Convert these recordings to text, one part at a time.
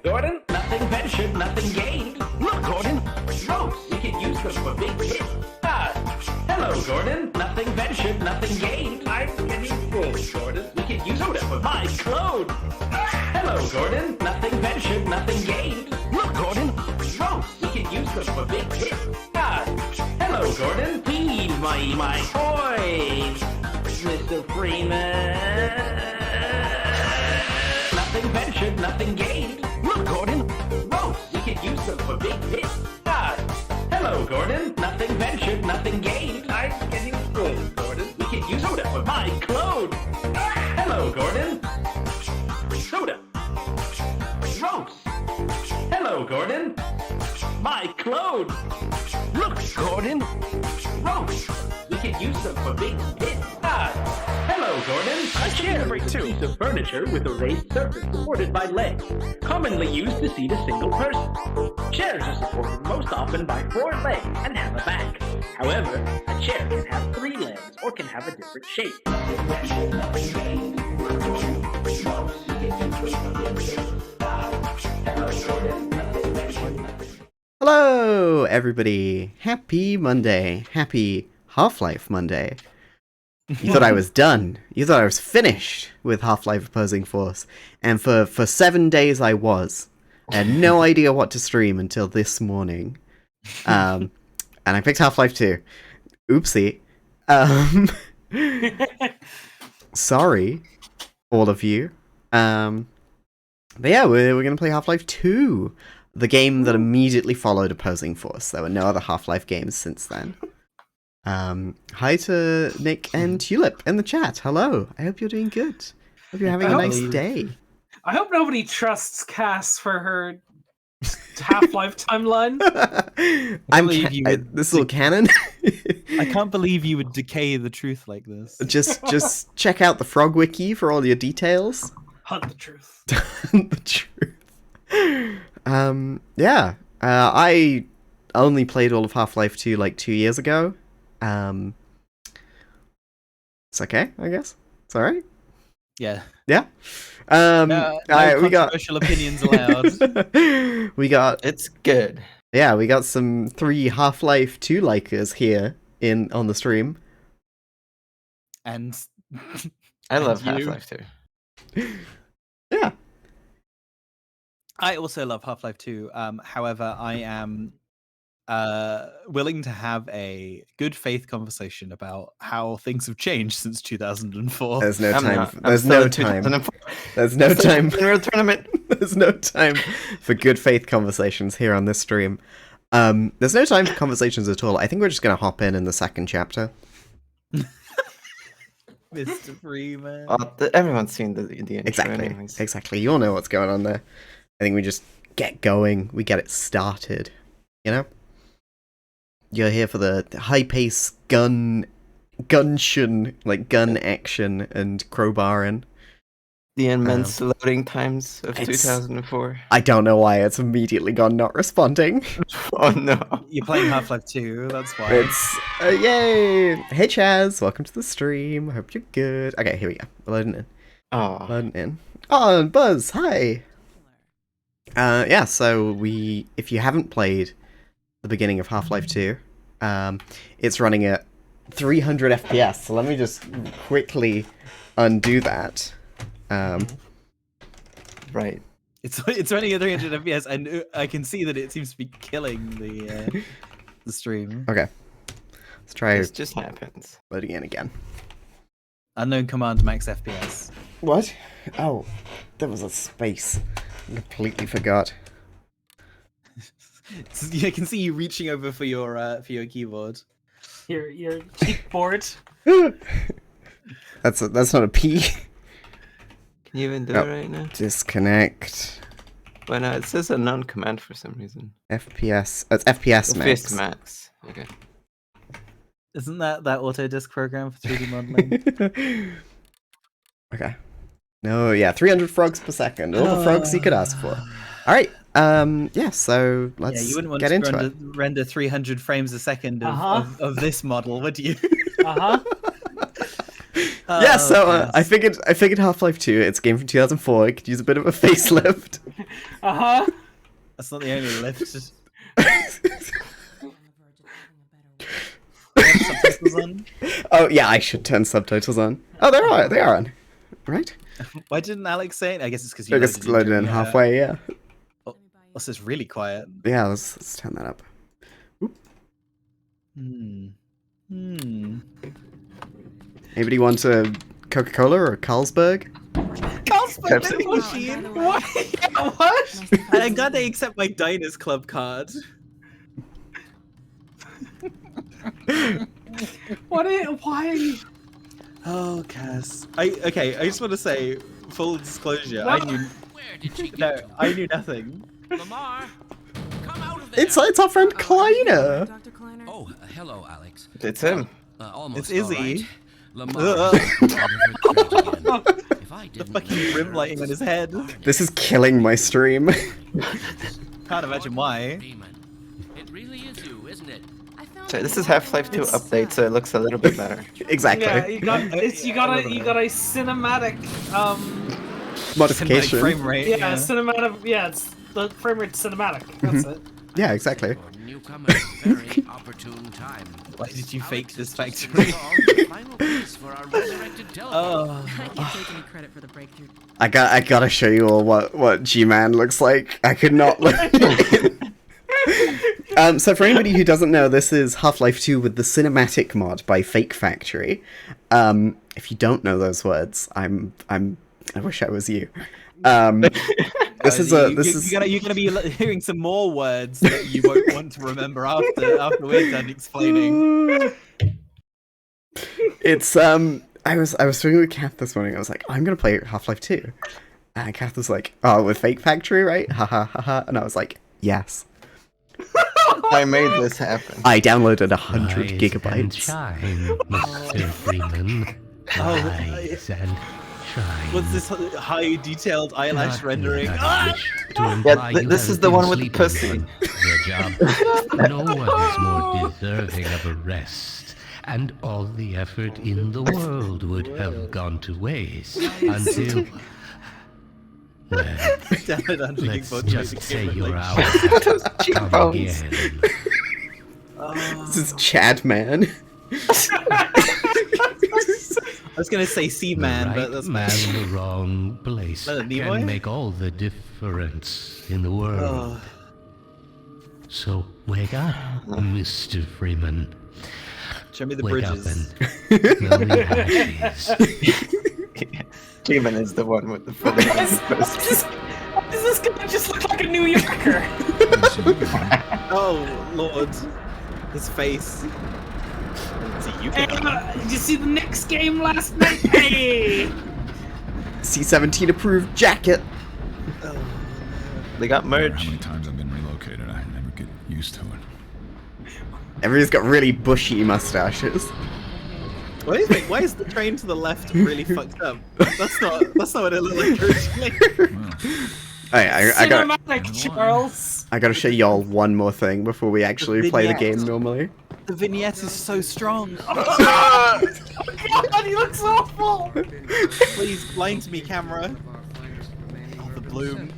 Gordon, nothing ventured, nothing gained. Look, Gordon, ropes. We can use them for big hits. Hello, Gordon. Nothing ventured, nothing gained. I'm getting full, Gordon. We can use soda for my clothes. Hello, Gordon. Nothing ventured, nothing gained. Look, Gordon, ropes. We can use them for big hits. Hello, Gordon. Feed my toys, Mr. Freeman. Nothing ventured, nothing gained. Look, Gordon, ropes. We can use them for big hits. Hello, Gordon. Nothing ventured, nothing gained. I'm getting full, Gordon. We can use soda for my clothes. Hello, Gordon. Soda. Ropes. Hello, Gordon. My clothes. Look, Gordon. Ropes. We can use them for big hits. Hello, Gordon. A chair is a piece of furniture with a raised surface supported by legs, commonly used to seat a single person. Chairs are supported most often by 4 legs and have a back. However, a chair can have 3 legs or can have a different shape. Hello, everybody. Happy Monday. Happy Half-Life Monday. You thought I was done. You thought I was finished with Half-Life Opposing Force. And for 7 days I was. I had no idea what to stream until this morning. And I picked Half-Life 2. Oopsie. Sorry, all of you. But yeah, we're going to play Half-Life 2. The game that immediately followed Opposing Force. There were no other Half-Life games since then. Hi to Nick and Tulip in the chat. Hello. I hope you're doing good. Hope you're having a nice day. I hope nobody trusts Cass for her Half-Life timeline. This little canon. I can't believe you would decay the truth like this. Just check out the Frog Wiki for all your details. Hunt the truth. The truth. Yeah. I only played all of Half-Life 2 like 2 years ago. It's okay, I guess. It's alright. Yeah. Yeah. No we got controversial opinions allowed. It's good. Yeah, we got some 3 Half-Life 2 likers here on the stream. And I love you. Half-Life 2. Yeah. I also love Half-Life 2. However, I am willing to have a good faith conversation about how things have changed since 2004. There's no time. There's no time. There's no time. Real tournament. There's no time for good faith conversations here on this stream. There's no time for conversations at all. I think we're just gonna hop in the second chapter. Mr. Freeman. Everyone's seen the intro Exactly. anyways. Exactly. You all know what's going on there. I think we just get going. We get it started. You know? You're here for the high-pace gun action and crowbarring. The immense loading times of 2004. I don't know why it's immediately gone not responding. Oh no. You're playing Half-Life 2, that's why. It's yay! Hey Chaz, welcome to the stream. Hope you're good. Okay, here we go. We're loading in. Oh. Loading in. Oh, and Buzz, hi. Yeah. So if you haven't played the beginning of Half-Life 2, it's running at 300 FPS. So let me just quickly undo that. Right. It's running at 300 FPS, and I can see that it seems to be killing the stream. Okay. Let's try It just happens. loading in again. Unknown command max FPS. What? Oh, there was a space. I completely forgot. I can see you reaching over for your keyboard. Your keyboard. That's not a P. Can you even do Oh. it right now? Disconnect. Well, no, it says a non-command for some reason. FPS. It's FPS max. Max. Okay. Isn't that Autodisk program for 3D modeling? Okay. No, yeah, 300 frogs per second. All the frogs you could ask for. All right. Yeah. So let's You wouldn't want get to into it. render 300 frames a second of this model, would you? Yeah. So I figured Half-Life 2. It's a game from 2004. It could use a bit of a facelift. Uh-huh. That's not the only lift. Subtitles on? Oh yeah, I should turn subtitles on. Oh, they are on, right? Why didn't Alex say it? I guess it's because you I just loaded in during, halfway. Yeah, Also, it's really quiet. yeah. Let's turn that up. Anybody want a Coca-Cola or a Carlsberg? Carlsberg Pepsi. vending machine. What? What? And I'm glad they accept my Diners Club card. Why? Oh, Cass. I just want to say, full disclosure, No. I knew Where did she no, get I knew nothing. Lamar? Come out of there! It's our friend Kleiner. Dr. Kleiner? Oh, hello, Alex. It's him. Almost It's Izzy. all right. Lamar. Ugh. If I The didn't fucking rim lighting on his head. This is killing my stream. Can't imagine why. Freeman. It really is you, isn't it? So this is Half-Life 2 update, so it looks a little bit better. Exactly. Yeah, you got a cinematic Modification. Cinematic frame rate. yeah, cinematic it's the frame rate cinematic. That's it. Yeah, exactly. For newcomers, very opportune time. Why did you fake this Alex factory? installed the final piece for our resurrected telephone. Oh. I can't take any credit for the breakthrough. I gotta show you all what G-Man looks like. I could not look. So for anybody who doesn't know, this is Half-Life 2 with the cinematic mod by Fake Factory. If you don't know those words, I wish I was you. You're gonna be hearing some more words that you won't want to remember after we're done explaining. It's I was talking with Kath this morning. I was like, I'm gonna play Half-Life 2, and Kath was like, oh, with Fake Factory, right? Ha ha ha ha. And I was like, yes. I made this happen. I downloaded 100 Rise and gigabytes. shine, Mr. Freeman. Rise and shine. What's this high detailed eyelash Not rendering? that Ah! I wish to imply you this is haven't the been one with the sleeping, pussy. but the job. No one is more deserving of a rest, and all the effort in the world would have gone to waste until. Well, Damn it, Andrew let's Gigbo, just say your like, hour has Those come cheekbones. again. This is Chad Man. I was gonna say Seaman, The but right that's man in the wrong place Leonard Nimoy? can make all the difference in the world. Oh. So wake up, Mr. Freeman. Show me the Wake bridges. up and smell the ashes. Demon is the one with the funny pussy. Does this guy just look like a New Yorker? Oh Lord, his face. See, you Hey, can. did you see the Knicks game last night? Hey! C-17 approved jacket. They got How merch. many times I've been relocated, I never get used to it. Everybody's got really bushy mustaches. Why is the train to the left really fucked up? That's not what it looked like originally. Well, I got Cinematic, Charles. I gotta show y'all one more thing before we actually play the vignette. game normally. The vignette is so strong. Oh God, he looks awful. Please blind me, camera. Oh, the bloom.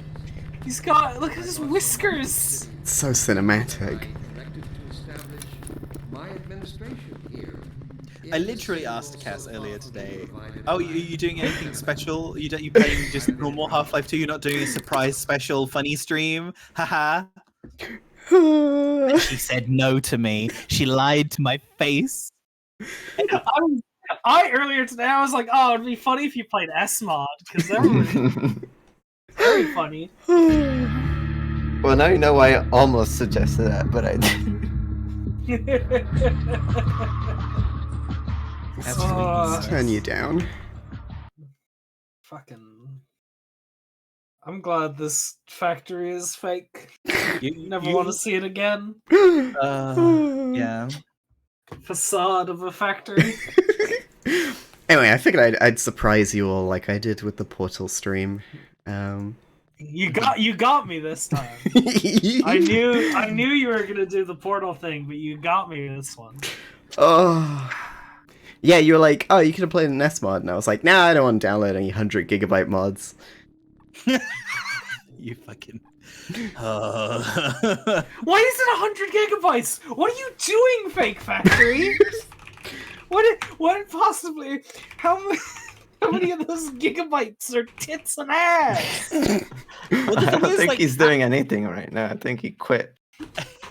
He's got look at his whiskers. It's so cinematic. I literally asked Cass earlier today. Oh, you doing anything special? You playing just normal Half-Life 2? You're not doing a surprise special funny stream? Haha. She said no to me. She lied to my face. I earlier today I was like, oh, it'd be funny if you played S mod because that would be very funny. Well, now you know why I almost suggested that, but I didn't. Let's turn you down. Fucking. I'm glad this factory is fake. You Never want to see it again. Yeah. Facade of a factory. Anyway, I figured I'd surprise you all like I did with the Portal stream. You got me this time. I knew you were gonna do the Portal thing, but you got me this one. Oh. Yeah, you were like, oh, you could have played an S mod, and I was like, nah, I don't want to download any 100 gigabyte mods. You fucking. Why is it 100 gigabytes? What are you doing, Fake Factory? what possibly? How many of those gigabytes are tits and ass? Well, the I thing don't is, think like, he's doing anything right now. I think he quit.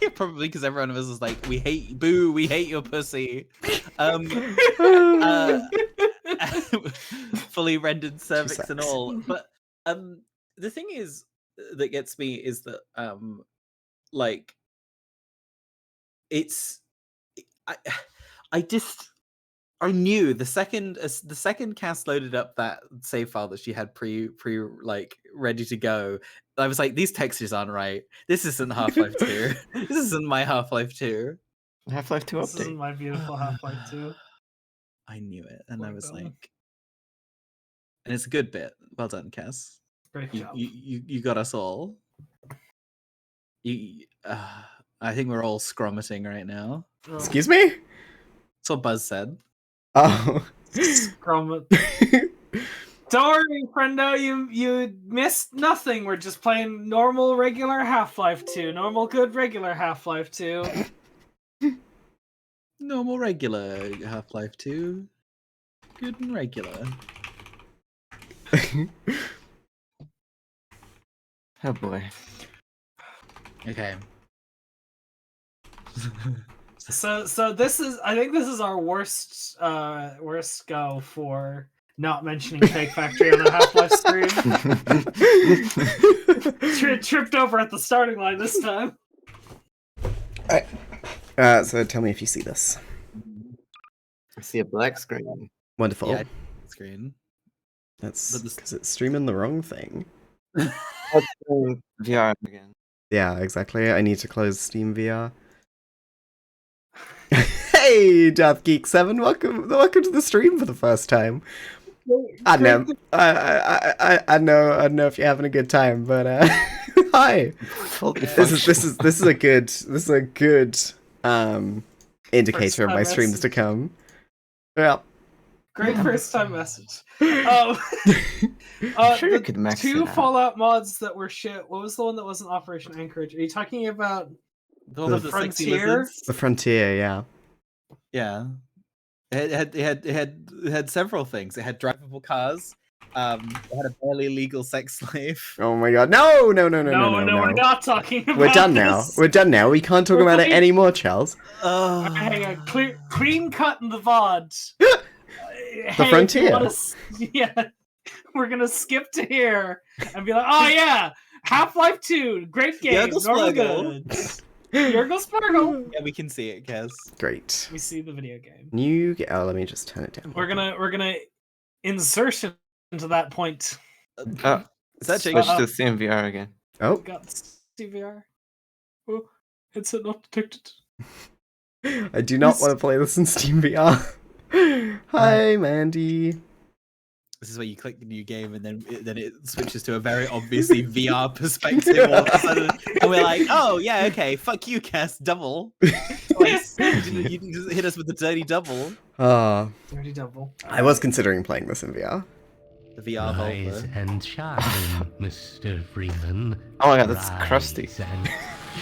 Yeah, probably because everyone of us is like, we hate we hate your pussy. Fully rendered cervix and sucks. all. But the thing is that gets me is that like it's I knew the second Cass loaded up that save file that she had pre like ready to go, I was like, these textures aren't right. This isn't Half-Life 2. This isn't my Half-Life 2. Half-Life 2 This isn't update. my beautiful Half-Life 2. I knew it, and I Well was done. like, and it's a good bit. Well done, Cass. Great You job. you got us all. I think we're all scrummating right now. Oh, Excuse me? That's what Buzz said. Oh. scrum it. Don't worry, friendo. You missed nothing. We're just playing normal, regular Half-Life 2. Normal, good, regular Half-Life 2. Normal, regular Half-Life 2. Good and regular. Oh boy. Okay. So this is, I think this is our worst go for not mentioning Fake Factory on a Half-Life stream. Tripped over at the starting line this time. Alright. So tell me if you see this. I see a black screen. Wonderful. Yeah, screen. That's but this- because it's streaming the wrong thing. Let's do VR again. Yeah, exactly. I need to close Steam VR. Hey, Death Geek 7, welcome to the stream for the first time. I know if you're having a good time, but hi. This is a good indicator of my streams to come. Yeah. Great first time message. I'm sure you could max two it out. Fallout mods that were shit. What was the one that wasn't Operation Anchorage? Are you talking about The one with the sexy Frontier? lizards? The Frontier, yeah. Yeah. It had several things. It had drivable cars. It had a barely legal sex slave. Oh my god. No, No, we're not talking about We're done now. this. We're done now. We can't talk about it anymore, Charles. Hang on, clean cut in the VOD. The Frontier. Yeah, we're gonna skip to here and be like, oh yeah, Half-Life 2, great game, Yergel normal Splurgle. good. Yergel Splurgle. Yeah, we can see it, Kaz. Great. We see the video game. Let me just turn it down. We're gonna insert into that point. Oh, Is that switch Jacob? to CMVR again. Oh, Got CVR. Oh, headset not detected. I do not want to play this in Steam VR. Hi, Mandy. This is where you click the new game and then it switches to a very obviously VR perspective all of a sudden. And we're like, oh yeah, okay, fuck you, Cass, double. Twice. You just hit us with the dirty double. Dirty double. I was considering playing this in VR. The VR Rise Volvo. and shine, Mr. Freeman. Oh my god, that's Rise crusty. and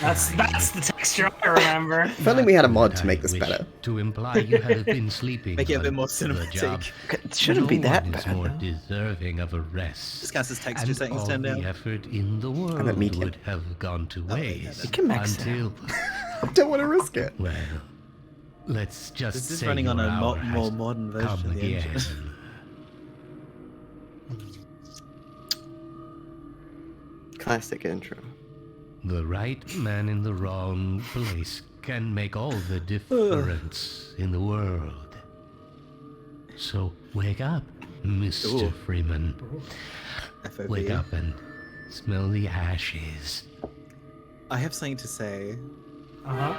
That's the texture I remember. If only we had a mod to I make this wish better. To imply you have been sleeping. Make it a bit on more the job. cinematic. It shouldn't be No that one is bad. more though. deserving of a rest. Just Cass's texture and settings all turned the down. effort in the world at medium. would have gone to waste You can max it until, I don't want to risk it. well, let's just This is say running on your a hour more has modern version come of the again. engine. Classic intro. The right man in the wrong place can make all the difference in the world. So wake up, Mr. Ooh. Freeman. FOB. Wake up and smell the ashes. I have something to say. Uh-huh.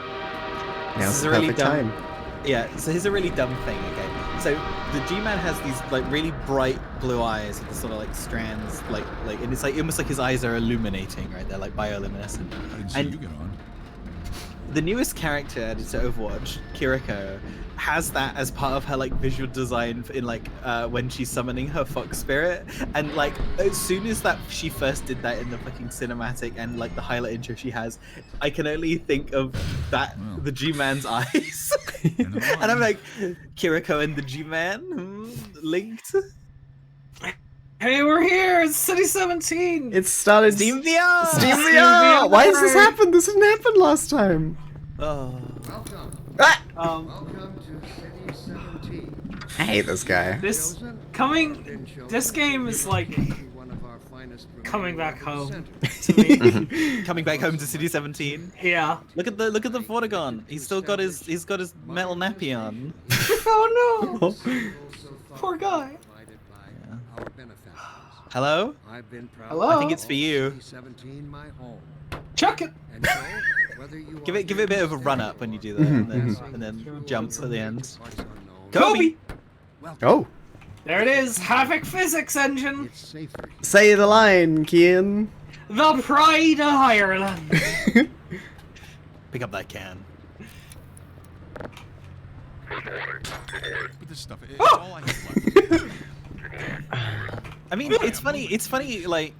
Now's is the a really perfect dumb- time. Yeah, so here's a really dumb thing, okay? So the G-Man has these like really bright blue eyes with the sort of like strands, like and it's like almost like his eyes are illuminating, right? They're like bioluminescent. I didn't see And- you get on. the newest character added to Overwatch, Kiriko, has that as part of her like visual design in like when she's summoning her fox spirit, and like as soon as that she first did that in the fucking cinematic and like the highlight intro she has, I can only think of that the G-Man's eyes, and I'm like, Kiriko and the G-Man linked. Hey, we're here! It's City 17! It started. Steam VR. Steam VR! Why has this happened? This didn't happen last time. Oh. Ah! Welcome to City 17. I hate this guy. This game is like coming back home to me. Coming back home to City 17. Yeah. Look at the Vortigon. He's still got his metal nappy on. Oh no! Poor guy. Hello? Hello? I think it's for you. Chuck it! Give it a bit of a run up when you do that, and then jump at the end. Kobe! Oh. There it is, Havoc Physics Engine! Say the line, Kian. The Pride of Ireland! Pick up that can. But this stuff, it's all I have left. I mean, it's funny, like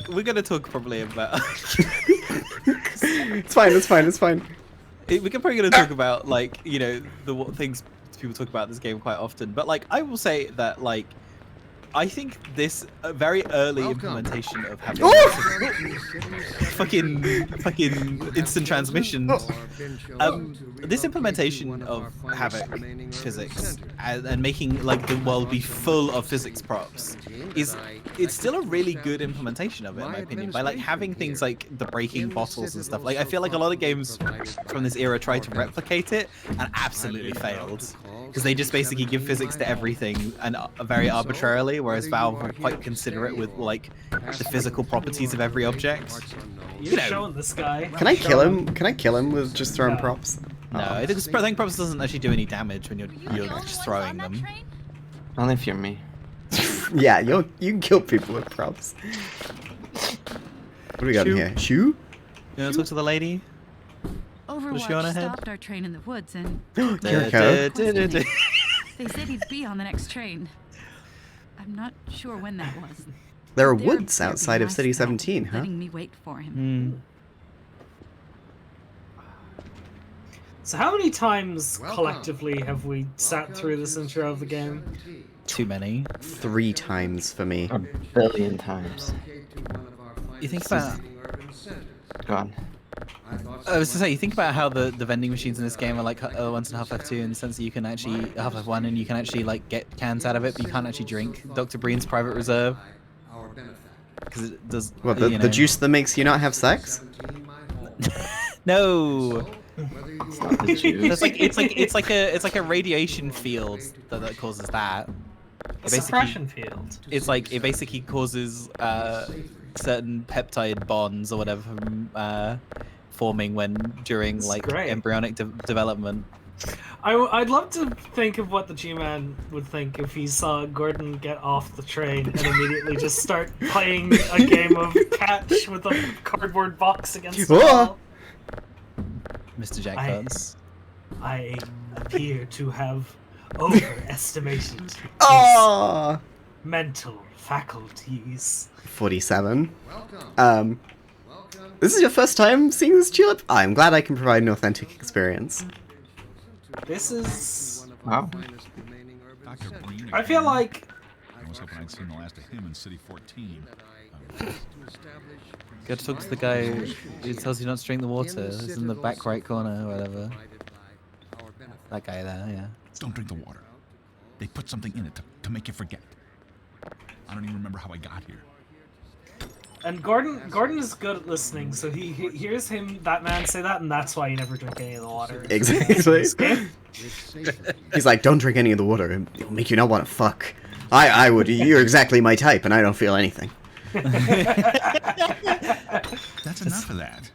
we're gonna talk probably about... It's fine. We're probably gonna talk about, like, you know, what things people talk about this game quite often, but, like, I will say that, like, I think this very early implementation of having fucking instant transmission, this implementation of Havoc physics and making like the world be full of physics props it's still a really good implementation of it, in my opinion, by like having things like the breaking bottles and stuff. Like I feel like a lot of games from this era tried to replicate it and absolutely failed, because they just basically give physics to everything and very arbitrarily, whereas Valve were quite considerate with like the physical properties of every object. You're showing this guy. Can I kill him? Can I kill him with just throwing props? No, throwing props doesn't actually do any damage when you're just throwing them. Only if you're me. Yeah, you can kill people with props. What do we got in here? Shoe? You wanna talk to the lady? Overwatch she on ahead? stopped our train in the woods and Kiriko. they said he'd be on the next train. I'm not sure when that was. There are They woods appeared to outside be of nice City about 17, huh? Letting me wait for him. So how many times collectively have we sat through this intro of the game? Too many. 3 times for me. 1,000,000,000 times. You think about... Go on. I was to say, you think about how the vending machines in this game are like ones in Half-Life 2, in the sense that you can actually, Half-Life 1, and you can actually like get cans out of it, but you can't actually drink Dr. Breen's Private Reserve. Because it does... What, you know. the juice that makes you not have sex? No! It's like a radiation field that causes that. A suppression field. It's like it basically causes certain peptide bonds or whatever from forming during like embryonic development. I'd love to think of what the G-Man would think if he saw Gordon get off the train and immediately just start playing a game of catch with a cardboard box against the wall. Mr. Jackpots. I appear to have overestimated his mental faculties. 47. This is your first time seeing this tulip? I'm glad I can provide an authentic experience. This is... Wow. I feel like... I was hoping I'd seen the last of him in City 14. Go to talk to the guy who tells you not to drink the water. He's in the back right corner or whatever. That guy there, yeah. Don't drink the water. They put something in it to make you forget. I don't even remember how I got here. And Gordon is good at listening, so he hears that man say that, and that's why you never drink any of the water. Exactly. He's like, don't drink any of the water, it'll make you not want to fuck. I would. You're exactly my type, and I don't feel anything. That's enough of that.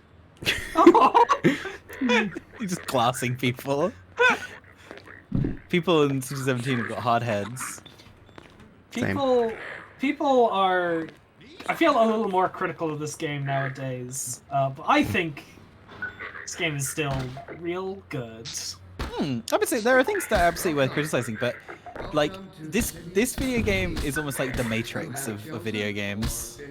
He's just glassing people. People in City 17 have got hard heads. People are... I feel a little more critical of this game nowadays, but I think This game is still real good. I would say there are things that are absolutely worth criticizing, but like this video game is almost like the Matrix of video games,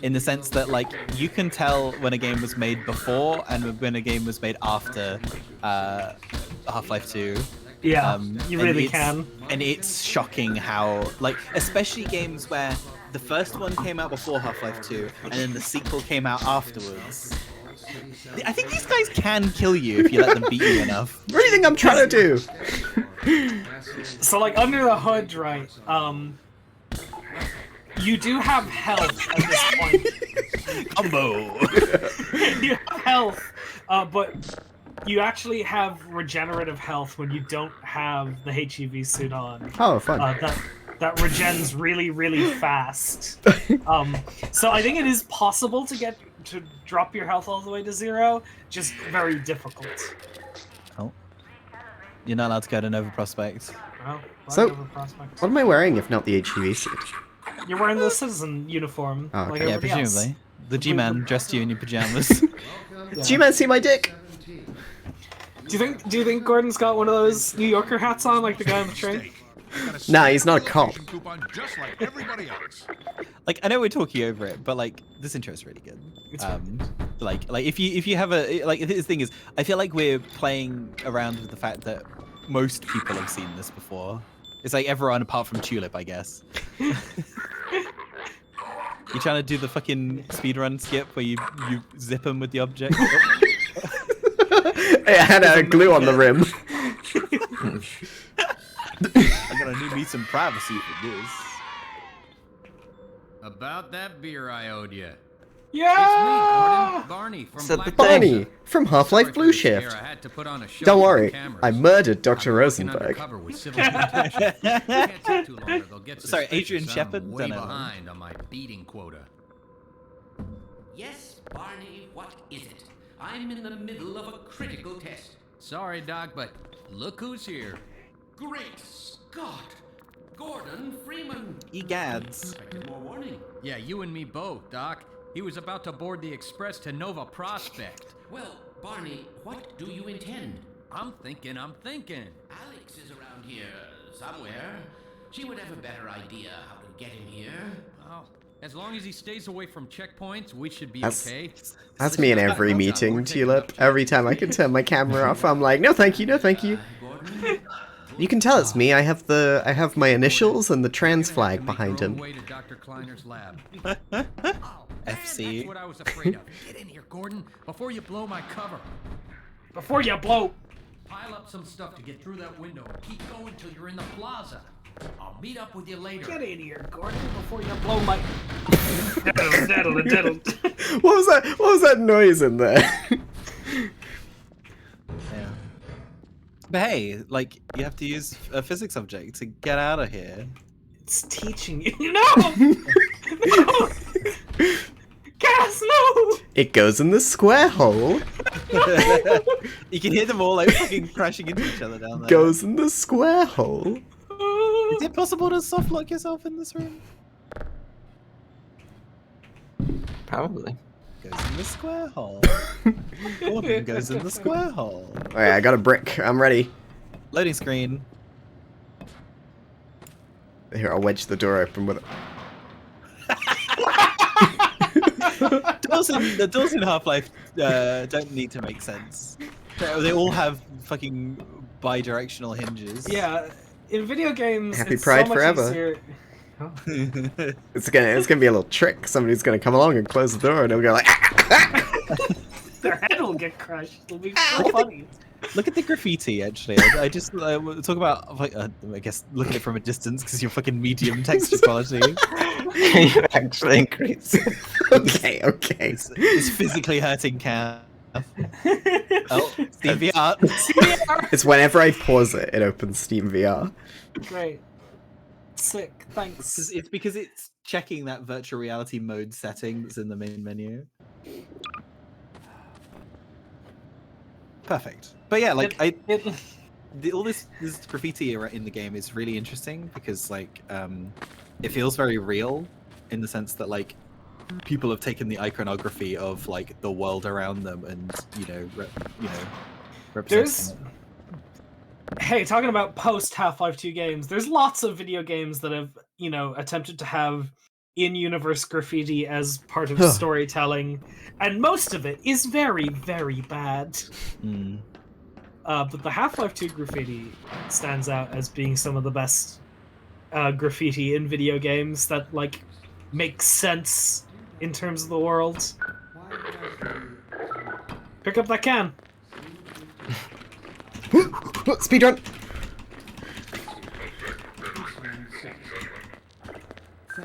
in the sense that like you can tell when a game was made before and when a game was made after Half-Life 2. Yeah, you really it's- can. And it's shocking how, like, especially games where the first one came out before Half-Life 2 and then the sequel came out afterwards. I think these guys can kill you if you let them beat you enough. What do you think I'm trying to do? So, like, under the hood, right, you do have health at this point. Combo! You have health, but you actually have regenerative health when you don't have the HEV suit on. Oh, fun. That regens really, really fast. So I think it is possible to drop your health all the way to 0, just very difficult. Oh. You're not allowed to go to Nova Prospect. Well, So- over prospects. What am I wearing if not the HEV suit? You're wearing the citizen uniform, Oh, okay. like Yeah, everybody else. presumably. The G-Man dressed you in your pajamas. Yeah. Do you man see my dick? Do you think Gordon's got one of those New Yorker hats on, like the guy on the train? Nah, he's not a cop. Coupon just like everybody else. Like, I know we're talking over it, but like this intro is really good. Like if you have a like the thing is, I feel like we're playing around with the fact that most people have seen this before. It's like everyone apart from Tulip, I guess. You trying to do the fucking speedrun skip where you zip them with the object? It had a glue on the rim. I'm gonna need some privacy for this. About that beer I owed you. Yeah! It's me, Gordon. Barney from So Black the Barney from Sorry Half-Life for Blue the Shift. scare I had to put on a show Don't for the worry, cameras. I murdered Dr. I'm working Rosenberg. undercover with civil protection. Can't take too long or they'll get Sorry, suspicious. Adrian I'm Shepard? way Dunno. behind on my beating quota. Yes, Barney, what is it? I'm in the middle of a critical test. Sorry, Doc, but look who's here. Great Scott! Gordon Freeman! Egads. Expected more warning. Yeah, you and me both, Doc. He was about to board the express to Nova Prospect. Well, Barney, what do you intend? I'm thinking. Alex is around here somewhere. She would have a better idea how to get him here. Oh, as long as he stays away from checkpoints, we should be That's- okay. That's me in every meeting, Tulip. Every time I can turn my camera off, I'm like, no thank you, no thank you. Gordon? You can tell it's me. I have my initials and the trans flag Make behind your own him. way to Dr. Kleiner's lab. FC. That's what I was afraid of. Get in here, Gordon, before you blow my cover. Before you blow. Pile up some stuff to get through that window and keep going till you're in the plaza. I'll meet up with you later. Get in here, Gordon, before you blow my... diddle. What was that noise in there? Yeah. But hey, like, you have to use a physics object to get out of here. It's teaching you. No! No! Gas, no! It goes in the square hole. You can hear them all like fucking crashing into each other down there. Goes in the square hole. Is it possible to soft lock yourself in this room? Probably. Goes in the square hole. Gordon goes in the square hole. Alright, I got a brick. I'm ready. Loading screen. Here, I'll wedge the door open with it. The doors in Half-Life don't need to make sense. They all have fucking bi-directional hinges. Yeah, in video games, Happy it's Pride so much forever. easier. It's gonna be a little trick. Somebody's gonna come along and close the door, and it'll go like. Their head will get crushed. It'll be so funny. Look at the graffiti, actually. I just talk about, like, I guess, look at it from a distance because your fucking medium texture quality You actually increase. Okay. is physically hurting Cam. Oh, Steve VR. It's whenever I pause it, it opens Steam VR. Great. Sick. Thanks. It's because it's checking that virtual reality mode setting that's in the main menu. Perfect. But yeah, like all this graffiti in the game is really interesting because like it feels very real in the sense that like people have taken the iconography of like the world around them and There's representing Hey, talking about post Half-Life 2 games, there's lots of video games that have, attempted to have in-universe graffiti as part of storytelling, and most of it is very, very bad. it. But the Half-Life 2 graffiti stands out as being some of the best graffiti in video games that, like, makes sense in terms of the world. Pick up that can! Speedrun!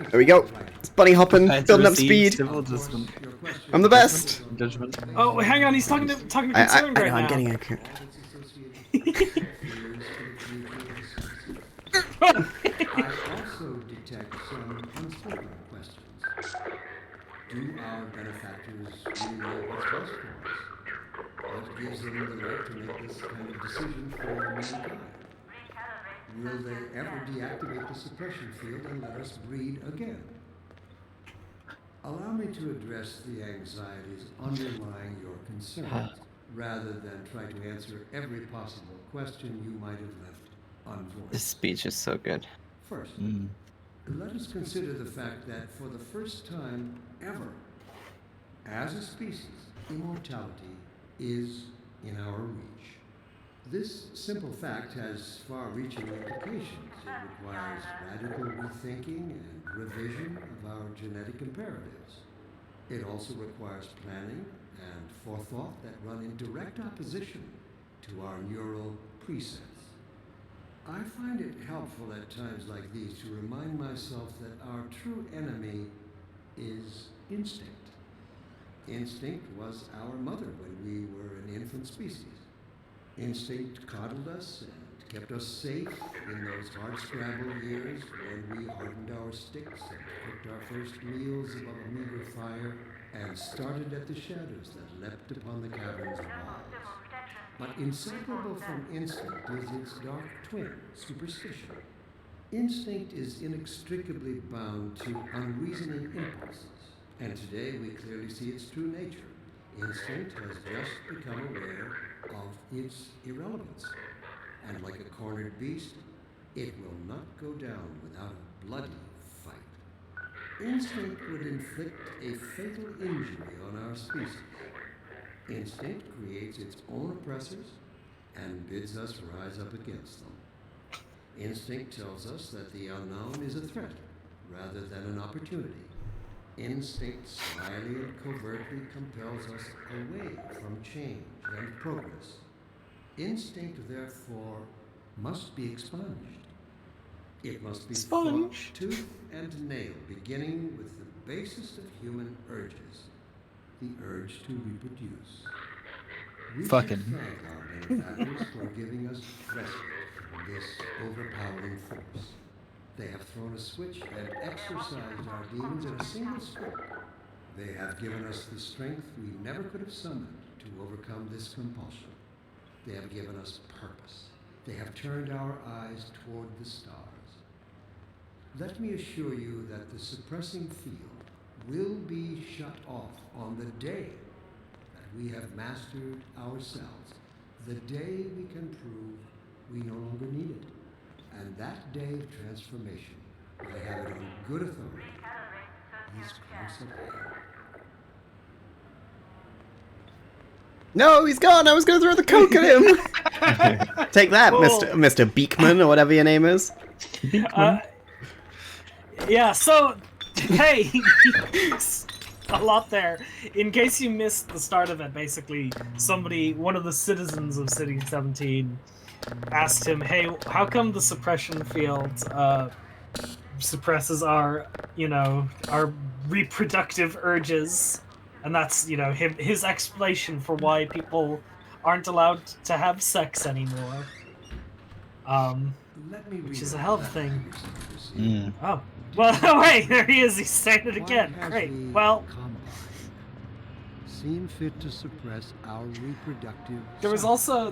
There we go. It's bunny hopping, building up speed. I'm the best. Judgment. Oh, hang on, he's talking to Concern I right know, now. I'm getting a... I also detect some unspoken questions. Do our benefactors really know what's best for us? What gives them the right to make this kind of decision for mankind? Will they ever deactivate the suppression field and let us breed again? Allow me to address the anxieties underlying your concerns, rather than try to answer every possible question you might have left unvoiced. This speech is so good. First, let us consider the fact that for the first time ever, as a species, immortality is in our reach. This simple fact has far-reaching implications. It requires radical rethinking and revision of our genetic imperatives. It also requires planning and forethought that run in direct opposition to our neural presets. I find it helpful at times like these to remind myself that our true enemy is instinct. Instinct was our mother when we were an infant species. Instinct coddled us and kept us safe in those hard-scrabble years when we hardened our sticks and cooked our first meals above a meager fire and started at the shadows that leapt upon the cavern's walls. But inseparable from instinct is its dark twin, superstition. Instinct is inextricably bound to unreasoning impulses, and today we clearly see its true nature. Instinct has just become aware of its irrelevance, and like a cornered beast, it will not go down without a bloody fight. Instinct would inflict a fatal injury on our species. Instinct creates its own oppressors and bids us rise up against them. Instinct tells us that the unknown is a threat rather than an opportunity. Instinct slyly and covertly compels us away from change and progress. Instinct, therefore, must be expunged. It must be fought tooth and nail, beginning with the basest of human urges, the urge to reproduce. We Fucking. should thank our benefactors for giving us respite from this overpowering force. They have thrown a switch and exorcised our demons in a single stroke. They have given us the strength we never could have summoned to overcome this compulsion. They have given us purpose. They have turned our eyes toward the stars. Let me assure you that the suppressing field will be shut off on the day that we have mastered ourselves, the day we can prove we no longer need it. And that day of transformation, I have it on good authority, is close at hand. No, he's gone! I was gonna throw the coke at him! Take that, Mr. Beekman, or whatever your name is. Yeah, so, hey, a lot there. In case you missed the start of it, basically, one of the citizens of City 17, asked him, hey, how come the suppression field suppresses our reproductive urges? And that's, his explanation for why people aren't allowed to have sex anymore. Which is a hell of a thing. Oh. Well, wait, there he is. He's saying it again. Great. Well. seen fit to suppress our reproductive. There was the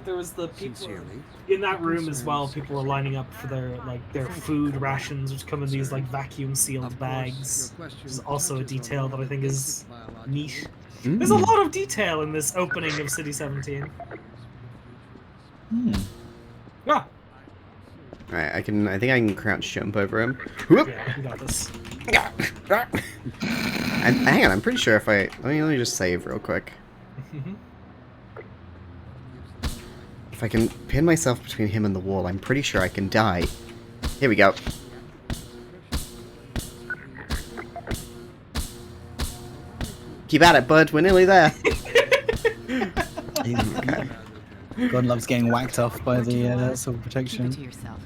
people Sincerely, in that room as well. concerns People were lining up for their food rations, which come in these like vacuum Of sealed course, bags. your question Which is also a touches on detail one that of I the think is basic biological neat. needs. There's a lot of detail in this opening of City 17. Yeah, Alright, I think I can crouch jump over him. Whoop! yeah, you got this. Hang on, I'm pretty sure if let me just save real quick. If I can pin myself between him and the wall, I'm pretty sure I can die. Here we go. Keep at it, bud. We're nearly there. Gordon loves getting whacked off by the silver Keep protection. it to yourself.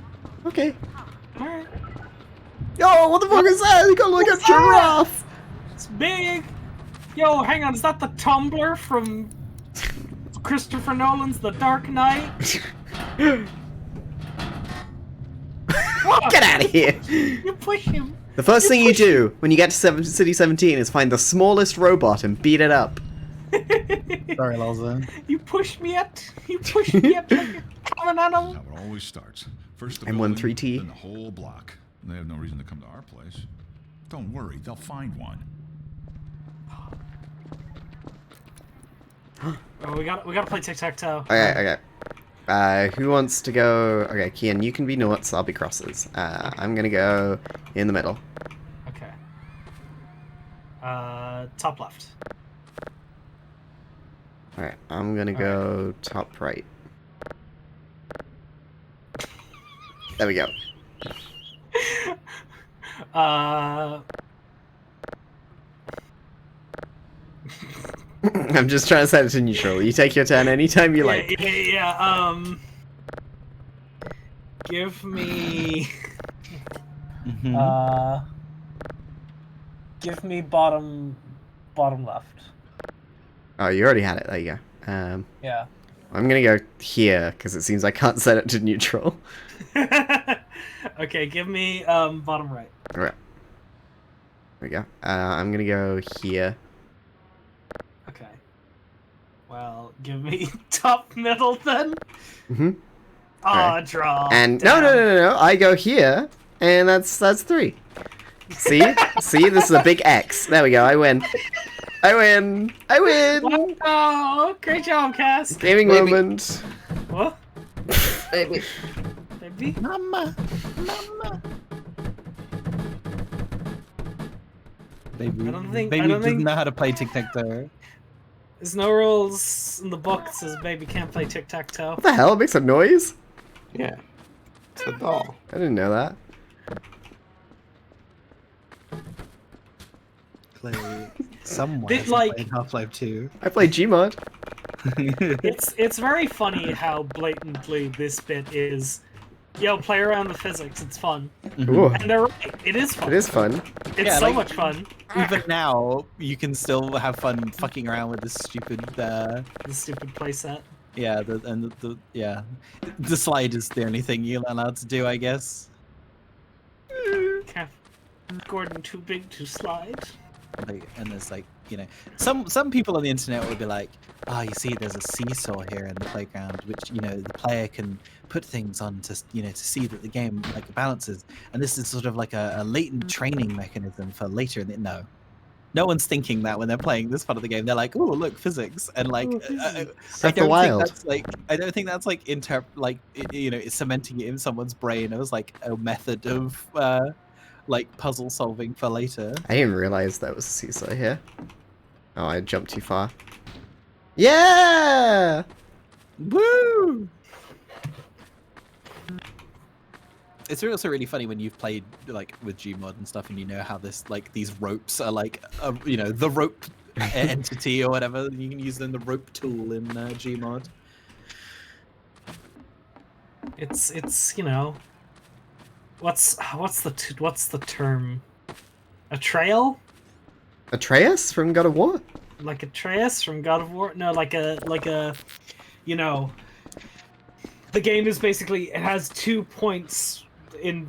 Okay. Alright. Yo, what the fuck is that? You got like a What's that? giraffe. It's big! Yo, hang on, is that the tumbler from Christopher Nolan's The Dark Knight? Get out of here. You push him. The first thing you do when you get to City 17 is find the smallest robot and beat it up. Sorry, Lalza. You pushed me up like a common animal. That's how it always starts. First the M13T. building, then the whole block. They have no reason to come to our place. Don't worry, they'll find one. Oh, we gotta play tic-tac-toe. Okay. Who wants to go? Okay, Kian, you can be noughts, I'll be crosses. I'm gonna go in the middle. Okay. Top left. Alright, I'm gonna go top right. There we go. I'm just trying to set it to neutral. You take your turn anytime you like. Yeah, give me... give me bottom left. Oh, you already had it. There you go. Yeah. I'm gonna go here, because it seems I can't set it to neutral. Okay, give me bottom right. Alright. There we go. I'm gonna go here. Okay. Well, give me top middle then. Mm-hmm. Aw, Okay. draw. And Damn. no. I go here, and that's 3. See? See? This is a big X. There we go. I win. Oh, great job, Cass. Gaming Baby. moment. What? Baby. Baby? Mama. Baby, I don't think- baby I don't doesn't think- know how to play tic-tac-toe. There's no rules in the book that says baby can't play tic-tac-toe. What the hell? It makes a noise? Yeah. It's a doll. I didn't know that. Play someone Bit hasn't like- played Half-Life 2. I played Gmod. It's very funny how blatantly this bit is. Yo, play around with physics. It's fun. Ooh, And they're right. It is fun. it is fun. It's Yeah, so like- much fun. Even now, you can still have fun fucking around with this stupid. The stupid playset. Yeah, the slide is the only thing you're allowed to do, I guess. Gordon too big to slide. And there's like, some people on the internet will be like, oh, you see, there's a seesaw here in the playground, which the player can put things on to to see that the game like balances, and this is sort of like a latent training mechanism for later. No one's thinking that when they're playing this part of the game. They're like, oh, look, physics, and like, I don't think that's like it's cementing it in someone's brain. It was like a method of like puzzle solving for later. I didn't realize that was a seesaw here. Oh, I jumped too far. Yeah! Woo! It's also really funny when you've played like with Gmod and stuff, and you know how these ropes are like the rope entity or whatever. You can use them the rope tool in Gmod. It's what's the term? A Atreus from God of War? Like Atreus from God of War? No, like a the game is basically, it has 2 points in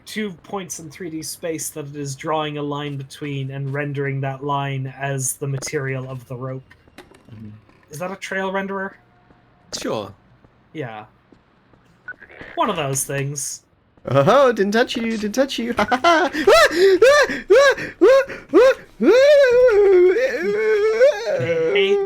2 points in 3D space that it is drawing a line between and rendering that line as the material of the rope. Is that a trail renderer? Sure. Yeah. One of those things. Oh, didn't touch you, didn't touch you.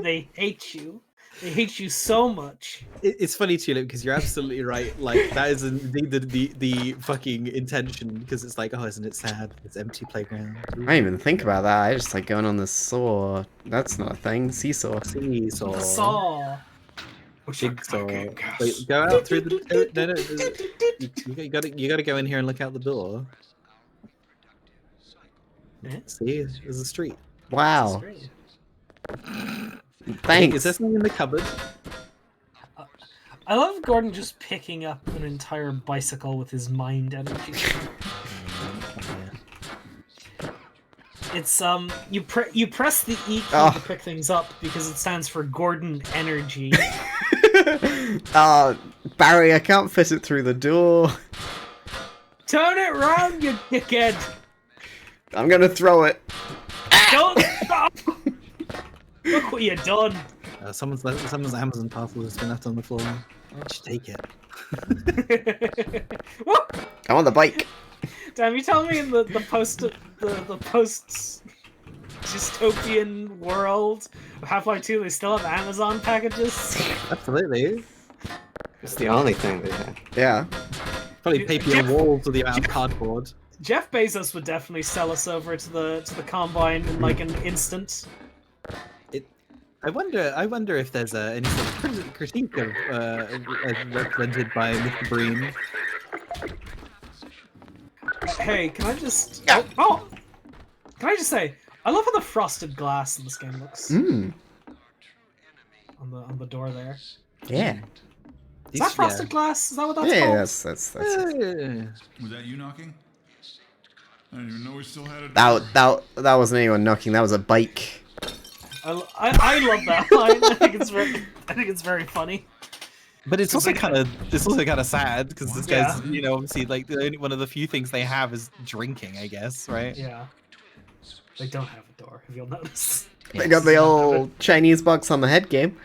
They hate you. They hate you so much. It's funny, Tulip, because you're absolutely right. Like, that is indeed the fucking intention, because it's like, oh, isn't it sad? It's empty playground. I didn't even think about that. I just like going on the saw. That's not a thing. Seesaw. Seesaw. Saw. Jigsaw. Wait, go out through the... No, you gotta go in here and look out the door. Yeah. See, there's a street. Wow. Thanks. Is there something in the cupboard? I love Gordon just picking up an entire bicycle with his mind energy. It's you press the E key to pick things up because it stands for Gordon Energy. Barry, I can't fit it through the door. Turn it round, you dickhead! I'm gonna throw it. Don't stop! Look what you done. Someone's Amazon parcel has been left on the floor. Just take it. I'm on the bike. Damn, you tell me in the post dystopian world of Half-Life 2 they still have Amazon packages? Absolutely. It's the only thing they have. Yeah. Probably paper your walls with the amount of cardboard. Jeff Bezos would definitely sell us over to the Combine in like an instant. I wonder if there's any sort of critique of represented by Mr. Breen. Hey, can I just... Oh! Can I just say, I love how the frosted glass in this game looks. Mm. On the door there. Yeah. Is that frosted glass? Is that what that's called? Yeah, that's it. Was that you knocking? I didn't even know we still had a That wasn't anyone knocking, that was a bike. I love that line. I think it's very funny. But it's also kind of sad because this guy's obviously like the only one of the few things they have is drinking, I guess, right? Yeah. They don't have a door, if you'll notice. They got the old Chinese box on the head game.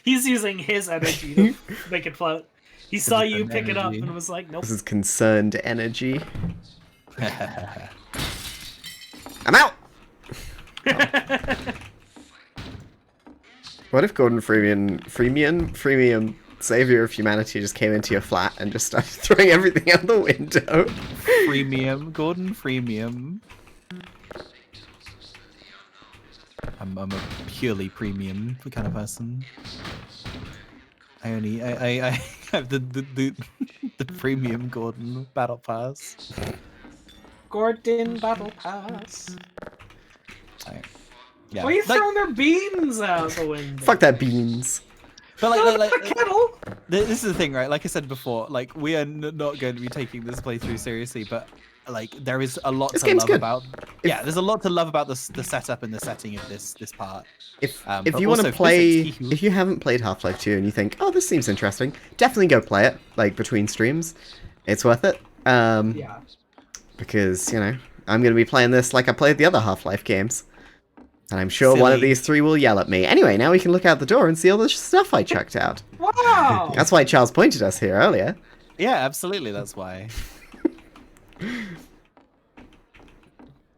He's using his energy to make it float. He saw you pick it up and was like, nope. This is concerned energy. I'm out! What if Gordon Freemium, savior of humanity, just came into your flat and just started throwing everything out the window? Gordon Freemium. I'm a purely premium kind of person. I have the premium Gordon battle pass. Gordon battle pass. Yeah. Why are you throwing their beans out the window? Fuck that beans. But like the kettle. This is the thing, right? Like I said before, like we are not going to be taking this playthrough seriously, but like there is a lot to love about. Yeah, there's a lot to love about the setup and the setting of this part. If you want to play, if you haven't played Half-Life 2 and you think, oh, this seems interesting, definitely go play it. Like between streams, it's worth it. Yeah. Because I'm going to be playing this like I played the other Half-Life games. And I'm sure one of these three will yell at me. Anyway, now we can look out the door and see all the stuff I chucked out. Wow! That's why Charles pointed us here earlier. Yeah, absolutely, that's why.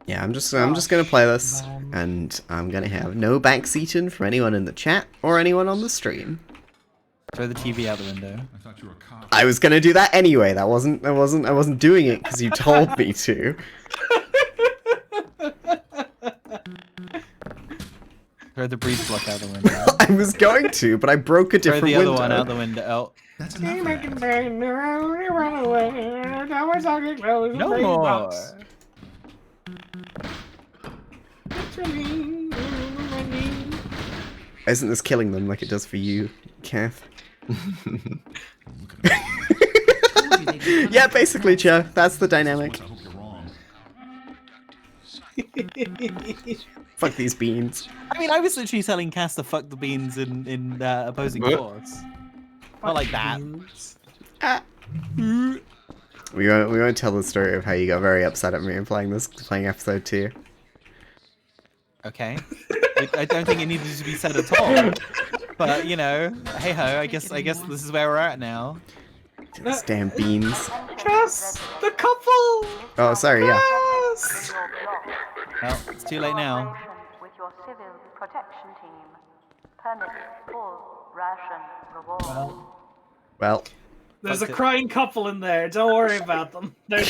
Yeah, I'm just gonna play this, and I'm gonna have no backseating from anyone in the chat or anyone on the stream. Throw the TV out the window. I thought you were a cop. I was gonna do that anyway. I wasn't doing it because you told me to. Throw the breeze block out the window. I was going to, but I broke a different window. Throw the other one out the window. Oh. That's enough of that. No more. Isn't this killing them like it does for you, Kath? Yeah, basically, Joe. That's the dynamic. I hope you're wrong. Fuck these beans. I mean, I was literally telling Cass to fuck the beans in opposing force. Not like that. We won't tell the story of how you got very upset at me in playing episode 2. Okay. I don't think it needed to be said at all. But you know, hey ho, I guess this is where we're at now. These damn beans. Cass, the couple. Oh, sorry, yeah. Cass! Well, it's too late now. With your civil protection team. Permit full ration reward. Well, There's a crying couple in there. Don't worry about them. They're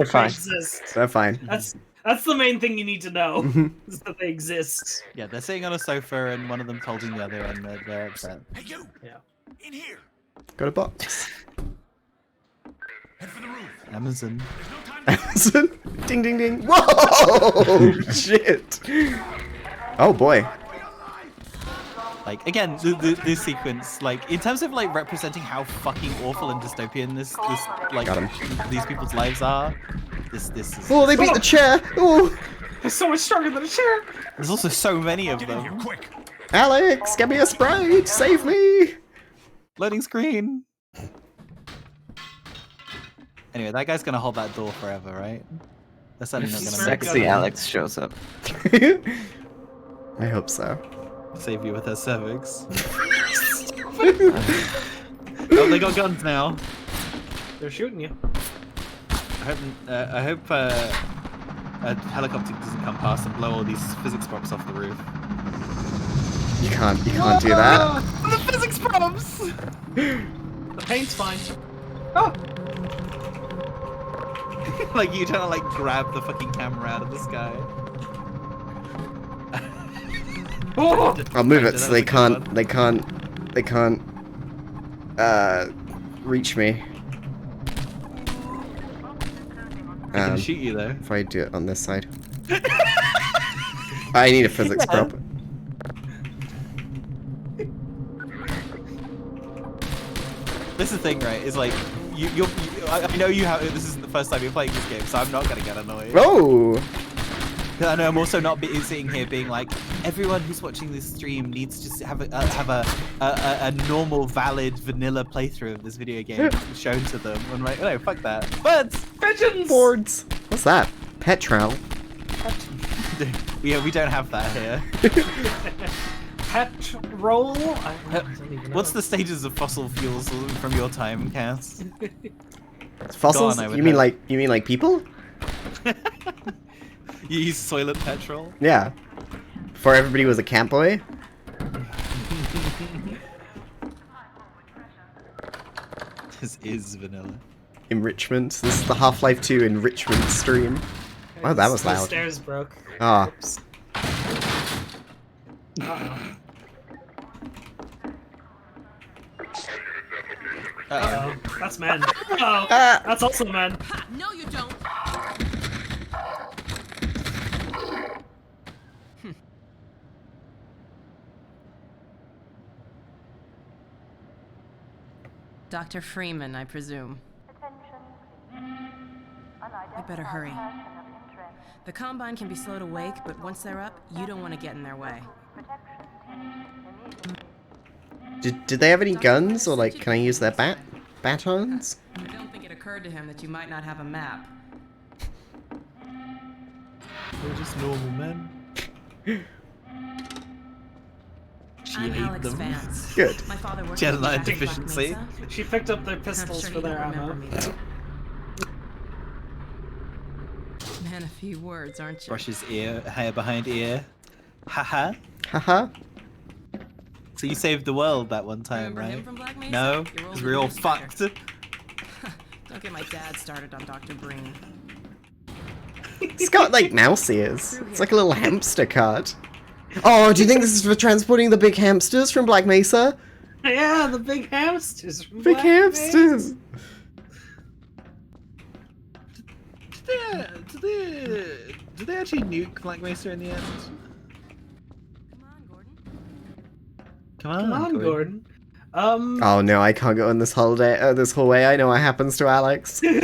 fine. exist. they're fine. That's the main thing you need to know. Is that they exist. Yeah, they're sitting on a sofa and one of them's holding the other and they're upset. Hey, you! Yeah. In here! Got a box. Head for the roof. Amazon. Amazon. Ding, ding, ding. Whoa! Shit. Oh boy. Like again, this sequence, like in terms of like representing how fucking awful and dystopian this like these people's lives are. This is. Oh, they beat the chair. Oh. It's so much stronger than a chair. There's also so many of them. Quick! Alex, get me a Sprite. Save me. Loading screen. Anyway, that guy's gonna hold that door forever, right? That's certainly not gonna make Sexy Alex shows up. I hope so. Save you with her cervix. Oh, they got guns now. They're shooting you. I hope a helicopter doesn't come past and blow all these physics props off the roof. You can't do that. The physics props! The paint's fine. Oh! Like you trying to like grab the fucking camera out of the sky. I'll move it so they can't reach me. I can shoot you though. If I do it on this side. I need a physics prop. This is the thing, right? Is like I know you have. This is the first time you're playing this game, so I'm not gonna get annoyed. Oh. I know I'm also not sitting here being like everyone who's watching this stream needs to have a normal, valid, vanilla playthrough of this video game shown to them. I'm like, no, fuck that. Birds, pigeons, Boards. What's that? Petrol. Yeah, we don't have that here. Petrol? What's the stages of fossil fuels from your time, Cass? Fossils? Gone, you mean like people? You use Soylent petrol? Yeah. Before everybody was a camp boy. This is vanilla. Enrichment. This is the Half-Life 2 enrichment stream. Oh, that was The loud. stairs broke. Ah. Uh-oh. That's men. Uh-oh. That's also men. No, you don't. Dr. Freeman, I presume. I better hurry. The Combine can be slow to wake, but once they're up, you don't want to get in their way. Did they have any guns, or like, can I use their batons? I don't think it occurred to him that you might not have a map. They're just normal men. I'm Alex Vance. Good. My father worked She had at a lot of Black deficiency. Mesa. She picked up their pistols sure for you their don't ammo. remember me, though. Man, a few words, aren't you? Brush his hair behind ear. Haha. Haha. So you saved the world that one time, Remember right? him from Black Mesa? No, Your because old we're all administrator. fucked. Don't get my dad started on Dr. Breen. It's got like mouse ears. It's like a little hamster cart. Oh, do you think this is for transporting the big hamsters from Black Mesa? Yeah, the big hamsters. From Big Black hamsters. Did they actually nuke Black Mesa in the end? Come Come on, Gordon. Oh no, I can't go on this holiday. This hallway. I know what happens to Alex. This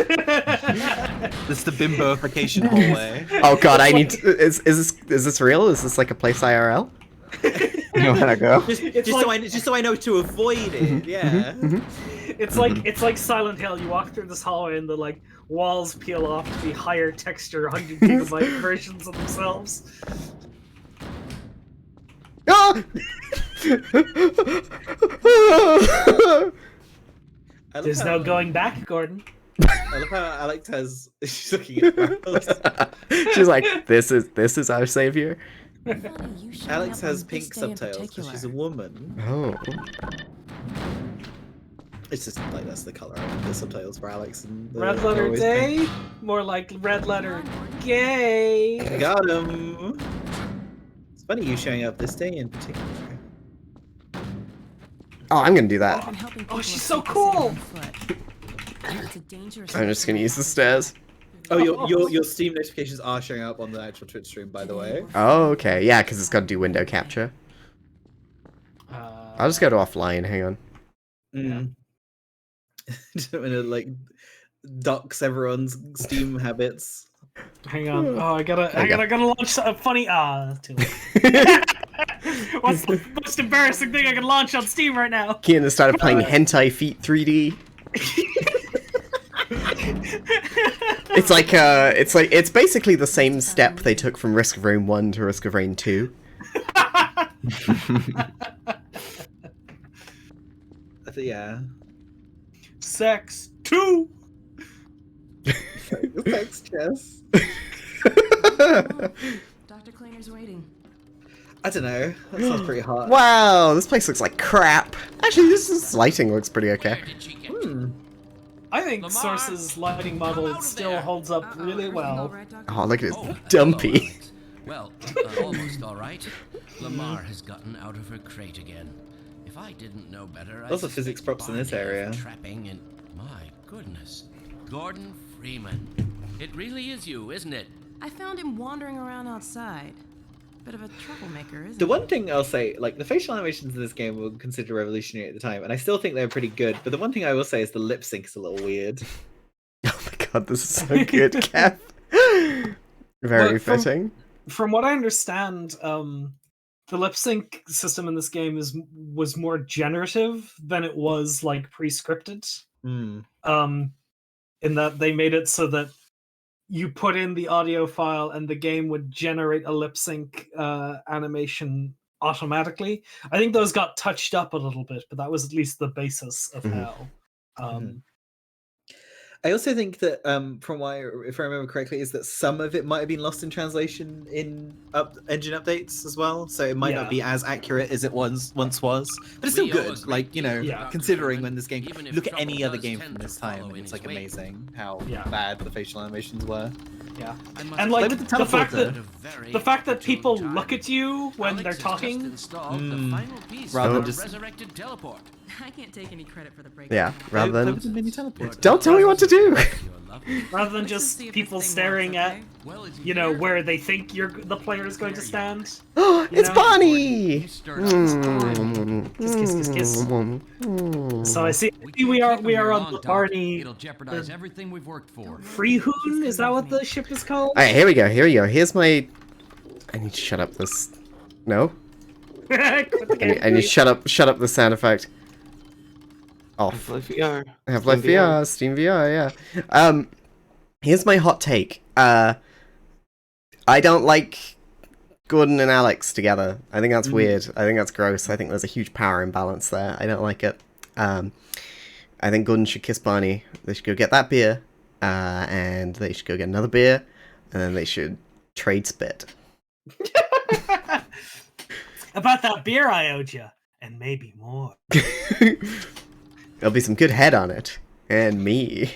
is the bimboification hallway. Oh god, I need. Is this real? Is this like a place IRL? You know where to go. Just so I know to avoid it. Yeah. It's like Silent Hill. You walk through this hallway and the like walls peel off to be higher texture 100 gigabyte versions of themselves. There's no going back, Gordon. I love how Alex has. She's looking at Barrels. She's like, this is our savior. Alex has pink subtitles because she's a woman. Oh. It's just like that's the color of the subtitles for Alex. And Red letter day? More like red letter gay. Got him. It's funny you showing up this day in particular. Oh, I'm gonna do that. Oh, she's so cool. I'm just gonna use the stairs. Oh, your Steam notifications are showing up on the actual Twitch stream, by the way. Oh, okay. Yeah, because it's got to do window capture. I'll just go to offline. Hang on. Just want to like dox everyone's Steam habits. Hang on. Oh, I gotta launch a funny. Too late. What's the most embarrassing thing I can launch on Steam right now? Kian has started playing Hentai Feet 3D. It's basically the same step they took from Risk of Rain 1 to Risk of Rain 2. Yeah. Sex 2. Sex chess. Dr. Cleaner's waiting. I don't know. That sounds pretty hot. Wow, this place looks like crap. Actually, this lighting looks pretty okay. I think Source's lighting model still holds up really well. Oh, look at his dumpy. Well, almost all right. Lamar has gotten out of her crate again. If I didn't know better, Lots of physics props in this area. Trapping and my goodness, Gordon Freeman. It really is you, isn't it? I found him wandering around outside. Bit of a troublemaker, isn't The one thing I'll say, like, the facial animations in this game were considered revolutionary at the time, and I still think they're pretty good, but the one thing I will say is the lip sync is a little weird. Oh my god, this is so good, Kath. Very fitting. From what I understand, the lip sync system in this game was more generative than it was, like, pre-scripted. In that they made it so that you put in the audio file and the game would generate a lip sync animation automatically. I think those got touched up a little bit, but that was at least the basis of how. I also think that, from if I remember correctly, is that some of it might have been lost in translation in engine updates as well. So it might not be as accurate as it once was, but it's still good. Like, you know, considering when this game, look at any other game from this time, and it's like amazing how bad the facial animations were. Yeah, and like the fact that people look at you when they're talking, rather than just resurrected teleport. I can't take any credit for the break. Yeah, rather than mini teleport. Don't tell me what to do. Rather than just people staring at, you know, where they think the player is going to stand. It's Bonnie. Kiss, kiss, kiss. So I see we are on the Barney. It'll jeopardize everything we've worked for. Freehoon, is that what the ship is called? Alright, here we go. Here's my. I need to shut up this. No. I need to shut up the sound effect. Off. Half-Life VR. Half-Life VR, Steam VR, yeah. Here's my hot take. I don't like Gordon and Alex together. I think that's weird. I think that's gross. I think there's a huge power imbalance there. I don't like it. I think Gordon should kiss Barney. They should go get that beer, and they should go get another beer, and then they should trade spit. About that beer I owed you, and maybe more. There'll be some good head on it, and me.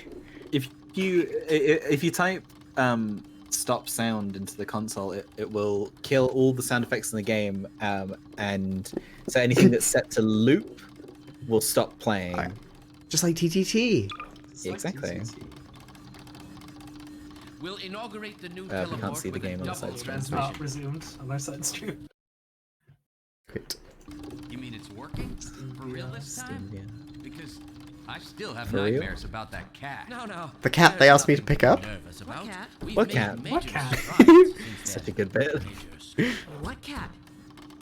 If you type stop sound into the console, it will kill all the sound effects in the game, and so anything that's set to loop will stop playing. Just like TTT. Exactly. We'll inaugurate the new We teleport can't see the with a game on the double side stream. transmission. Resumed on our side stream. Great. You mean it's working? For real this time? Because I still have For real? nightmares about that cat. No. The cat they asked me to pick up? Nervous about. What cat? We've What made cat? major What cat? strides since Such a then. good bit. What cat?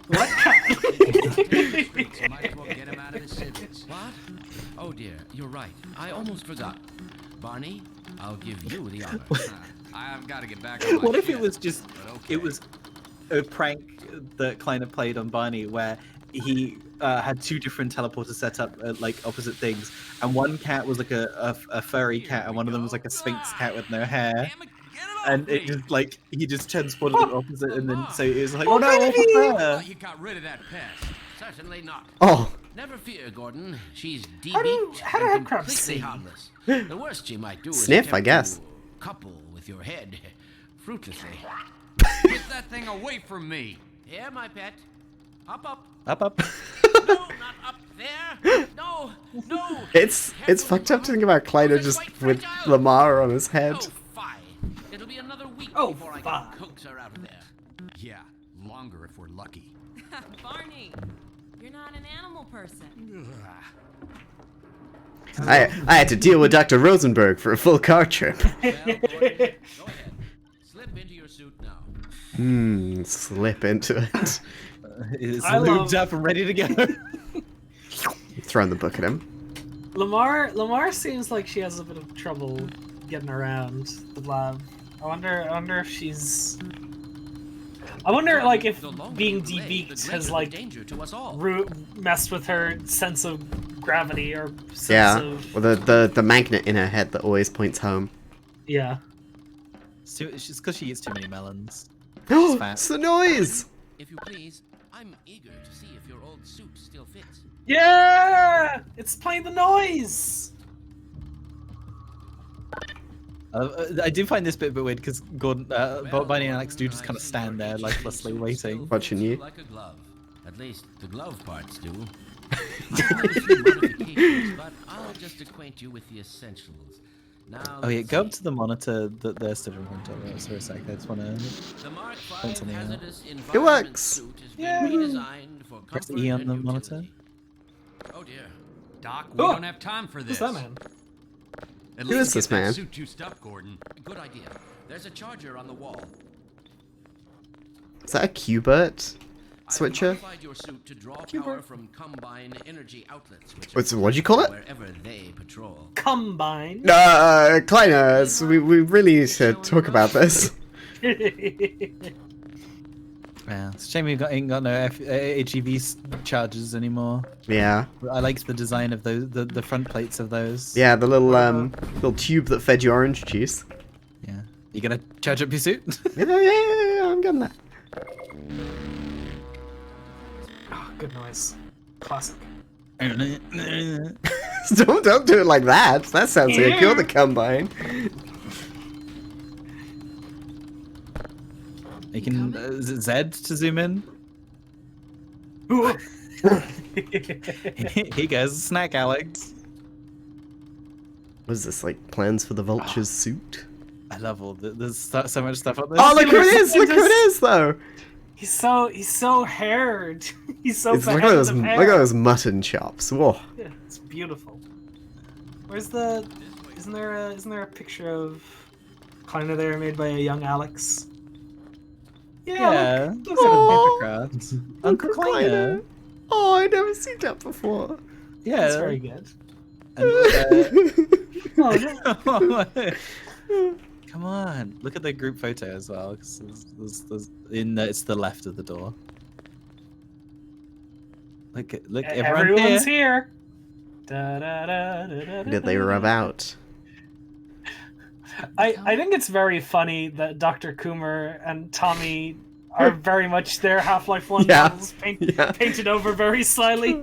What cat? Might as well get him out of the sentence. What? Oh dear, you're right. I almost forgot. Barney, I'll give you the honor. I've got to get back on my What if it shit, was just but okay. it was a prank that Kleiner played on Barney where he had 2 different teleporters set up like opposite things, and one cat was like a furry cat, and one of them was like a sphinx cat with no hair. And it just like he just transported it opposite, and then so it was like, oh no, I what's thought you got rid of that pest. Certainly not. Oh. Never fear, Gordon. She's How do debeaked headcrabs and completely see? harmless. The worst she might do is Sniff, I attempt guess. to couple with your head fruitlessly. Get that thing away from me. Here, my pet. Hop up. Up. No, not up there. No, no. It's fucked up to think about Kleiner just with Lamar on his head. Oh, fine. It'll be another week Oh, before I fine. can coax her out of there. Yeah, longer if we're lucky. Barney, you're not an animal person. I had to deal with Dr. Rosenberg for a full car trip. Well, Gordon, go ahead. Slip into your suit now. Slip into it. It's I lubed love- up and ready to go. Throwing the book at him. Lamar seems like she has a bit of trouble getting around the lab. I wonder if she's. I wonder like if The longer being you delay, the debeaked greater has the like danger to us all. messed with her sense of gravity or sense Yeah. of Well, the magnet in her head that always points home. yeah. It's because she eats too many melons. Oh, fat. it's the noise! If you please, I'm eager to see if your old suit still fits. Yeah, it's playing the noise. I do find this bit a bit weird because Gordon, Barney and Alex do just kind of stand there lifelessly waiting. Watching you. Like a glove. At least the glove parts do. I've made a few modifications, but I'll just acquaint you with the essentials. Now, Oh yeah, let's go up see. to the monitor that they're stood in front of for a sec. I just want to The Mark point V something out. hazardous It environment works. suit has been Yeah. redesigned for press comfort E on and the utility. monitor. Oh dear. Doc, we Oh! don't have time for this. Who's that man? At Who least is this get that man? suit juiced up, Gordon. Good idea. There's a charger on the wall. Is that a Q-Bert I've switcher? modified your suit to draw power from combine energy outlets, which What'd you call it? wherever they patrol. Combine. Kleiner, so we really need to talk about this. Yeah, it's a shame we ain't got no HEV chargers anymore. Yeah. I liked the design of those, the front plates of those. Yeah, the little tube that fed you orange juice. Yeah. You gonna charge up your suit? Yeah, I'm getting that. Oh, good noise. Classic. don't do it like that. That sounds like you're the combine. You can is it Z to zoom in. Here goes snack, Alex. What is this, like plans for the vulture's suit? I love all there's so much stuff on this. Oh, look who it is! Look who it is, though. He's so haired. He's so Look at beheaded those, of look hair. at those mutton chops. Whoa. Yeah, it's beautiful. Where's the? Isn't there a picture of Kleiner there made by a young Alex? Yeah. Look, look at him. Hypocrite. Uncle Kleiner. Oh, I never seen that before. Yeah. That's very good. And, Oh, no. come on, look at the group photo as well. 'Cause it's the left of the door. Look, Everyone's here. here. Da, da, da, da, da, Did they rub out? I think it's very funny that Dr. Coomer and Tommy are very much their Half-Life 1 Yeah. models painted over very slightly.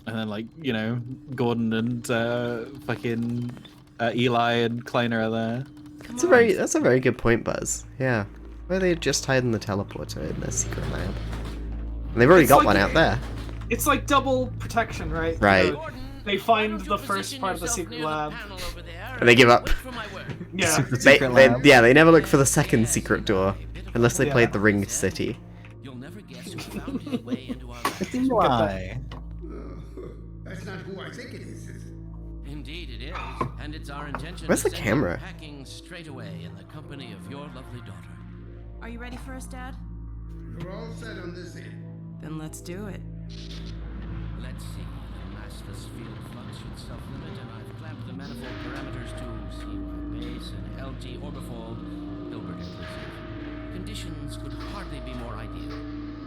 And then, like, you know, Gordon and fucking Eli and Kleiner are there. That's a very good point, Buzz. Yeah. Where they just hiding the teleporter in their secret lab. And they've already It's got like one a- out there. It's like double protection, right? Right. You know, they find the first part of the secret lab. And they give up. Yeah. They never look for the second secret door. Unless they Yeah. played the Ringed City. You'll never guess who found his way into our Why? That's not who I think it is. Indeed it is, and it's our intention Where's to the send you camera? packing straight away in the company of your lovely daughter. Are you ready for us, Dad? We're all set on this end. Then let's do it. Let's see. The massless field flux should self-limit, and I've clamped the manifold parameters to CY base and LT orbifold, Hilbert inclusive. conditions could hardly be more ideal.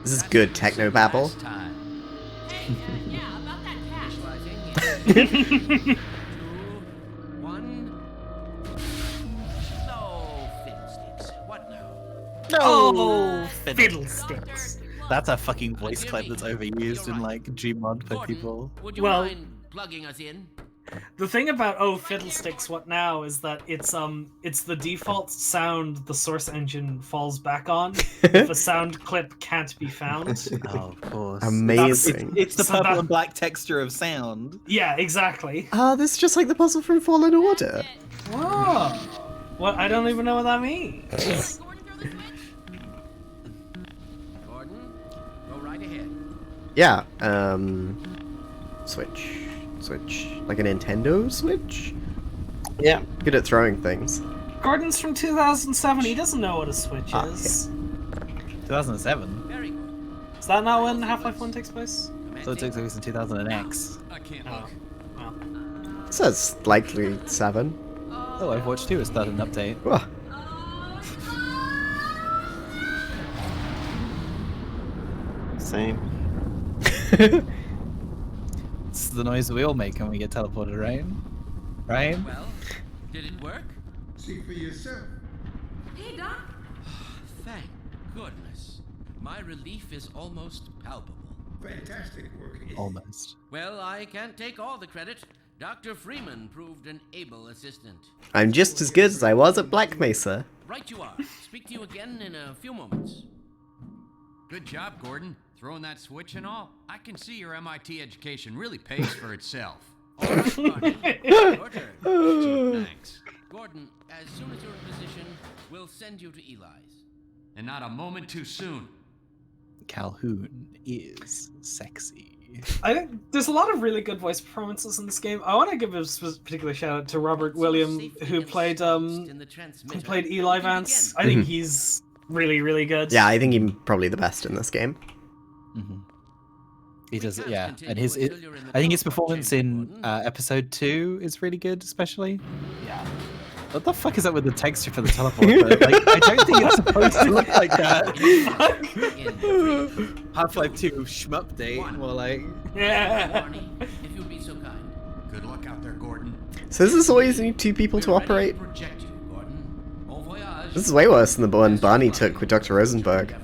This is good techno babble. Last time. Yeah, about that cat. Visualizing. 2, 1. No fiddlesticks. What now? Oh, fiddlesticks. That's a fucking voice clip that's overused in like Gmod for people. Would you Well- mind plugging us in? The thing about oh fiddlesticks, what now is that it's the default sound the source engine falls back on if a sound clip can't be found. Oh, of course. Amazing. It's the So purple that- and black texture of sound. Yeah, exactly. This is just like the puzzle from Fallen Order. Whoa. What? I don't even know what that means. Gordon, go right ahead. Yeah, Switch. Like a Nintendo Switch? Yeah. Good at throwing things. Gordon's from 2007. He doesn't know what a Switch Ah, is. 2007. Very good. Is that not when Half-Life 1 takes place? So it took place in 2000X. I can't Oh. look. Well. It says likely 7. Oh, Overwatch 2 has started an update. Whoa. Same. It's the noise we all make when we get teleported, right? Right? Well, did it work? See for yourself. Hey, Doc. Thank goodness. My relief is almost palpable. Fantastic work. Almost. Well, I can't take all the credit. Dr. Freeman proved an able assistant. I'm just as good as I was at Black Mesa. Right you are. Speak to you again in a few moments. Good job, Gordon. Throwing that switch and all. I can see your MIT education really pays for itself. All right, Gordon. Your turn. Thanks. Gordon, as soon as you're in position, we'll send you to Eli's. And not a moment too soon. Calhoun is sexy. I think there's a lot of really good voice performances in this game. I want to give a particular shout out to Robert William, who played Eli Vance. I think he's really, really good. Yeah, I think he's probably the best in this game. Mm-hmm. He does it, yeah. And I think his performance in episode 2 is really good, especially. Yeah. What the fuck is up with the texture for the teleporter? Like, I don't think it's supposed to look like that. Half-Life 2 shmup date, more like. Yeah. If you'd be so kind. Good luck out there, Gordon. So does this always need 2 people to operate? Project you, Gordon. Bon voyage. This is way worse than the one Barney took with Dr. Rosenberg.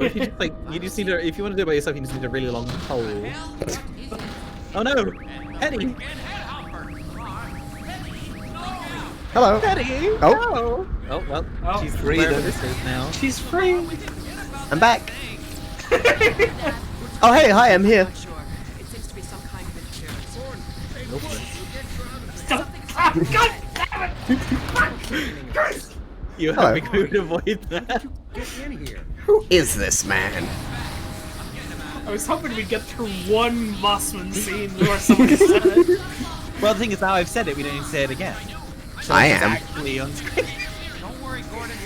If you just, like, you just need to, if you want to do it by yourself, you just need a really long pole. Oh no! Hetty! Hello. Hetty! Oh. No! Oh, well, Oh. she's Free wherever then. this is now. She's free. I'm back. Oh, hey, hi, I'm here. Sure. It seems to be some kind of interference. God damn it! You Hello. have to avoid that. Get in here. Who is this man? I was hoping we'd get through one Mossman scene where someone said it. Well, the thing is, now I've said it, we don't need to say it again. So I it's am. actually on screen. Don't worry, Gordon.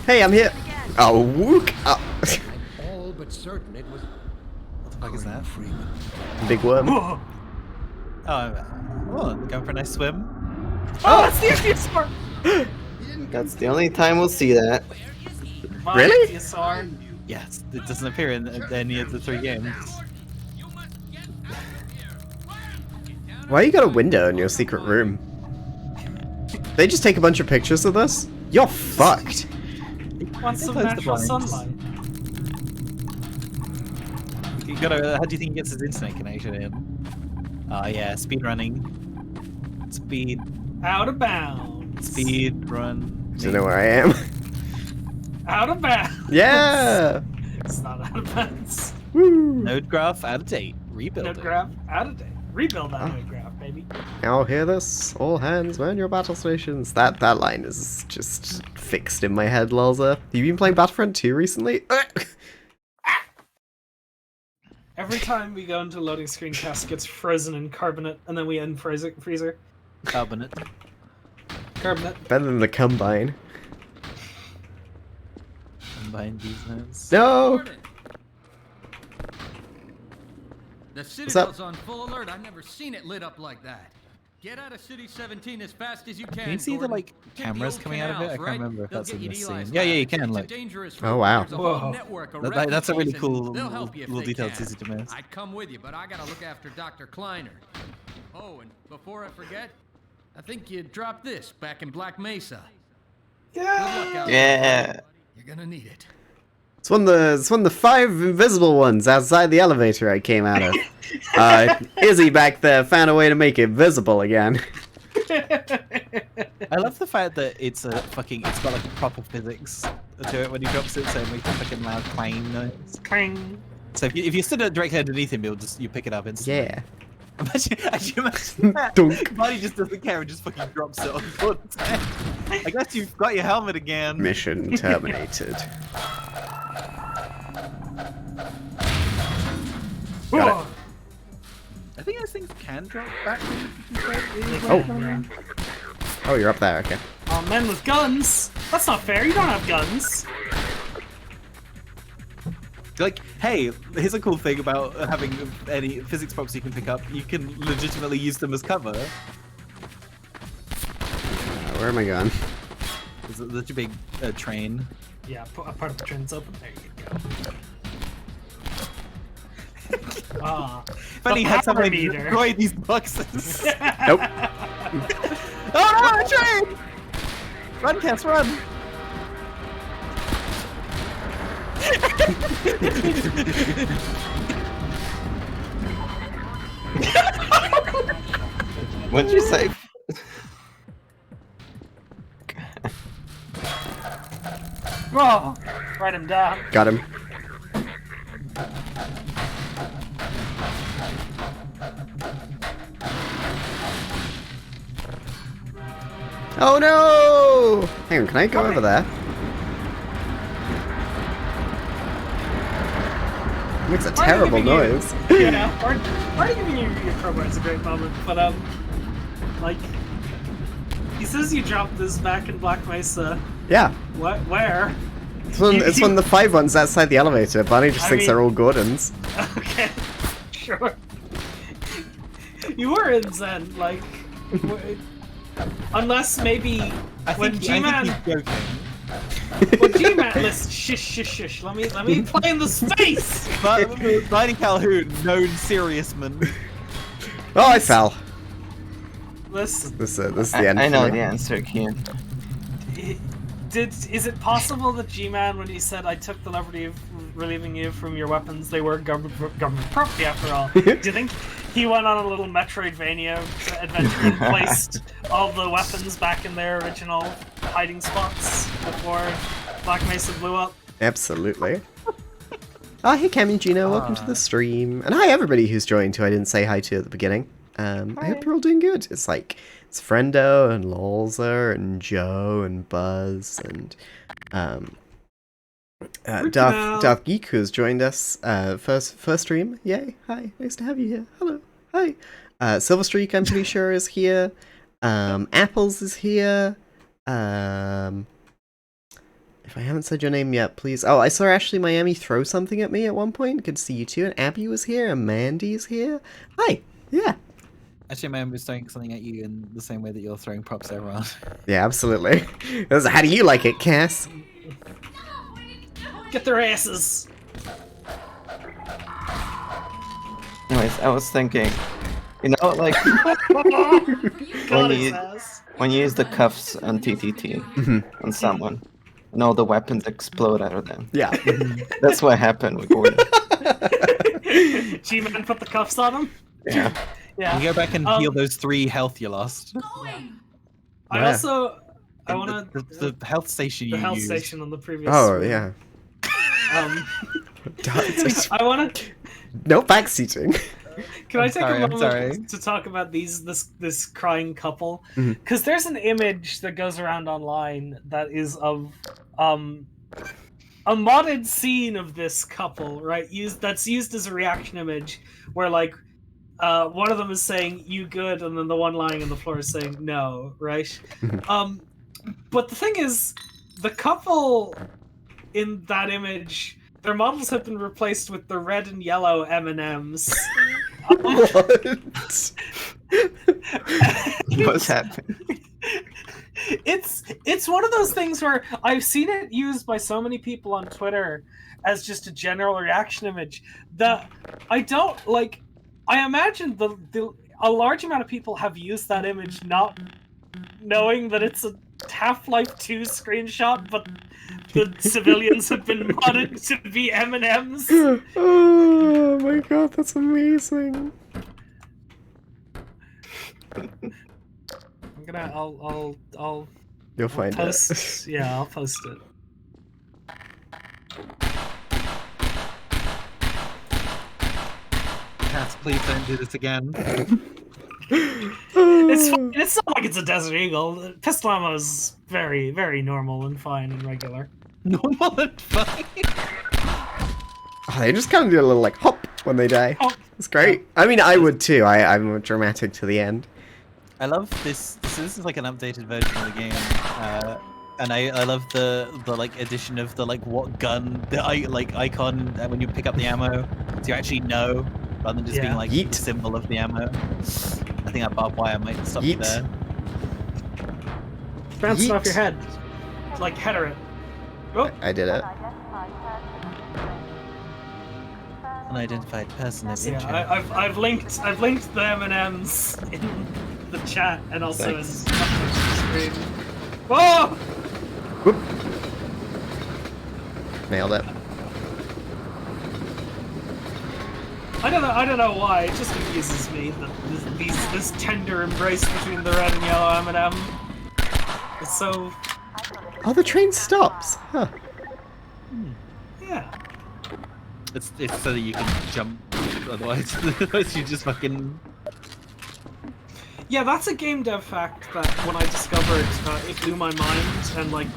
Hey, I'm here. Oh, wook. Oh. I'm all but certain it was. What the fuck is that? Freeman. Big worm. Oh, Oh, going for a nice swim. that's the ichthyosaur! That's the only time we'll see that. My Really? ichthyosaur. Yes, it doesn't appear in any of the 3 games. Why you got a window in your secret room? They just take a bunch of pictures of this? You're fucked. Want some Close the natural blinds. sunlight. You gotta. How do you think he gets his internet connection in? Yeah, speed running. Speed. Out of bounds. Speed run. Do you know where I am? Out of bounds. Yeah! It's not out of bounds. Woo! Node graph out of date. Rebuild Node it. graph out of date. Rebuild that node graph, baby. Now hear this. All hands man your battle stations. That line is just fixed in my head, Lolza. You been playing Battlefront 2 recently? Every time we go into a loading screen, Cass gets frozen in carbonate, and then we unfreeze it. Freezer. Carbonate. Carbonate. Better than the Combine. Combine these nodes. No! Gordon. The up? Citadel's on full alert. I've never seen it lit up like that. Get out of City 17 as fast as you can. Can you see the Gordon. like Hit cameras old coming out of it? I canals, can't right? remember if They'll that's get in you this to scene. Eli's Yeah, you lab. can. It's Look. a dangerous Oh, road. wow. There's a whole Whoa. network of That's a really refugees, cool and they'll help you if little they detail. can. It's easy to miss. I'd come with you, but I gotta look after Dr. Kleiner. Oh, and before I forget, I think you dropped this back in Black Mesa. Good luck out there, Yeah. buddy. You're gonna need it. It's one of the 5 invisible ones outside the elevator I came out of. Izzy back there found a way to make it visible again. I love the fact that it's got like proper physics to it when he drops it, so it makes a fucking loud clang noise. Clang. So if you stood directly underneath him, you pick it up instantly. Yeah. Imagine that. Dunk. Buddy just doesn't care and just fucking drops it on Gordon's head. I guess you've got your helmet again. Mission terminated. Got it. I think those things can drop back. Oh. Oh, you're up there. Okay. Oh, men with guns. That's not fair. You don't have guns. Like, hey, here's a cool thing about having any physics props you can pick up. You can legitimately use them as cover. Where am I going? There's such a big train. Yeah, a part of the train's open. There you go. Ah, If only the had power somebody meter. destroy these boxes. Nope. Oh no, a train! Run, Cass, run! What'd you say? Oh, write him down. Got him. Oh no! Hang on, can I go over there? It makes a terrible noise. Yeah, already giving you your crowbar is a great moment, but like, he says you dropped this back in Black Mesa. Yeah. What? Where? It's one of the 5 ones outside the elevator. Barney just thinks they're all Gordons. Okay, sure. You were in Zen, like, unless maybe when G-Man. Well, G-Man, listen, shush. Let me play in the space. Barney Calhoun, known serious man. Oh, I fell. Listen. This is the end. I know for me. the answer, Kian. Is it possible that G-Man, when he said I took the liberty of relieving you from your weapons, they were government property after all? Do you think he went on a little Metroidvania adventure and placed all the weapons back in their original hiding spots before Black Mesa blew up? Absolutely. Oh, hey Cam and Gino, welcome to the stream. And hi everybody who's joined who I didn't say hi to at the beginning. I hope you're all doing good. It's Friendo and Lolzer and Joe and Buzz and Darth Geek who has joined us first stream. Yay! Hi, nice to have you here. Hello, hi. Silverstreak, I'm pretty sure is here. Apples is here. If I haven't said your name yet, please. Oh, I saw Ashley Miami throw something at me at one point. Good to see you too. And Abby was here. And Mandy's here. Hi. Yeah. Actually, my was throwing something at you in the same way that you're throwing props around. Yeah, absolutely. How do you like it, Cass? Get their asses. Anyways, I was thinking, you know, like when you use the cuffs on TTT on someone, and all the weapons explode out of them. Yeah, that's what happened with Gordon. G-Man put the cuffs on him. Yeah. Yeah. You go back and heal those 3 health you lost. I also I want to the health station you the health used. station on the previous. Oh stream. yeah. I want to. No backseating. Can I take a I'm moment to talk about this crying couple? Because there's an image that goes around online that is of a modded scene of this couple, right? That's used as a reaction image, where like one of them is saying "you good," and then the one lying on the floor is saying "no," right? But the thing is, the couple in that image, their models have been replaced with the red and yellow M&Ms. What? What's happening? It's one of those things where I've seen it used by so many people on Twitter as just a general reaction image that I don't like. I imagine a large amount of people have used that image not knowing that it's a Half-Life 2 screenshot, but the civilians have been modded to be M&Ms. Oh my god, that's amazing. I'll You'll find post, it. Yeah, I'll post it. Cats, please don't do this again. It's fine. It's not like it's a Desert Eagle. Pistol ammo is very, very normal and fine and regular. Normal and fine? Oh, they just kind of do a little like hop when they die. Oh. It's great. I mean, I would too. I'm dramatic to the end. I love this. This is like an updated version of the game, and I love the like addition of the like what gun the icon when you pick up the ammo, so you actually know rather than just being like the symbol of the ammo. I think that barbed wire might stop you there. Bounce off your head, like header it. Oh. I did it. Unidentified person of interest. Yeah, I've linked the M&Ms in the chat and also in the screen. Whoa! Whoop. Nailed it. I don't know why. It just amuses me that this tender embrace between the red and yellow M&M. It's so. Oh, the train stops. Huh. Yeah. It's so that you can jump. Otherwise you just fucking. Yeah, that's a game dev fact that when I discovered, it blew my mind and like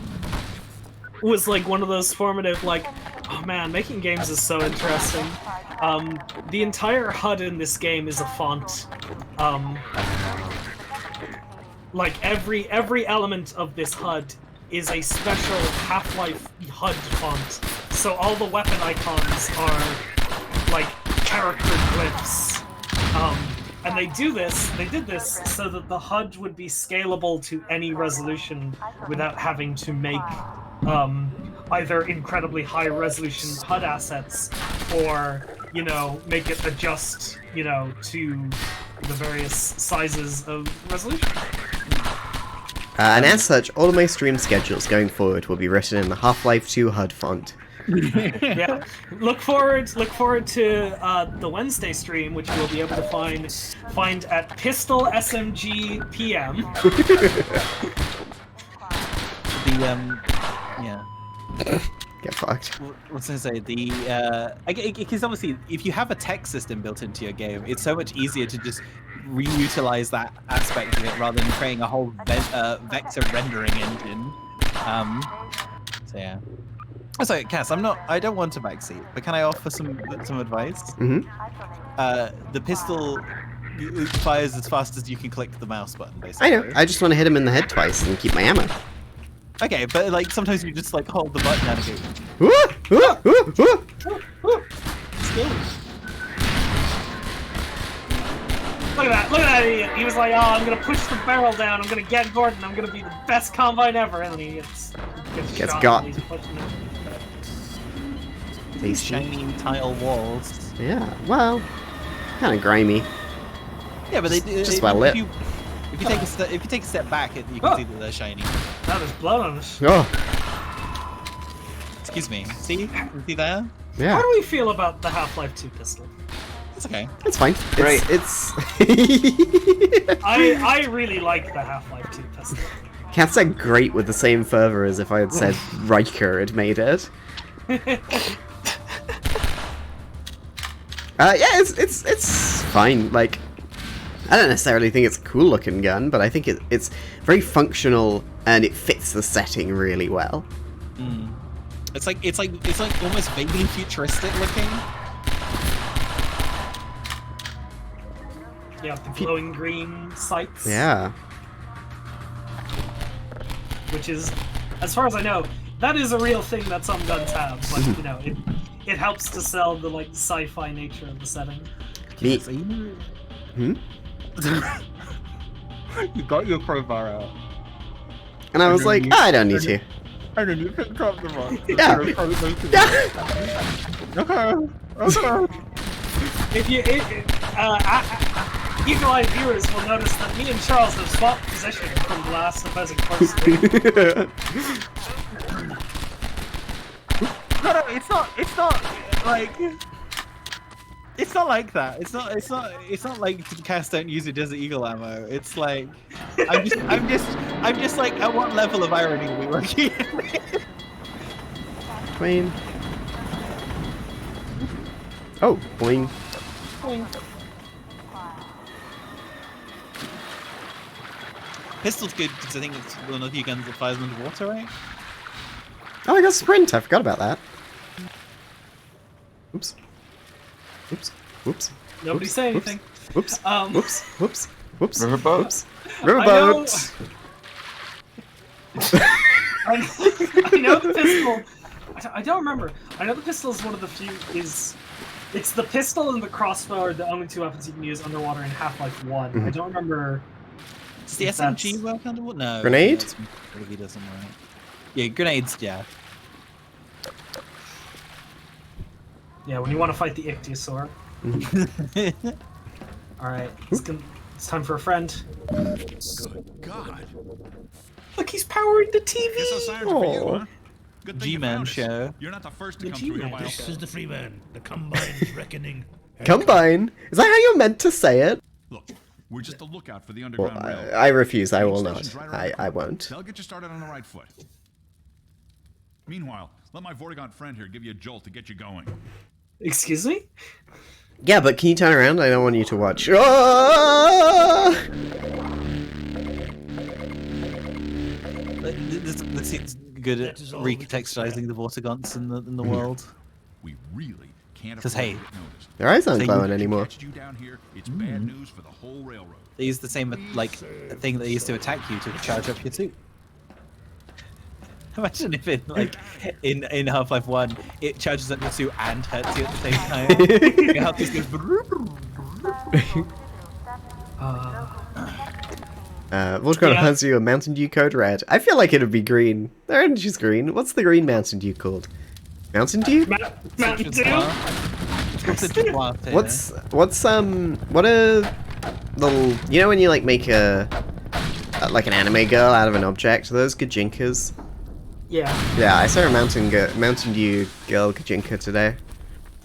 was like one of those formative like, oh man, making games is so interesting. The entire HUD in this game is a font. Like every element of this HUD is a special Half-Life HUD font. So all the weapon icons are like character glyphs. And they did this so that the HUD would be scalable to any resolution without having to make either incredibly high resolution HUD assets or, make it adjust, to the various sizes of resolution. And as such, all of my stream schedules going forward will be written in the Half-Life 2 HUD font. Yeah, look forward to the Wednesday stream, which you'll be able to find at Pistol SMG PM. Yeah. Get fucked. What's I say? Because obviously, if you have a text system built into your game, it's so much easier to just reutilize that aspect of it rather than creating a whole vector rendering engine. So yeah. Oh, sorry, Cass, I don't want a backseat, but can I offer some advice? Mm-hmm. The pistol fires as fast as you can click the mouse button, basically. I know. I just want to hit him in the head twice and keep my ammo. Okay, but like sometimes you just like hold the button and go. Look at that idiot. He was like, oh, I'm gonna push the barrel down, I'm gonna get Gordon, I'm gonna be the best Combine ever, and then he gets shot got. while he's pushing it. These shiny tile walls. Yeah, well, kind of grimy. Yeah, but they just well lit. If you take a step back, you can see that they're shiny. Now there's blood on us. Oh. Excuse me. See there? Yeah. How do we feel about the Half-Life 2 pistol? It's okay. It's fine. Great. I really like the Half-Life 2 pistol. Cat said great with the same fervor as if I had said Riker had made it. Yeah, it's fine. Like, I don't necessarily think it's a cool looking gun, but I think it's very functional and it fits the setting really well. Mm. It's like almost vaguely futuristic looking. Yeah, the glowing green sights. Yeah. Which is, as far as I know, that is a real thing that some guns have. But it helps to sell the like sci-fi nature of the setting. You got your crowbar out. And I was like, I don't need to. And then you picked up the rock. Yeah. Okay. If you, eagle-eyed viewers will notice that me and Charles have swapped position from the last opposing force. No, it's not like. It's not like that. It's not like cast don't use it as eagle ammo. It's like I'm just like at what level of irony are we working? Queen. Oh, boing. Boing. Pistol's good because I think it's one of the guns that fires under water, right? Oh, I got sprint. I forgot about that. Oops. Oops. Whoops. Nobody say anything. Whoops. Whoops. Whoops. Whoops. Riverboat. Riverboat. I know the pistol. I don't remember. I know the pistol is one of the few. It's the pistol and the crossbow are the only two weapons you can use underwater in Half-Life 1. I don't remember. Does the SMG work underwater? No. Grenade? Really doesn't work. Yeah, grenades. Yeah. Yeah, when you want to fight the ichthyosaur. Alright, it's time for a friend. Good God. Look, he's powering the TV! Guess those sirens are for you, huh? Good thing you G-Man found us. show. You're not the first to The come through here, G-Man Wild. show. This is the Freeman, the Combine's reckoning. Combine? Is that how you're meant to say it? Look, we're just a lookout for the Well, underground railroad. I refuse. I will Station's not. right around the I corner. won't. They'll get you started on the right foot. Meanwhile, let my Vortigaunt friend here give you a jolt to get you going. Excuse me? Yeah, but can you turn around? I don't want you to watch. Ah! This seems good at recontextualizing the Vortigaunts in the world. We really can't Because afford hey, to get noticed. Their eyes aren't They glowing usually anymore. Catch you down here, it's bad news for the whole railroad. they use the same like thing they used to attack you to charge up your suit. Imagine if in Half-Life 1 it charges up your suit and hurts you at the same time. Your health just goes. Voltron has you a Mountain Dew code red. I feel like it'd be green. Their energy's green. What's the green Mountain Dew called? Mountain Dew? Mountain Dew? What a little, you know when you like make like an anime girl out of an object? Are those gajinkas? Yeah. Yeah, I saw a Mountain Dew girl gajinka today.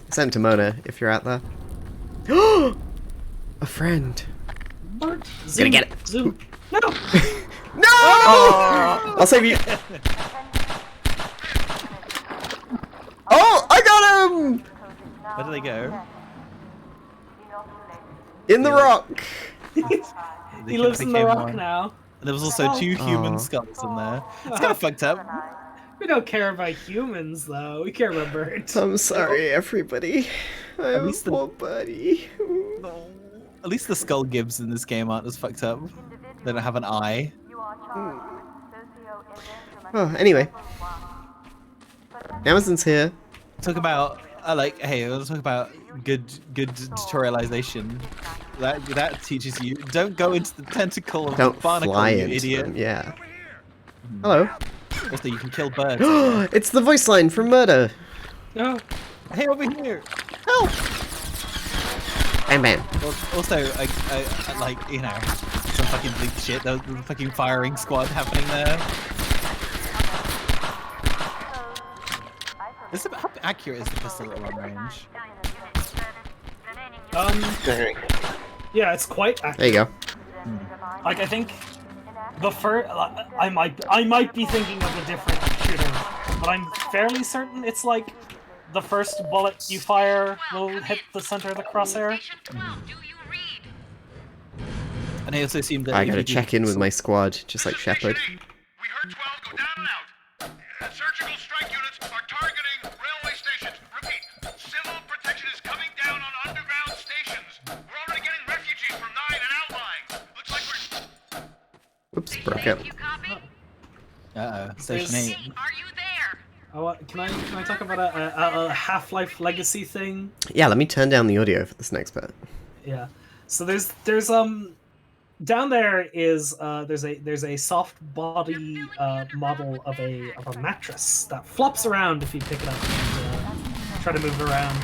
Sent to Mona if you're out there. A friend. Bart, Gonna get it. Zoom. No! No! Oh! I'll save you. Oh, I got him! Where do they go? In the rock. He lives in the rock now. And there was also two human Aw. skulls in there. It's kind of fucked up. We don't care about humans, though. We care about birds. I'm sorry, everybody. I have a poor buddy. At least the skull gibs in this game aren't as fucked up. They don't have an eye. Oh, anyway. Amazon's here. Talk about hey, let's talk about good tutorialization. That teaches you don't go into the tentacle of Don't the barnacle, fly you into idiot. them, yeah. Hello. Also, you can kill birds. It's the voice line from Murder. No. Hey, over here. Help! Bam bam. Also, I like, you know, some fucking big shit. The fucking firing squad happening there. How accurate is the pistol at long range? Very. Yeah, it's quite accurate. There you go. Like, I think the first, I might be thinking of a different shooter, but I'm fairly certain it's like the first bullet you fire will hit the center of the crosshair. And I also assume that I if gotta you do check in with my squad, just like Shepard. Surgical strike units are targeting railway stations. Repeat, civil protection is coming down on underground stations. We're already getting refugees from 9 and outlying. Looks like we're... Whoops, broke it. Uh-oh, Station 8. Oh, can I talk about a Half-Life Legacy thing? Yeah, let me turn down the audio for this next bit. Yeah. So there's down there is there's a soft body model of a mattress that flops around if you pick it up and try to move it around.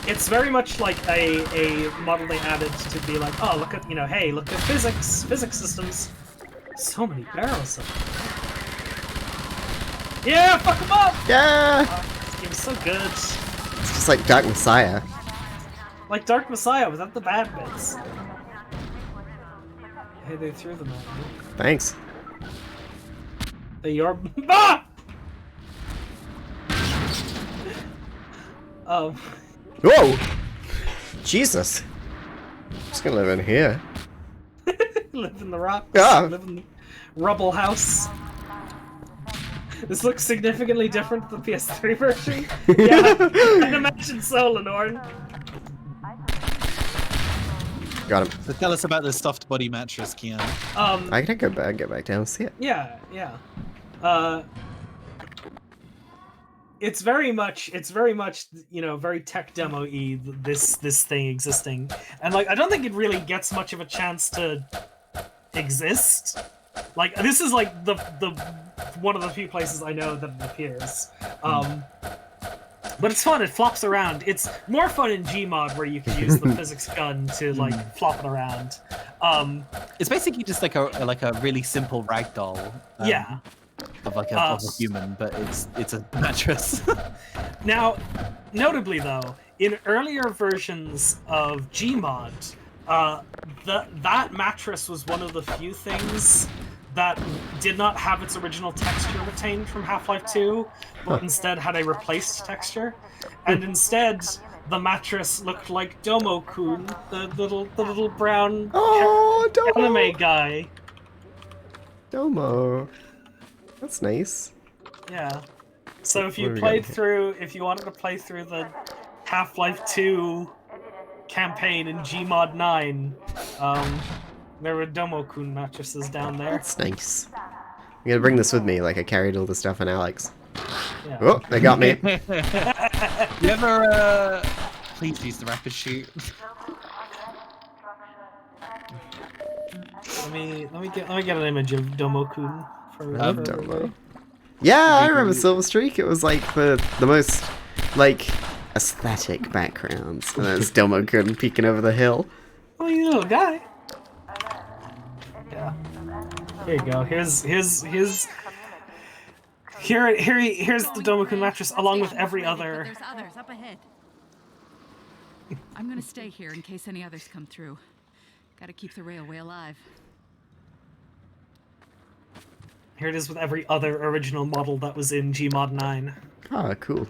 It's very much like a model they added to be like, oh, look at, hey, look at physics systems. So many barrels of them. Yeah, fuck them up! Yeah! This game's so good. It's just like Dark Messiah. Like Dark Messiah, without the bad bits. Hey, they threw them at me. Thanks. Ah! Whoa! Jesus. I'm just gonna live in here. Live in the rocks. Yeah. Live in the rubble house. This looks significantly different than the PS3 version. Yeah, I'd imagine so, Lenore. Got him. So tell us about the soft body mattress, Keanu. I can get back down and see it. Yeah. It's very much, very tech demo-y, this thing existing. And like, I don't think it really gets much of a chance to exist. Like, this is like the one of the few places I know that it appears. But it's fun, it flops around. It's more fun in Gmod where you can use the physics gun to like flop it around. It's basically just like a really simple ragdoll. Yeah. Of a human, but it's a mattress. Now, notably though, in earlier versions of Gmod, that mattress was one of the few things that did not have its original texture retained from Half-Life 2, but instead had a replaced texture. And instead, the mattress looked like Domo-kun, the little brown anime guy. Domo. That's nice. Yeah. So if you wanted to play through the Half-Life 2 campaign in Gmod 9, there were Domo-kun mattresses down there. That's nice. I'm gonna bring this with me, like I carried all the stuff in Alex. Yeah. Oh, they got me. You ever please use the rapid shoot? Let me get an image of Domo-kun for Domo. Yeah, I remember Silver Streak. It was like the most like aesthetic backgrounds, and there's Domo-kun peeking over the hill. Oh, you little guy. Yeah. Here you go. Here's the Domo-kun mattress along with every other. There's others up ahead. I'm gonna stay here in case any others come through. Gotta keep the railway alive. Here it is with every other original model that was in Gmod 9. Ah, cool.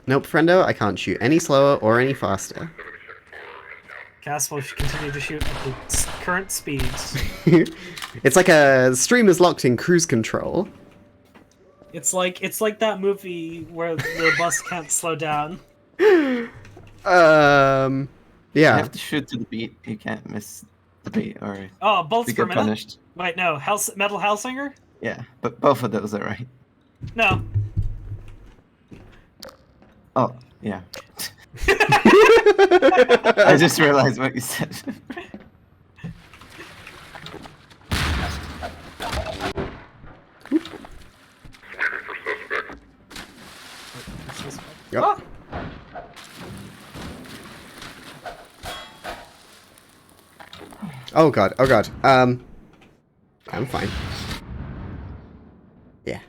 Nope, friendo, I can't shoot any slower or any faster. Caswell should continue to shoot at the current speeds. It's like the stream is locked in cruise control. It's like that movie where the bus can't slow down. Yeah. You have to shoot to the beat. You can't miss the beat or bullets you per get minute? punished. Wait, no. Metal Hellsinger? Yeah, but both of those are right. No. Oh, yeah. I just realized what you said. Yep. Oh. Oh god, oh god. I'm fine. Yeah.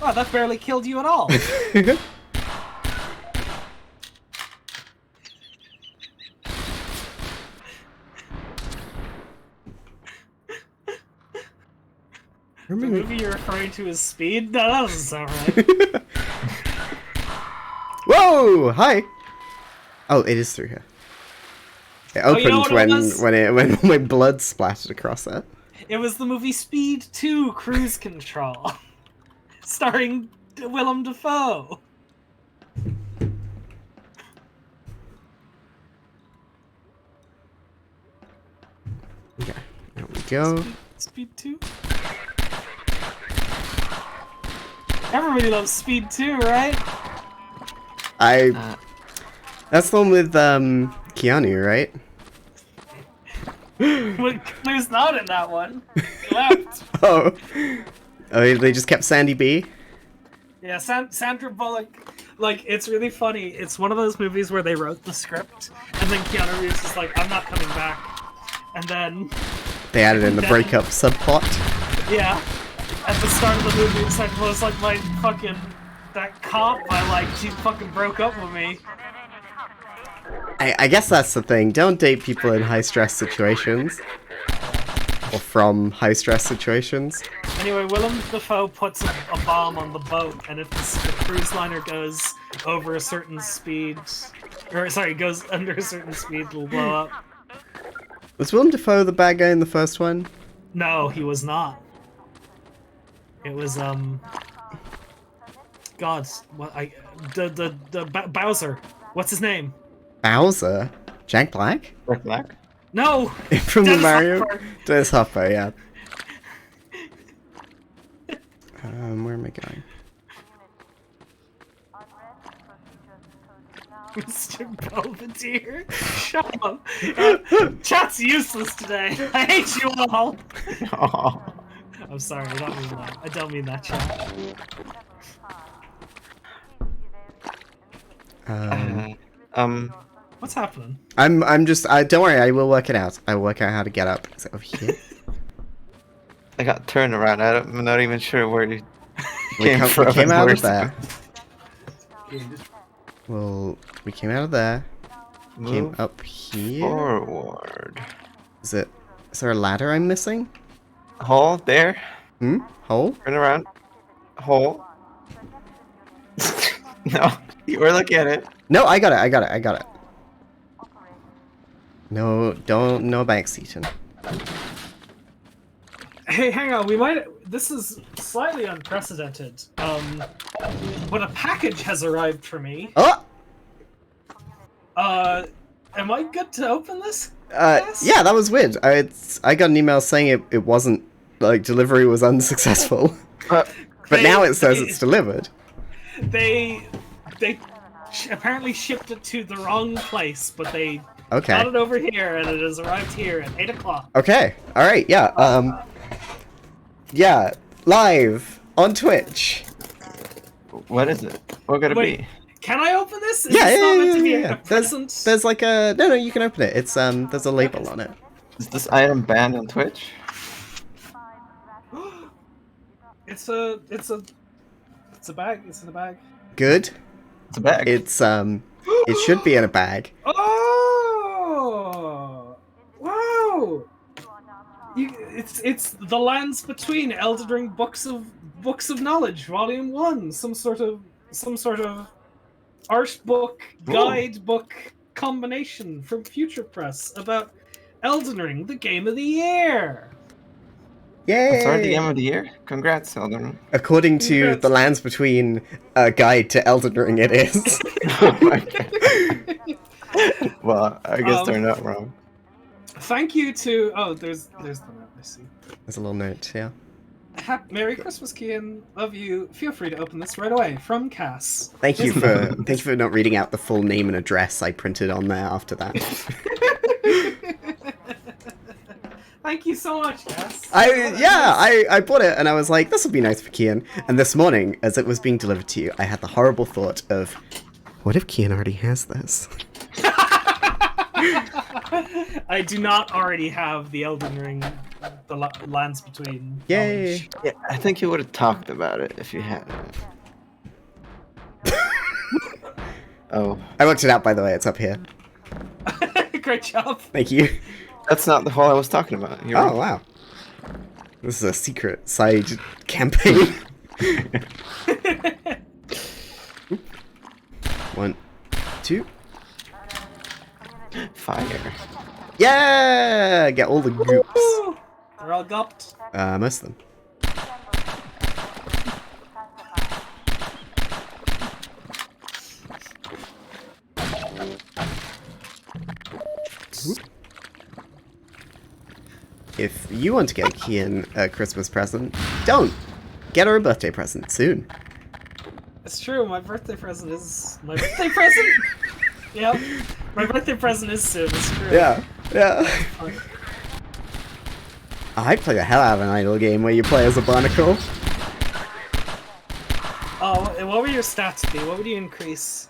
Wow, that barely killed you at all. The movie you're referring to is Speed? No, that doesn't sound right. Whoa! Hi! Oh, it is through here. It opened when my blood splattered across it. It was the movie Speed 2 Cruise Control. Starring Willem Dafoe. Okay, there we go. Speed 2? Everybody loves Speed 2, right? That's the one with Keanu, right? Canute's not in that one. He left. Oh, they just kept Sandy B. Yeah, Sandra Bullock. Like, it's really funny. It's one of those movies where they wrote the script, and then Keanu Reeves is like, "I'm not coming back," and then they added in the breakup subplot. Yeah, at the start of the movie, it's like, well, it's like my fucking that cop I liked. She fucking broke up with me. I guess that's the thing. Don't date people in high stress situations. Or from high stress situations. Anyway, Willem Dafoe puts a bomb on the boat, and if the cruise liner goes over a certain speed, or sorry, goes under a certain speed, it'll blow up. Was Willem Dafoe the bad guy in the first one? No, he was not. It was God, what the Bowser. What's his name? Bowser? Jack Black? Jack Black? No! From the Dennis Mario? Hopper. Dennis Hopper, yeah. Where am I going? Mr. Belvedere? Shut up. Chat's useless today. I hate you all. Oh. I'm sorry, I don't mean that. I don't mean that, chat. What's happening? I'm just don't worry, I will work it out. I will work out how to get up. Is it over here? I got turned around. I'm not even sure where you We came from. came out of Where's- there. Well, we came out of there. Came Move up here. forward. Is there a ladder I'm missing? Hole there. Hole? Turn around. Hole. No, you were looking at it. No, I got it. No, no backseating. Hey, hang on, this is slightly unprecedented. But a package has arrived for me. Oh! Am I good to open this? Yeah, that was weird. I got an email saying it wasn't, like, delivery was unsuccessful. But now it says it's delivered. They apparently shipped it to the wrong place, but they Okay. got it over here, and it has arrived here at 8 o'clock. Okay, alright, yeah, yeah, live on Twitch. What is it? What could it be? Can I open this? Is Yeah, this not meant to be yeah. a present? There's like a no, you can open it. It's there's a label on it. Is this item banned on Twitch? It's a bag. It's in a bag. Good. It's a bag. It's it should be in a bag. Oh! Wow! It's the Lands Between Elden Ring Books of Knowledge, Volume 1. Some sort of art book, guide book combination from Future Press about Elden Ring, the game of the year. Yay! That's already the game of the year. Congrats, Elden. According to the Lands Between guide to Elden Ring, it is. Oh my god. Well, I guess they're not wrong. Thank you to there's the note. I see. There's a little note, yeah. Merry Christmas, Kian. Love you. Feel free to open this right away from Cass. Thank you for not reading out the full name and address I printed on there after that. Thank you so much, Cass. I bought it and I was like, this will be nice for Kian. And this morning, as it was being delivered to you, I had the horrible thought of, what if Kian already has this? I do not already have the Elden Ring, the Lands Between. Yay! Yeah, I think you would have talked about it if you had it. Oh. I worked it out, by the way. It's up here. Great job. Thank you. That's not the hole I was talking about. You're right. Wow. This is a secret side campaign. 1, 2. Fire. Yeah! Get all the goops. Woo! They're all gopped. Most of them. If you want to get Kian a Christmas present, don't. Get her a birthday present soon. It's true, my birthday present is... My birthday present? Yep. My birthday present is soon, it's true. Yeah. I'd play the hell out of an idle game where you play as a barnacle. Oh, and what would your stats be? What would you increase?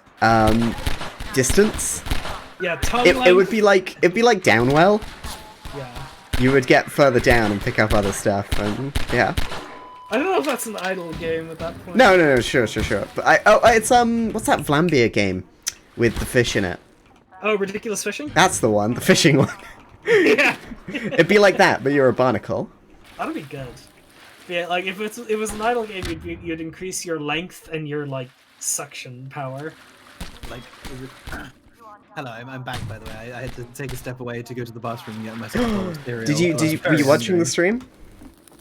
Distance. Yeah, tongue It would length. be like downwell. Yeah. You would get further down and pick up other stuff, and yeah. I don't know if that's an idle game at that point. No, sure. But it's what's that Vlambeer game with the fish in it? Oh, Ridiculous Fishing? That's the one, the fishing one. Yeah. It'd be like that, but you're a barnacle. That'd be good. Yeah, like if it was an idle game, you'd increase your length and your like suction power. Like, hello, I'm back. By the way, I had to take a step away to go to the bathroom and get myself a bowl of cereal. Were you watching the stream?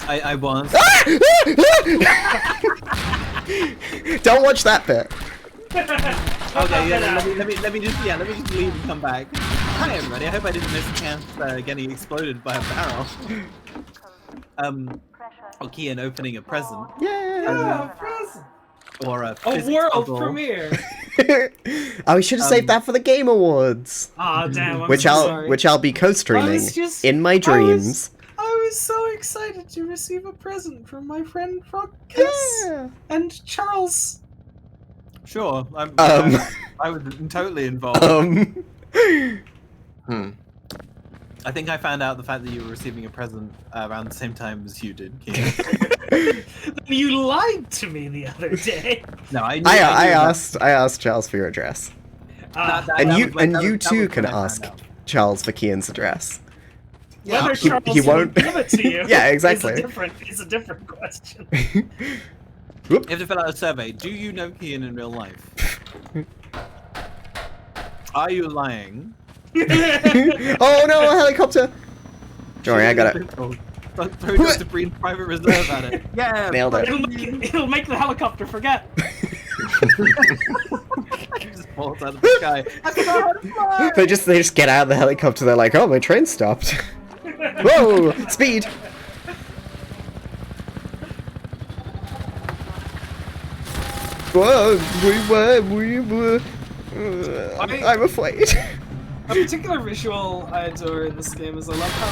I was. Don't watch that bit. Okay, yeah, let me just leave and come back. Hi everybody, I hope I didn't miss a chance getting exploded by a barrel. Kian opening a present. Yeah, present. Or a world puzzle. premiere. Oh, we should have saved that for the Game Awards. Ah, damn. Which I'll be co-streaming in my dreams. I was so excited to receive a present from my friend Frogkiss and Charles. Sure, I was totally involved. I think I found out the fact that you were receiving a present around the same time as you did, Keane. You lied to me the other day. No, I asked Charles for your address. You too can ask Charles for Kian's address. Whether Charles he won't give it to you. Yeah, exactly. Is a different question. You have to fill out a survey. Do you know Kian in real life? Are you lying? Oh no, a helicopter! Don't worry, I got it. Throw just a Breen private reserve at it. Yeah, nailed it. It'll make the helicopter forget. It just falls out of the sky. They just get out of the helicopter. They're like, oh, my train stopped. Whoa, speed! Whoa, I'm afraid. A particular visual I adore in this game is I love how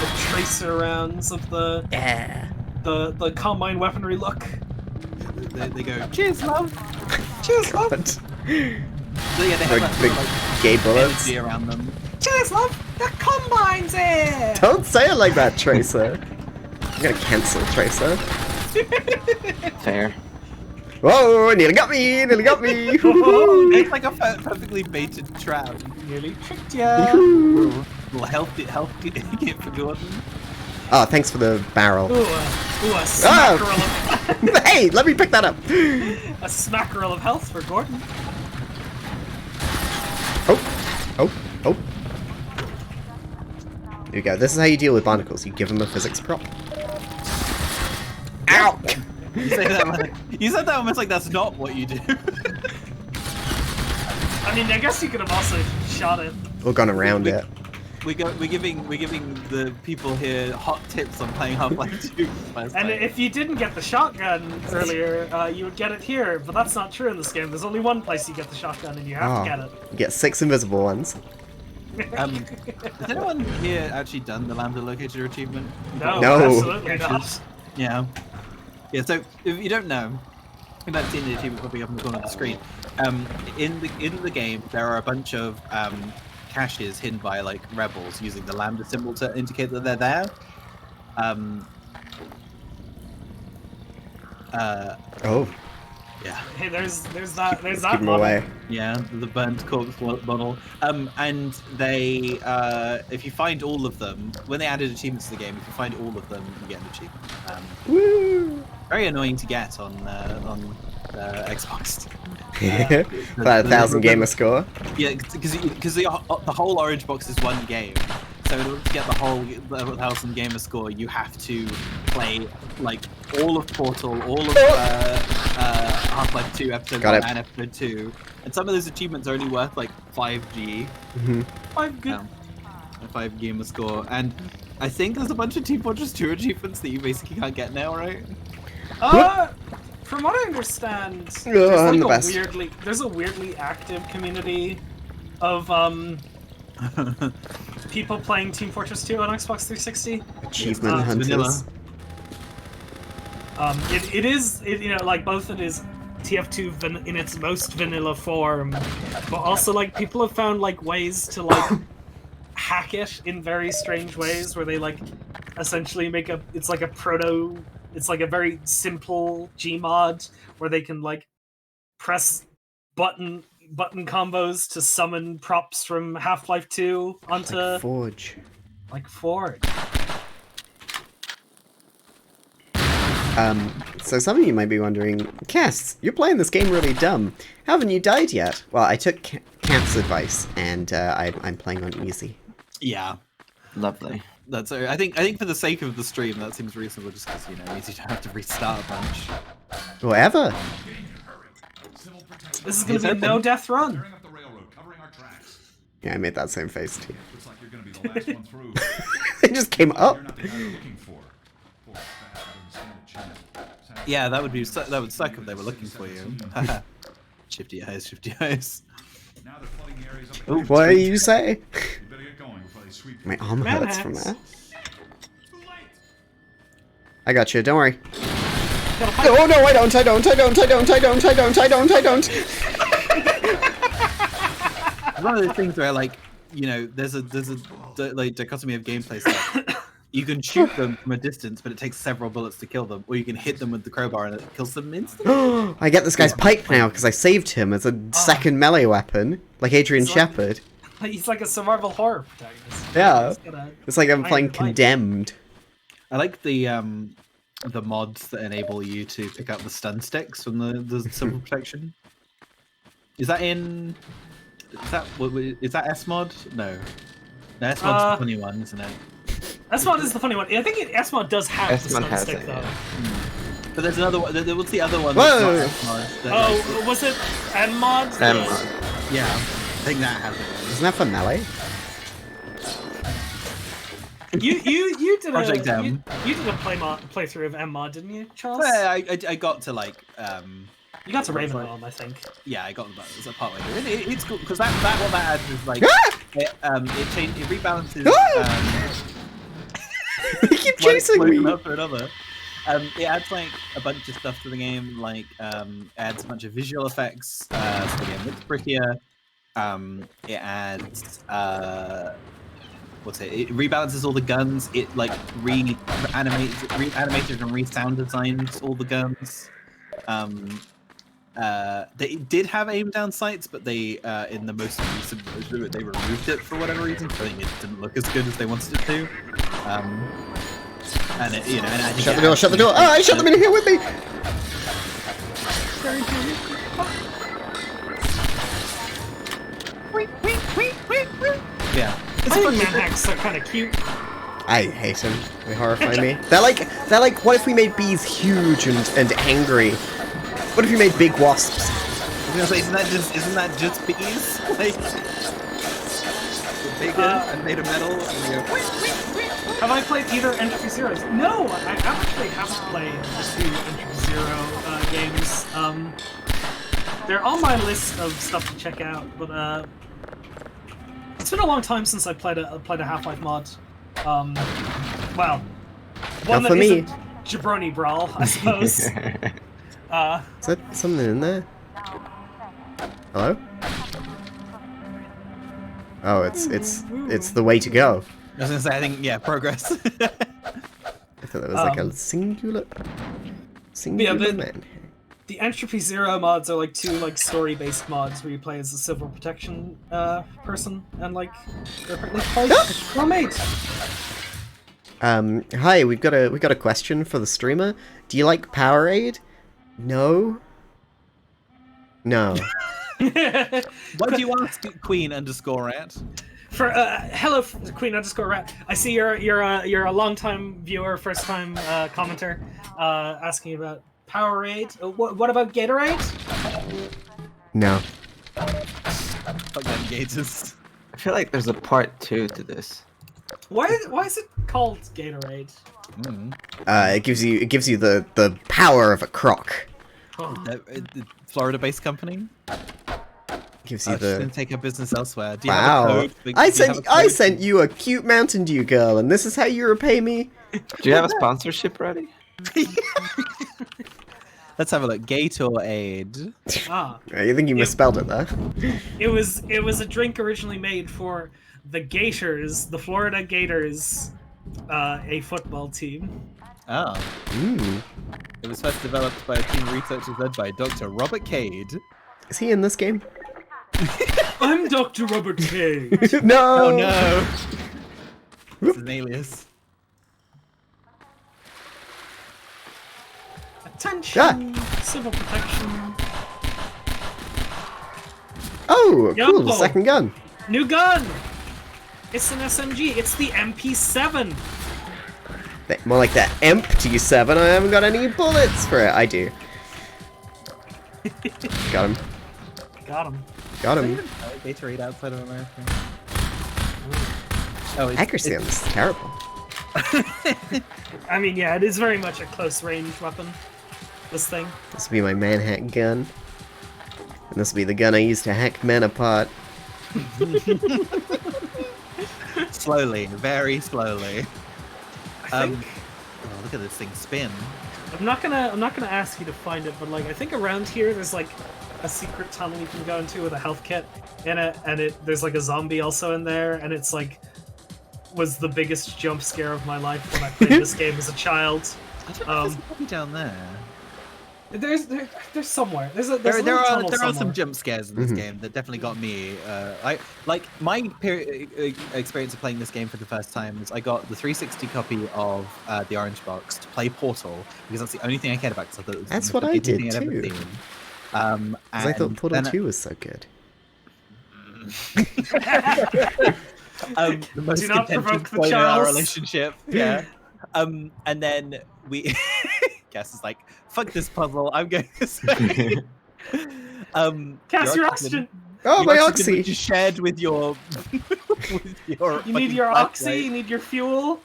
the tracer rounds of the combine weaponry look. They go, cheers, love. Cheers, love. So yeah, they have that big like gay bullets energy around them. Cheers, love. The combine's here. Don't say it like that, Tracer. I'm gonna cancel Tracer. Fair. Whoa, nearly got me! It's like a perfectly baited trap. Nearly tricked ya. Little health get for Gordon. Oh, thanks for the barrel. Ooh, a smackerel of... Hey, let me pick that up. A smackerel of health for Gordon. Oh. Here we go. This is how you deal with barnacles. You give them a physics prop. Ow! You said that almost like that's not what you do. I mean, I guess you could have also shot it. Or gone around it. We're giving the people here hot tips on playing Half-Life 2. And if you didn't get the shotgun earlier, you would get it here, but that's not true in this game. There's only one place you get the shotgun, and you have to get it. You get 6 invisible ones. Has anyone here actually done the Lambda Locator achievement? No, No. absolutely not. Yeah. Yeah, so if you don't know, you might have seen the achievement popping up in the corner of the screen. In the game, there are a bunch of caches hidden by like rebels using the lambda symbol to indicate that they're there. Oh. Yeah. Hey, there's that Keep model. them away. Yeah, the burnt corpse model. And they, if you find all of them, when they added achievements to the game, if you find all of them, you get an achievement. Woo! Very annoying to get on Xbox. About 1,000 gamer score. Yeah, because the whole orange box is one game. So in order to get the whole 1,000 gamer score, you have to play like all of Portal, all of Half-Life 2 Episode 1 and Episode 2, and some of those achievements are only worth like 5G. 5 gamer score, and I think there's a bunch of Team Fortress 2 achievements that you basically can't get now, right? From what I understand, I'm the best. there's a weirdly active community of People playing Team Fortress 2 on Xbox 360. Achievement hunters. vanilla. It is, you know, like both it is TF2 in its most vanilla form, but also like people have found like ways to like hack it in very strange ways where they like essentially make it's like a very simple Gmod where they can like press button combos to summon props from Half-Life 2 onto like Forge. Like Forge. So some of you might be wondering, Cass, you're playing this game really dumb. Haven't you died yet? Well, I took Camp's advice, and I'm playing on easy. Yeah. Lovely. That's. I think for the sake of the stream, that seems reasonable. Just because it means you don't have to restart a bunch. Whatever. This is gonna be a no-death run. Yeah, I made that same face too. It just came up. Yeah, that would suck if they were looking for you. Shifty eyes, shifty eyes. Ooh, what do you say? My arm hurts from that. I got you, don't worry. Oh no, I don't. One of those things where, like, you know, there's a like dichotomy of gameplay stuff. You can shoot them from a distance, but it takes several bullets to kill them, or you can hit them with the crowbar and it kills them instantly. I get this guy's pike now because I saved him as a second melee weapon, like Adrian Shepard. He's like a survival horror protagonist. Yeah, it's like I'm playing Condemned. I like the mods that enable you to pick up the stun sticks from the civil protection. Is that in? Is that S mod? No, S mod's the funny one, isn't it? S mod is the funny one. I think S mod does have the stun stick though. But there's another one. What's the other one? Whoa! Was it M mod? M mod. Yeah, I think that has it. Isn't that for melee? You did Project a M. you did a playthrough of M mod, didn't you, Charles? Well, I got to like you got to Ravenholm, I think. Yeah, I got that. It's a part way through. It's cool because that what that adds is like it rebalances. You keep chasing me. For another. It adds like a bunch of stuff to the game, like adds a bunch of visual effects, so the game looks prettier. It adds it rebalances all the guns. It like reanimated and re-sound designs all the guns. They did have aim down sights, but they in the most recent version of it, they removed it for whatever reason. So I think it didn't look as good as they wanted it to. And it, you know, and I think shut the door! Shut the door! Oh, I shut them in here with me. Yeah. I think manhacks are kind of cute. I hate them. They horrify me. They're like, what if we made bees huge and angry? What if you made big wasps? I was gonna say, isn't that just bees? Like, bigger and made of metal. And Have I played either Entropy Zeros? No, I actually haven't played the two Entropy Zero games. They're on my list of stuff to check out, but it's been a long time since I played a Half-Life mod. Well, one that isn't Jabroni Brawl, I suppose. Is that something in there? Hello? Oh, it's the way to go. I was gonna say, I think, yeah, progress. I thought that was like a singular man. The Entropy Zero mods are like two like story-based mods where you play as a civil protection person and like they're quite well made. Hi, we've got a question for the streamer. Do you like Powerade? No. No. Why do you ask Queen_Rat? For hello Queen_Rat. I see you're a long-time viewer, first-time commenter, asking about Powerade. What about Gatorade? No. Fuck them Gators. I feel like there's a part 2 to this. Why is it called Gatorade? It gives you the power of a croc. Florida-based company. Gives you She's gonna the take her business elsewhere. Do you have a wow. code? Do you I have a code? sent you a cute Mountain Dew girl, and this is how you repay me. Do you have a sponsorship ready? Let's have a look. Gatorade. Ah, You think you misspelled it there? it was a drink originally made for the Gators, the Florida Gators, a football team. Oh. It was first developed by a team of researchers led by Dr. Robert Cade. Is he in this game? I'm Dr. Robert Cade. No! Oh no! This is an alias. Attention! Civil protection. Oh, Yo! cool, the second gun. New gun! It's an SMG. It's the MP7. More like that empty 7. I haven't got any bullets for it. I do. Got him. Got him. Got him. Gatorade outside of America. Oh, Accuracy on this is terrible. I mean, yeah, it is very much a close range weapon. This thing. This will be my manhack gun. And this will be the gun I use to hack men apart. Slowly, very slowly. Oh, look at this thing spin. I'm not gonna ask you to find it, but like I think around here there's like a secret tunnel you can go into with a health kit in it, and there's like a zombie also in there, and it's like was the biggest jump scare of my life when I played this game as a child. I don't know if there's probably down there. There's somewhere. There are some jump scares in this game that definitely got me. My experience of playing this game for the first time is I got the 360 copy of the Orange Box to play Portal because that's the only thing I cared about. Because I thought it was That's the what I most did thing I'd ever too. seen. Because I thought Portal 2 was so good. The most Do not contentious provoke the point in our Charles. relationship. Yeah. And then we Cass is like, fuck this puzzle, I'm going to say Cass, your oxygen. Oh, my oxy! Which is shared with your You need your oxy, you need your fuel.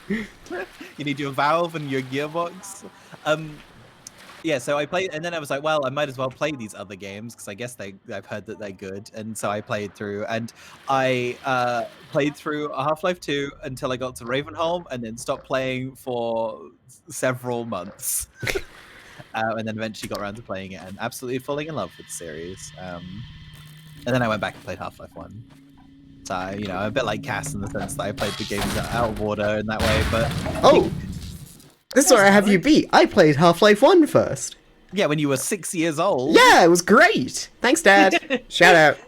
You need your valve and your gearbox. Yeah, so I played, and then I was like, well, I might as well play these other games because I guess I've heard that they're good, and so I played through, and I played through Half-Life 2 until I got to Ravenholm, and then stopped playing for several months, and then eventually got around to playing it, and absolutely falling in love with the series. And then I went back and played Half-Life 1. So, I'm a bit like Cass in the sense that I played the games out of order in that way, but... Oh! This is where I have you beat. I played Half-Life 1 first. Yeah, when you were 6 years old. Yeah, it was great. Thanks, Dad. Shout out.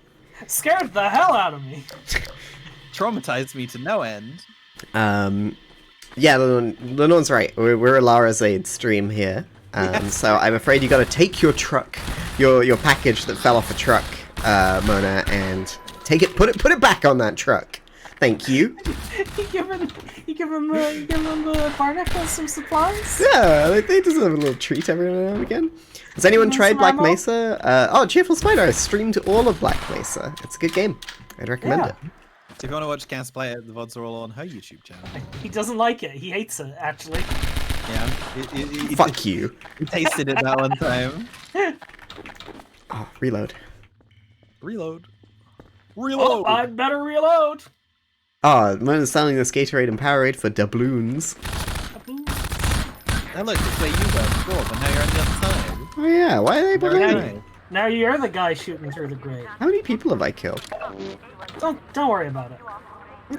Scared the hell out of me. Traumatized me to no end. Yeah, Lenore's right. We're a Lara's Aid stream here. So I'm afraid you gotta take your truck, your package that fell off a truck, Mona, and take it, put it back on that truck. Thank you. You give him the Barnacle some supplies? Yeah, they deserve a little treat every now and again. Has anyone tried Black Mesa? Cheerful Spider, I streamed all of Black Mesa. It's a good game. I'd recommend it. So if you want to watch Cass play it, the VODs are all on her YouTube channel. He doesn't like it. He hates it, actually. Yeah. Fuck you. He tasted it that one time. Oh, reload. Reload. Oh, I better reload. Oh, Mona's selling this Gatorade and Powerade for doubloons. Oh look, it's where you were before, but now you're on the other side. Oh yeah, why are they behind me? Now you're the guy shooting through the grate. How many people have I killed? Don't worry about it.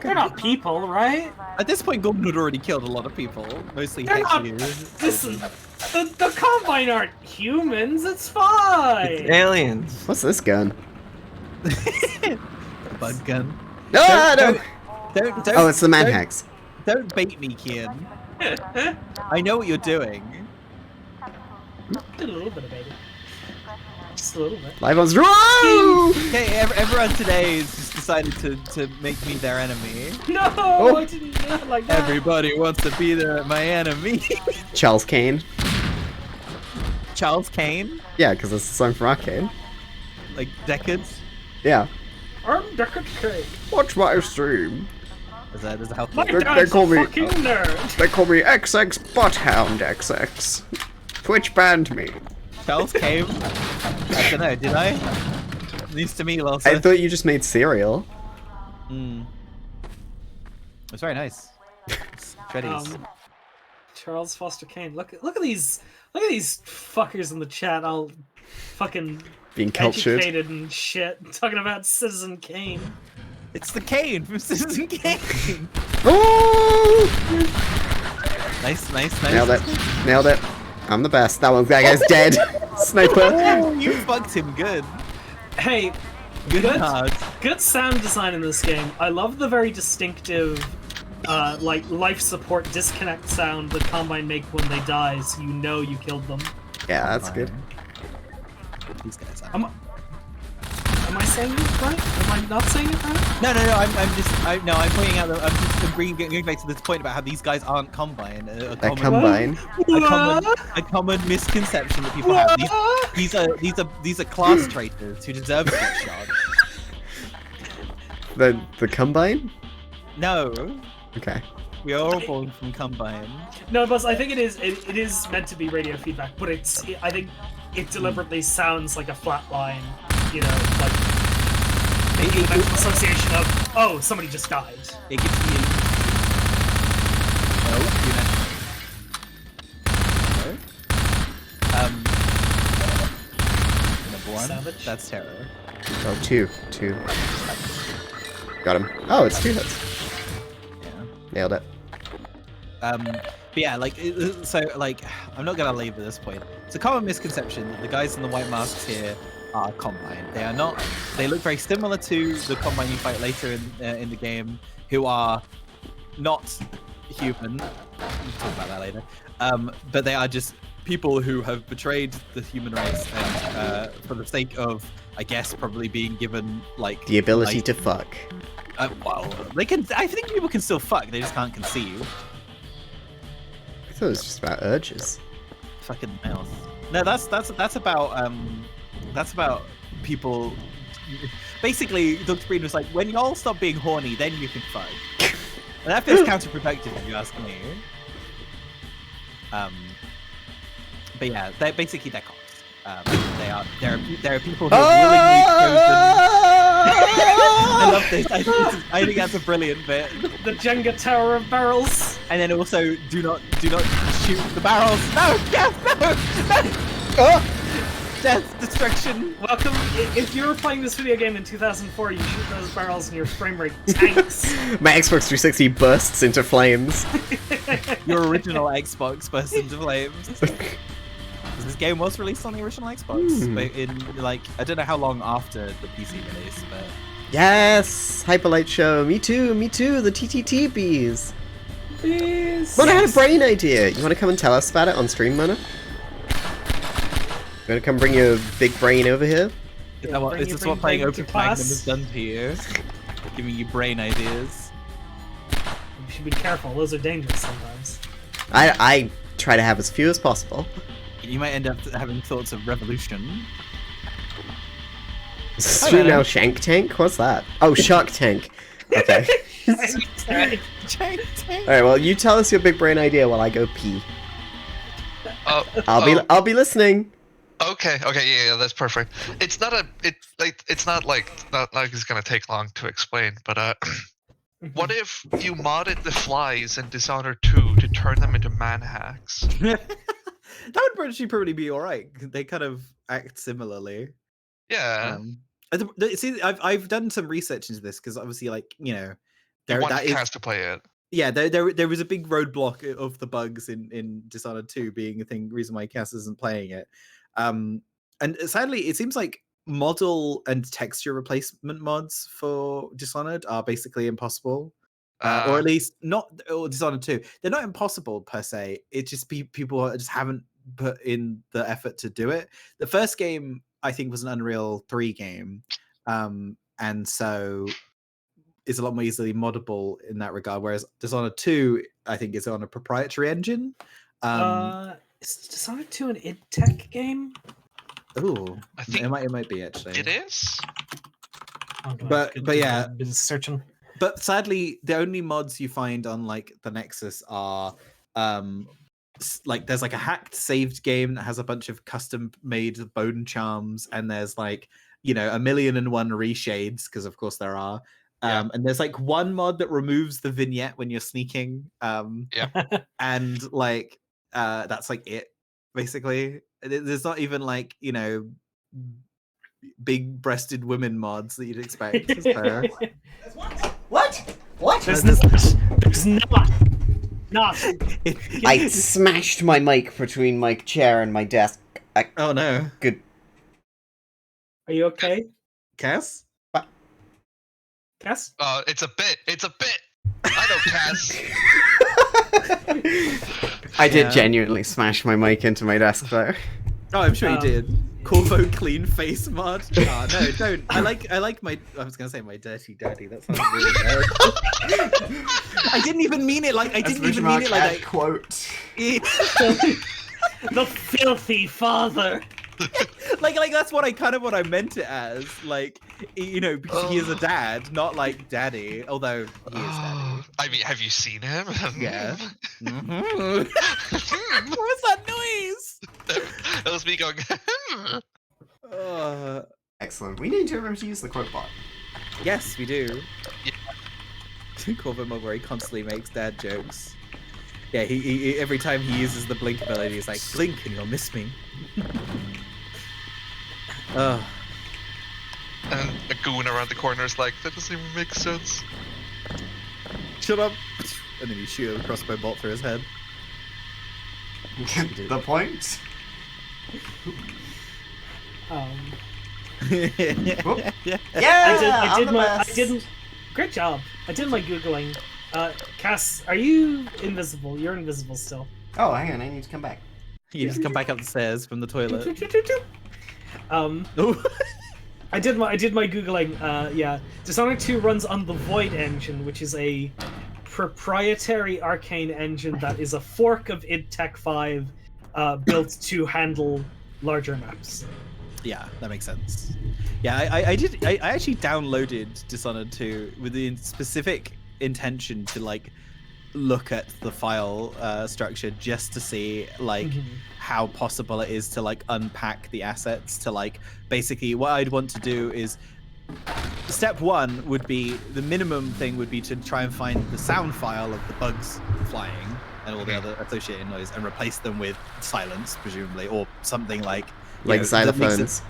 They're not people, right? At this point, Gordon had already killed a lot of people, mostly They're not. Listen, the Combine aren't humans. It's fine. It's aliens. What's this gun? Bug gun. No, no. Don't, Oh, it's the manhacks. Don't bait me, Kian. I know what you're doing. Did a little bit of baiting. Just a little bit. Live on Whoa! Okay, everyone today has just decided to make me their enemy. No, I didn't do it like that. Everybody wants to be my enemy. Charles Kane. Charles Kane? Yeah, because it's a song from Arcane. Like Decades? Yeah. I'm Deckard Craig. Watch my stream. Is that how My dad's a fucking nerd. They call me XX Butthound XX. Twitch banned me. Charles came. I don't know, did I? News to me, also. I thought you just made cereal. It's very nice. Shreddies. Charles Foster Kane. Look at these fuckers in the chat, all fucking being cultured, educated and shit, talking about Citizen Kane. It's the Kane from Citizen Kane. Oh! Nice. Nailed it. I'm the best. That guy's dead. Sniper. Oh, you fucked him good. Hey, good sound design in this game. I love the very distinctive, like life support disconnect sound the Combine make when they die, so you know you killed them. Yeah, that's good. These guys are. Am I saying it right? Am I not saying it right? No. I'm pointing out that I'm just going back to this point about how these guys aren't Combine. A common misconception that people have. These are class traitors who deserve to get shot. The Combine? No. Okay. We are all born from Combine. No, Buzz. I think it is meant to be radio feedback, but I think it deliberately sounds like a flat line. You know, like maybe an association of, oh, somebody just died. It gives me number one. Savage. That's terror. Oh, two. Got him. Oh, it's 2 hits. Yeah. Nailed it. But yeah, I'm not gonna labor this point. It's a common misconception that the guys in the white masks here are Combine. They are not. They look very similar to the Combine you fight later in the game, who are not human. We'll talk about that later. But they are just people who have betrayed the human race, and for the sake of, I guess, probably being given like the ability to fuck. Well, they can. I think people can still fuck. They just can't conceive. I thought it was just about urges. Fucking mouth. No, that's about people. Basically, Dr. Breen was like, when y'all stop being horny, then you can fuck. And that feels counterproductive, if you ask me. But yeah, they're cops. There are people who have willingly chosen. I love this. I think that's a brilliant bit. The Jenga tower of barrels. And then also, do not shoot the barrels. No, no. Oh! Death, destruction. Welcome. If you were playing this video game in 2004, you shoot those barrels and your frame rate tanks. My Xbox 360 bursts into flames. Your original Xbox bursts into flames. This game was released on the original Xbox, but in I don't know how long after the PC release, but yes, Hyperlight Show. Me too. The TTT bees. Mona had a brain idea. You want to come and tell us about it on stream, Mona? You want to come bring your big brain over here? Is this what playing Open Magnum has done to you? Giving you brain ideas. You should be careful. Those are dangerous sometimes. I try to have as few as possible. You might end up having thoughts of revolution. Stream now Shank Tank? What's that? Oh, Shark Tank. Okay. Shank Tank. Alright, well, you tell us your big brain idea while I go pee. I'll be listening. Okay, yeah, that's perfect. It's not like it's gonna take long to explain, but what if you modded the flies in Dishonored 2 to turn them into man hacks? That would actually probably be alright. They kind of act similarly. Yeah. See, I've done some research into this because obviously, that has to play it. Yeah, there was a big roadblock of the bugs in Dishonored 2 being a reason why Cass isn't playing it. And sadly, it seems like model and texture replacement mods for Dishonored are basically impossible. Or at least not Dishonored 2. They're not impossible per se. It's just people just haven't put in the effort to do it. The first game, I think, was an Unreal 3 game. And so is a lot more easily moddable in that regard. Whereas Dishonored 2, I think, is on a proprietary engine. Is Dishonored 2 an id Tech game? Ooh, I think it might be actually. It is. But yeah, I've been searching. But sadly, the only mods you find on the Nexus are there's a hacked saved game that has a bunch of custom made bone charms, and there's you know, 1,000,001 reshades, because of course there are. And there's like one mod that removes the vignette when you're sneaking. And like that's like it, basically. There's not even like, you know, big breasted women mods that you'd expect. So. What? There's not. I smashed my mic between my chair and my desk. Oh no. Good. Are you okay? Cass? Cass? It's a bit. It's a bit. I know, Cass. I did genuinely smash my mic into my desk though. Oh, I'm sure you did. Corvo clean face mod. Oh, no, don't. I like my. I was gonna say my dirty daddy. That sounds really terrible. I didn't even mean it like. I didn't even mean it like that. Quote. The filthy father. like that's what I meant it as. Like, you know, because he is a dad, not like daddy. Although he is daddy. I mean, have you seen him? Yeah. What was that noise? That was me going. Excellent. We need to remember to use the quote bot. Yes, we do. Yeah. Corvo mod where he constantly makes dad jokes. Yeah, he every time he uses the blink ability, he's like, blink and you'll miss me. And a goon around the corner is like, that doesn't even make sense. Shut up! And then you shoot a crossbow bolt through his head. The point? I didn't. Great job. I did my googling. Cass, are you invisible? You're invisible still. Oh, hang on. I need to come back. You just come back up the stairs from the toilet. I did my googling. Yeah, Dishonored 2 runs on the Void engine, which is a proprietary arcane engine that is a fork of id Tech 5, built to handle larger maps. Yeah, that makes sense. Yeah, I actually downloaded Dishonored 2 with the specific intention to like look at the file structure just to see like how possible it is to like unpack the assets. To like basically what I'd want to do is step one would be the minimum thing would be to try and find the sound file of the bugs flying and all the other associated noise and replace them with silence, presumably, or something like xylophones.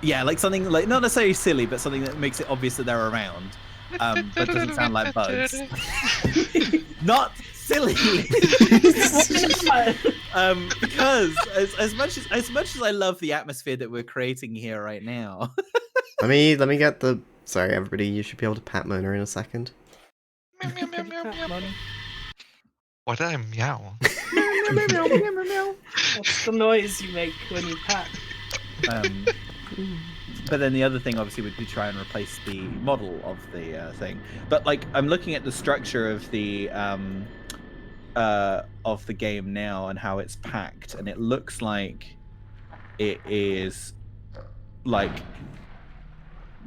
Yeah, like something like not necessarily silly, but something that makes it obvious that they're around, but doesn't sound like bugs. Not silly. Because as much as I love the atmosphere that we're creating here right now. Let me get the. Sorry, everybody. You should be able to pat Mona in a second. Why did I meow? What's the noise you make when you pat? But then the other thing obviously would be try and replace the model of the thing. But like I'm looking at the structure of the game now and how it's packed, and it looks like it is like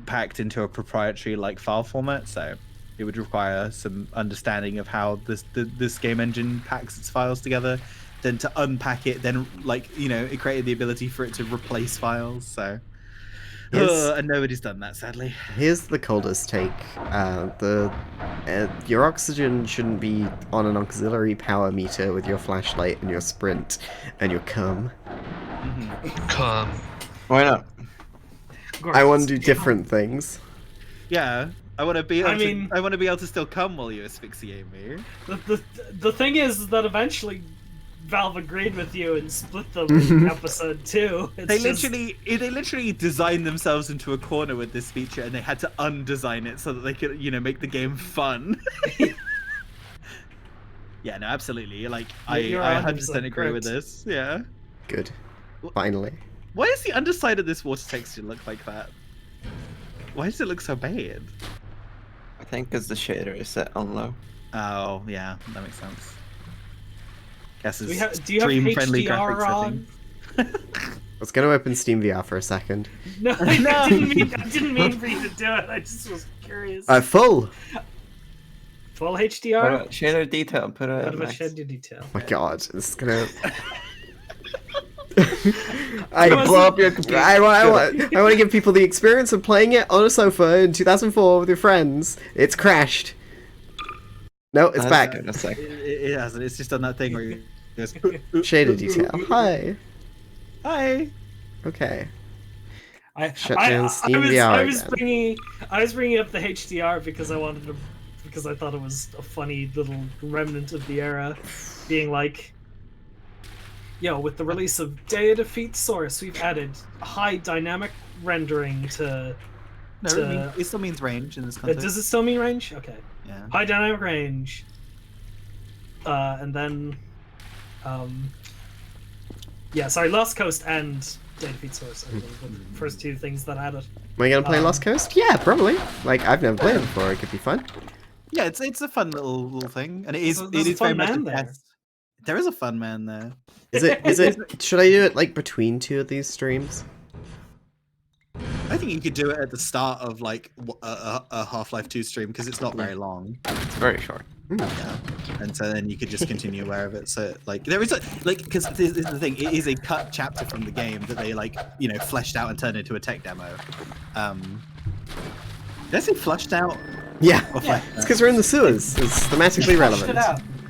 packed into a proprietary like file format. So it would require some understanding of how this game engine packs its files together. Then to unpack it, then like it created the ability for it to replace files. So. And nobody's done that, sadly. Here's the coldest take. Your oxygen shouldn't be on an auxiliary power meter with your flashlight and your sprint and your cum. Cum. Why not? I want to do different things. Yeah, I want to be. I want to be able to still cum while you asphyxiate me. The thing is that eventually Valve agreed with you and split them in episode 2. They literally designed themselves into a corner with this feature, and they had to undesign it so that they could, make the game fun. Yeah, no, absolutely. Like, I 100% agree with this. Yeah. Good. Finally. Why does the underside of this water texture look like that? Why does it look so bad? I think because the shader is set on low. Oh, yeah, that makes sense. Do you have HDR on? I was going to open Steam VR for a second. No, I didn't mean for you to do it. I just was curious. Full HDR? Shader detail. Put a max. shader detail. Oh my god, this is gonna. I blow up your computer. I want to give people the experience of playing it on a sofa in 2004 with your friends. It's crashed. No, it's back. In a sec. It hasn't. It's just done that thing where you just Shaded detail. Hi. Hi. Okay. Shut I down was, Steam I was, VR I was again. bringing up the HDR because because I thought it was a funny little remnant of the era, being like, yo, with the release of Day of Defeat Source, we've added high dynamic rendering to. No, it still means range in this context. Does it still mean range? Okay. Yeah. High dynamic range. And then, yeah, sorry, Lost Coast and Day of Defeat Source. I think, were the first two things that had it. Am I gonna play Lost Coast? Yeah, probably. Like, I've never played it before. It could be fun. Yeah, it's a fun little thing, and it is There's a very fun much a man there. test. There is a fun man there. Is it? Should I do it like between two of these streams? I think you could do it at the start of like a Half-Life 2 stream because it's not very long. It's very short. Yeah, and so then you could just continue wherever. So like there is a because this is the thing. It is a cut chapter from the game that they fleshed out and turned into a tech demo. Did I say flushed out? Yeah, it's because we're in the sewers. It's thematically relevant.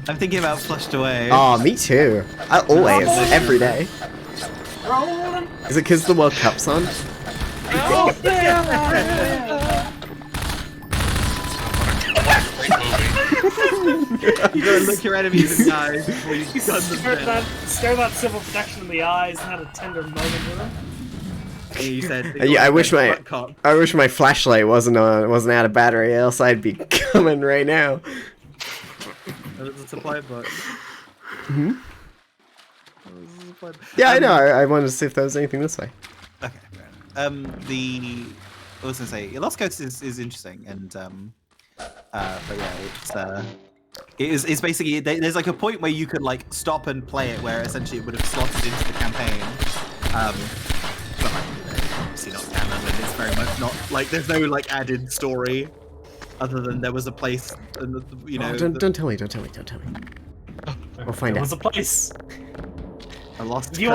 I'm thinking about flushed away. Oh, me too. I always, every day. Rolling. Is it because the World Cup's on? Oh, You gotta look your enemies in the eyes before you gun them. Stare that civil protection in the eyes and had a tender moment with him. Yeah, you said. Yeah, I wish my flashlight wasn't out of battery, else I'd be coming right now. There's a supply box. Hmm. Yeah, I know. I wanted to see if there was anything this way. Okay. I was gonna say, Lost Coast is interesting, and but yeah, it's basically there's like a point where you could like stop and play it, where essentially it would have slotted into the campaign. But like, obviously not canon, and it's very much not like there's no like added story, other than there was a place, and Oh, don't tell me. Don't tell me. We'll find There out. was a place. I lost. If you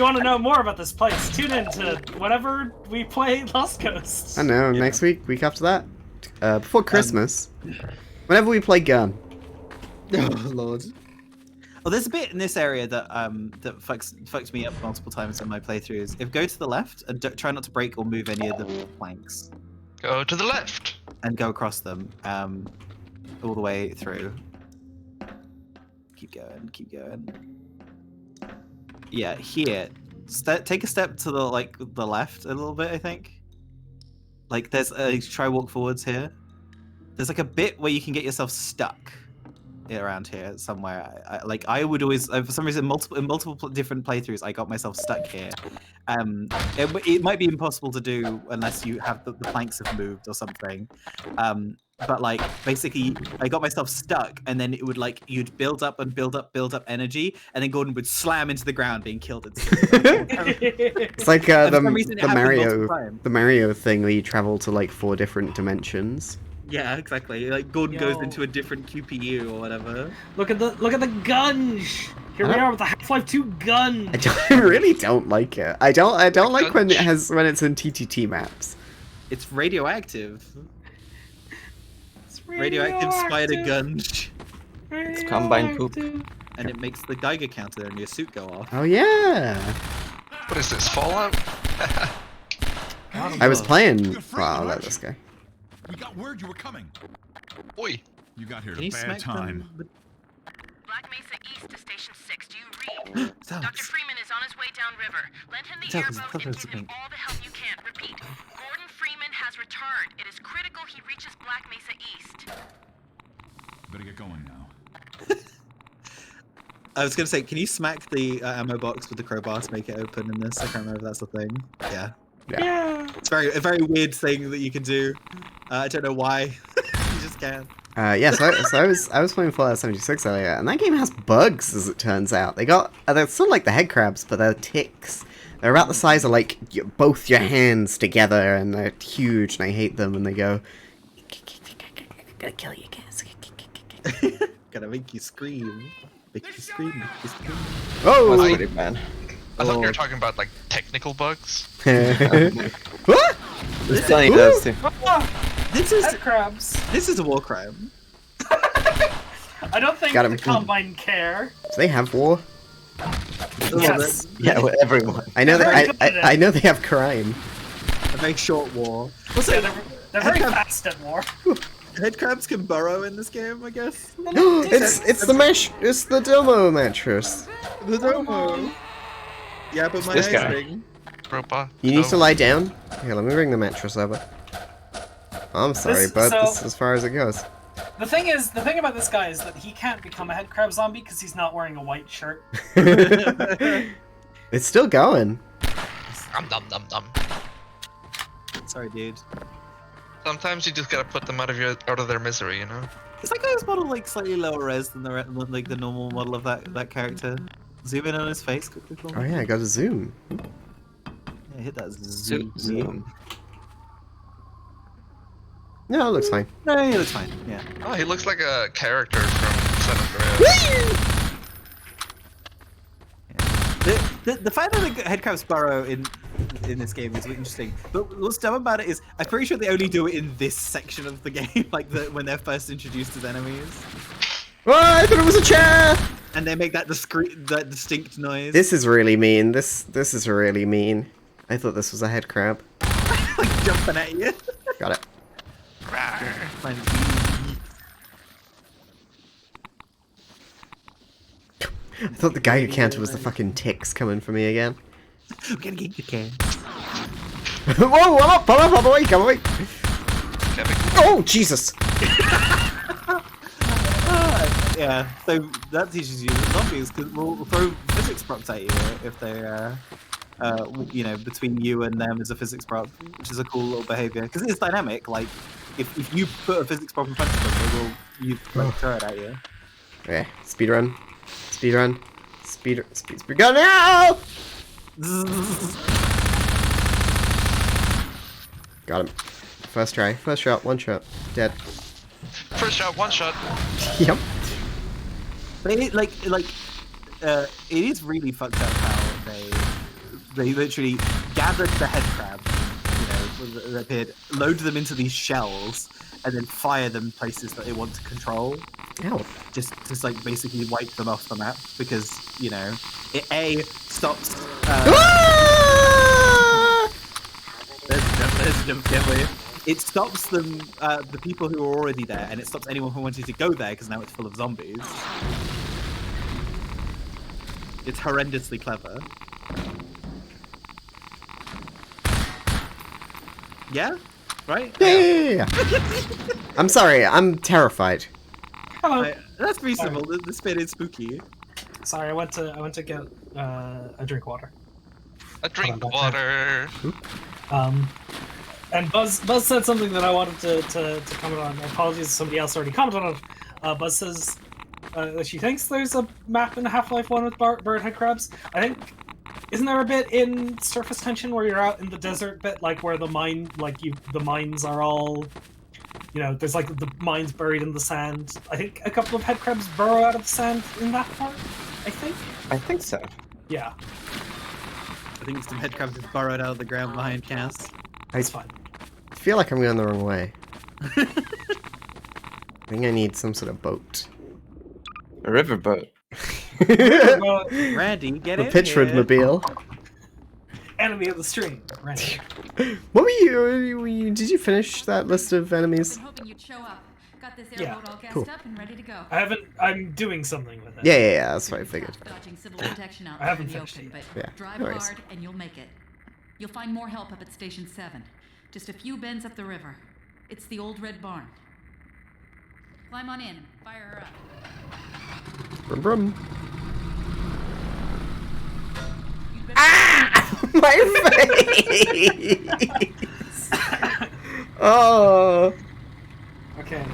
want to know more about this place, tune in to whenever we play Lost Coast. I know. Next week after that, before Christmas, whenever we play Gun. Oh lord. Well, there's a bit in this area that that fucks me up multiple times in my playthroughs. If go to the left and try not to break or move any of the planks. Go to the left. And go across them, all the way through. Keep going. Yeah, here. Take a step to the left a little bit, I think. Like there's try walk forwards here. There's like a bit where you can get yourself stuck around here somewhere. I would always, for some reason, in multiple different playthroughs, I got myself stuck here. It might be impossible to do unless you have the planks have moved or something. But like basically, I got myself stuck, and then it would like you'd build up energy, and then Gordon would slam into the ground, being killed. It's like the Mario thing where you travel to like 4 different dimensions. Yeah, exactly. Like Gordon goes into a different QPU or whatever. Look at the gunge. Here we are with the Half-Life 2 gun. I really don't like it. I don't like when it's in TTT maps. It's radioactive. Radioactive spider gunge. It's combined poop. And it makes the Geiger counter in your suit go off. Oh yeah. What is this, Fallout? I was playing. Well, I'll let this go. We got word you were coming. Oi. You got here at Can a you bad smack time. Black Mesa East to Station 6. Do you read? Dr. Freeman is on his way downriver. Lend him the airboat and give him all the help you can. Repeat. Gordon Freeman has returned. It is critical he reaches Black Mesa East. Better get going now. I was gonna say, can you smack the ammo box with the crowbar to make it open in this? I can't remember if that's the thing. Yeah. Yeah. It's a very weird thing that you can do. I don't know why. You just can. Yeah, so I was playing Fallout 76 earlier, and that game has bugs, as it turns out. They're sort of like the head crabs, but they're ticks. They're about the size of like both your hands together, and they're huge, and I hate them. And they go, "Gonna kill you guys." Gonna make you scream. Vicky scream, Vicky scream. Oh! That's pretty bad. I thought you were talking about like technical bugs. What? It's telling you those too. This is Head crabs. This is a war crime. I don't think Got him. the Combine care. Do they have war? Yes. Yeah, with everyone. I know They're that. very good at I it. know they have crime. A very short war. Yeah, they're very fast at war. Head crabs can burrow in this game, I guess. it's the mesh. It's the Domo mattress. The Domo. Yeah, but my this eyes guy. ring. You need to lie down. Here, let me bring the mattress over. I'm sorry, This- but so- this is as far as it goes. The thing about this guy is that he can't become a head crab zombie because he's not wearing a white shirt. It's still going. Sorry, dude. Sometimes you just gotta put them out of their misery, you know. Is that guy's model like slightly lower res than the normal model of that character? Zoom in on his face quickly for me. Oh yeah, I got to zoom. Yeah, hit that zoom. No, it looks fine. No, he looks fine. Yeah. Oh, he looks like a character from San Andreas. The fact that the head crabs burrow in this game is interesting. But what's dumb about it is I'm pretty sure they only do it in this section of the game, like when they're first introduced as enemies. Oh, I thought it was a chair. And they make that distinct noise. This is really mean. This is really mean. I thought this was a head crab. Like jumping at you. Got it. I thought the Geiger counter was the fucking ticks coming for me again. I'm gonna get the can. Whoa, come away, come away. Oh, Jesus. Yeah, so that teaches you that zombies will throw physics props at you if they're, you know, between you and them is a physics prop, which is a cool little behavior. Because it's dynamic, like, if you put a physics prop in front of them, they will throw it at you. Okay, speed run. Speed run. Speed go now! Got him. First try. First shot, one shot. Dead. First shot, one shot. Yep. But it, it is really fucked up how they literally gathered the head crab, you know, that appeared, load them into these shells, and then fire them places that they want to control. Ow. Just like basically wipe them off the map because, you know, it A stops. There's jump carefully. It stops them, the people who are already there, and it stops anyone who wanted to go there because now it's full of zombies. It's horrendously clever. Yeah? Right? Yeah. I'm sorry, I'm terrified. Hello. That's reasonable. This bit is spooky. Sorry, I went to get a drink water. A drink water. And Buzz said something that I wanted to comment on. Apologies if somebody else already commented on it. Buzz says that she thinks there's a map in Half-Life 1 with bird head crabs. I think, isn't there a bit in Surface Tension where you're out in the desert bit, like where the mines are all, you know, there's like the mines buried in the sand. I think a couple of head crabs burrow out of the sand in that part, I think so. Yeah. I think some head crabs have burrowed out of the ground behind Cass. It's fine. I feel like I'm going the wrong way. I think I need some sort of boat. A riverboat. Randy, get in A Pitchford here. mobile. Enemy of the stream, Randy. What were you? Did you finish that list of enemies? Hoping you'd show up. Got this Yeah. airboat all gassed Cool. up and ready to go. I'm doing something with it. Yeah, that's what I figured. Dodging civil protection out I haven't in the finished open, it but yet. drive no worries. hard and you'll make it. You'll find more help up at Station 7. Just a few bends up the river. It's the old red barn. Climb on in. Fire her up. Brum brum. Ah! My face! Oh. Okay.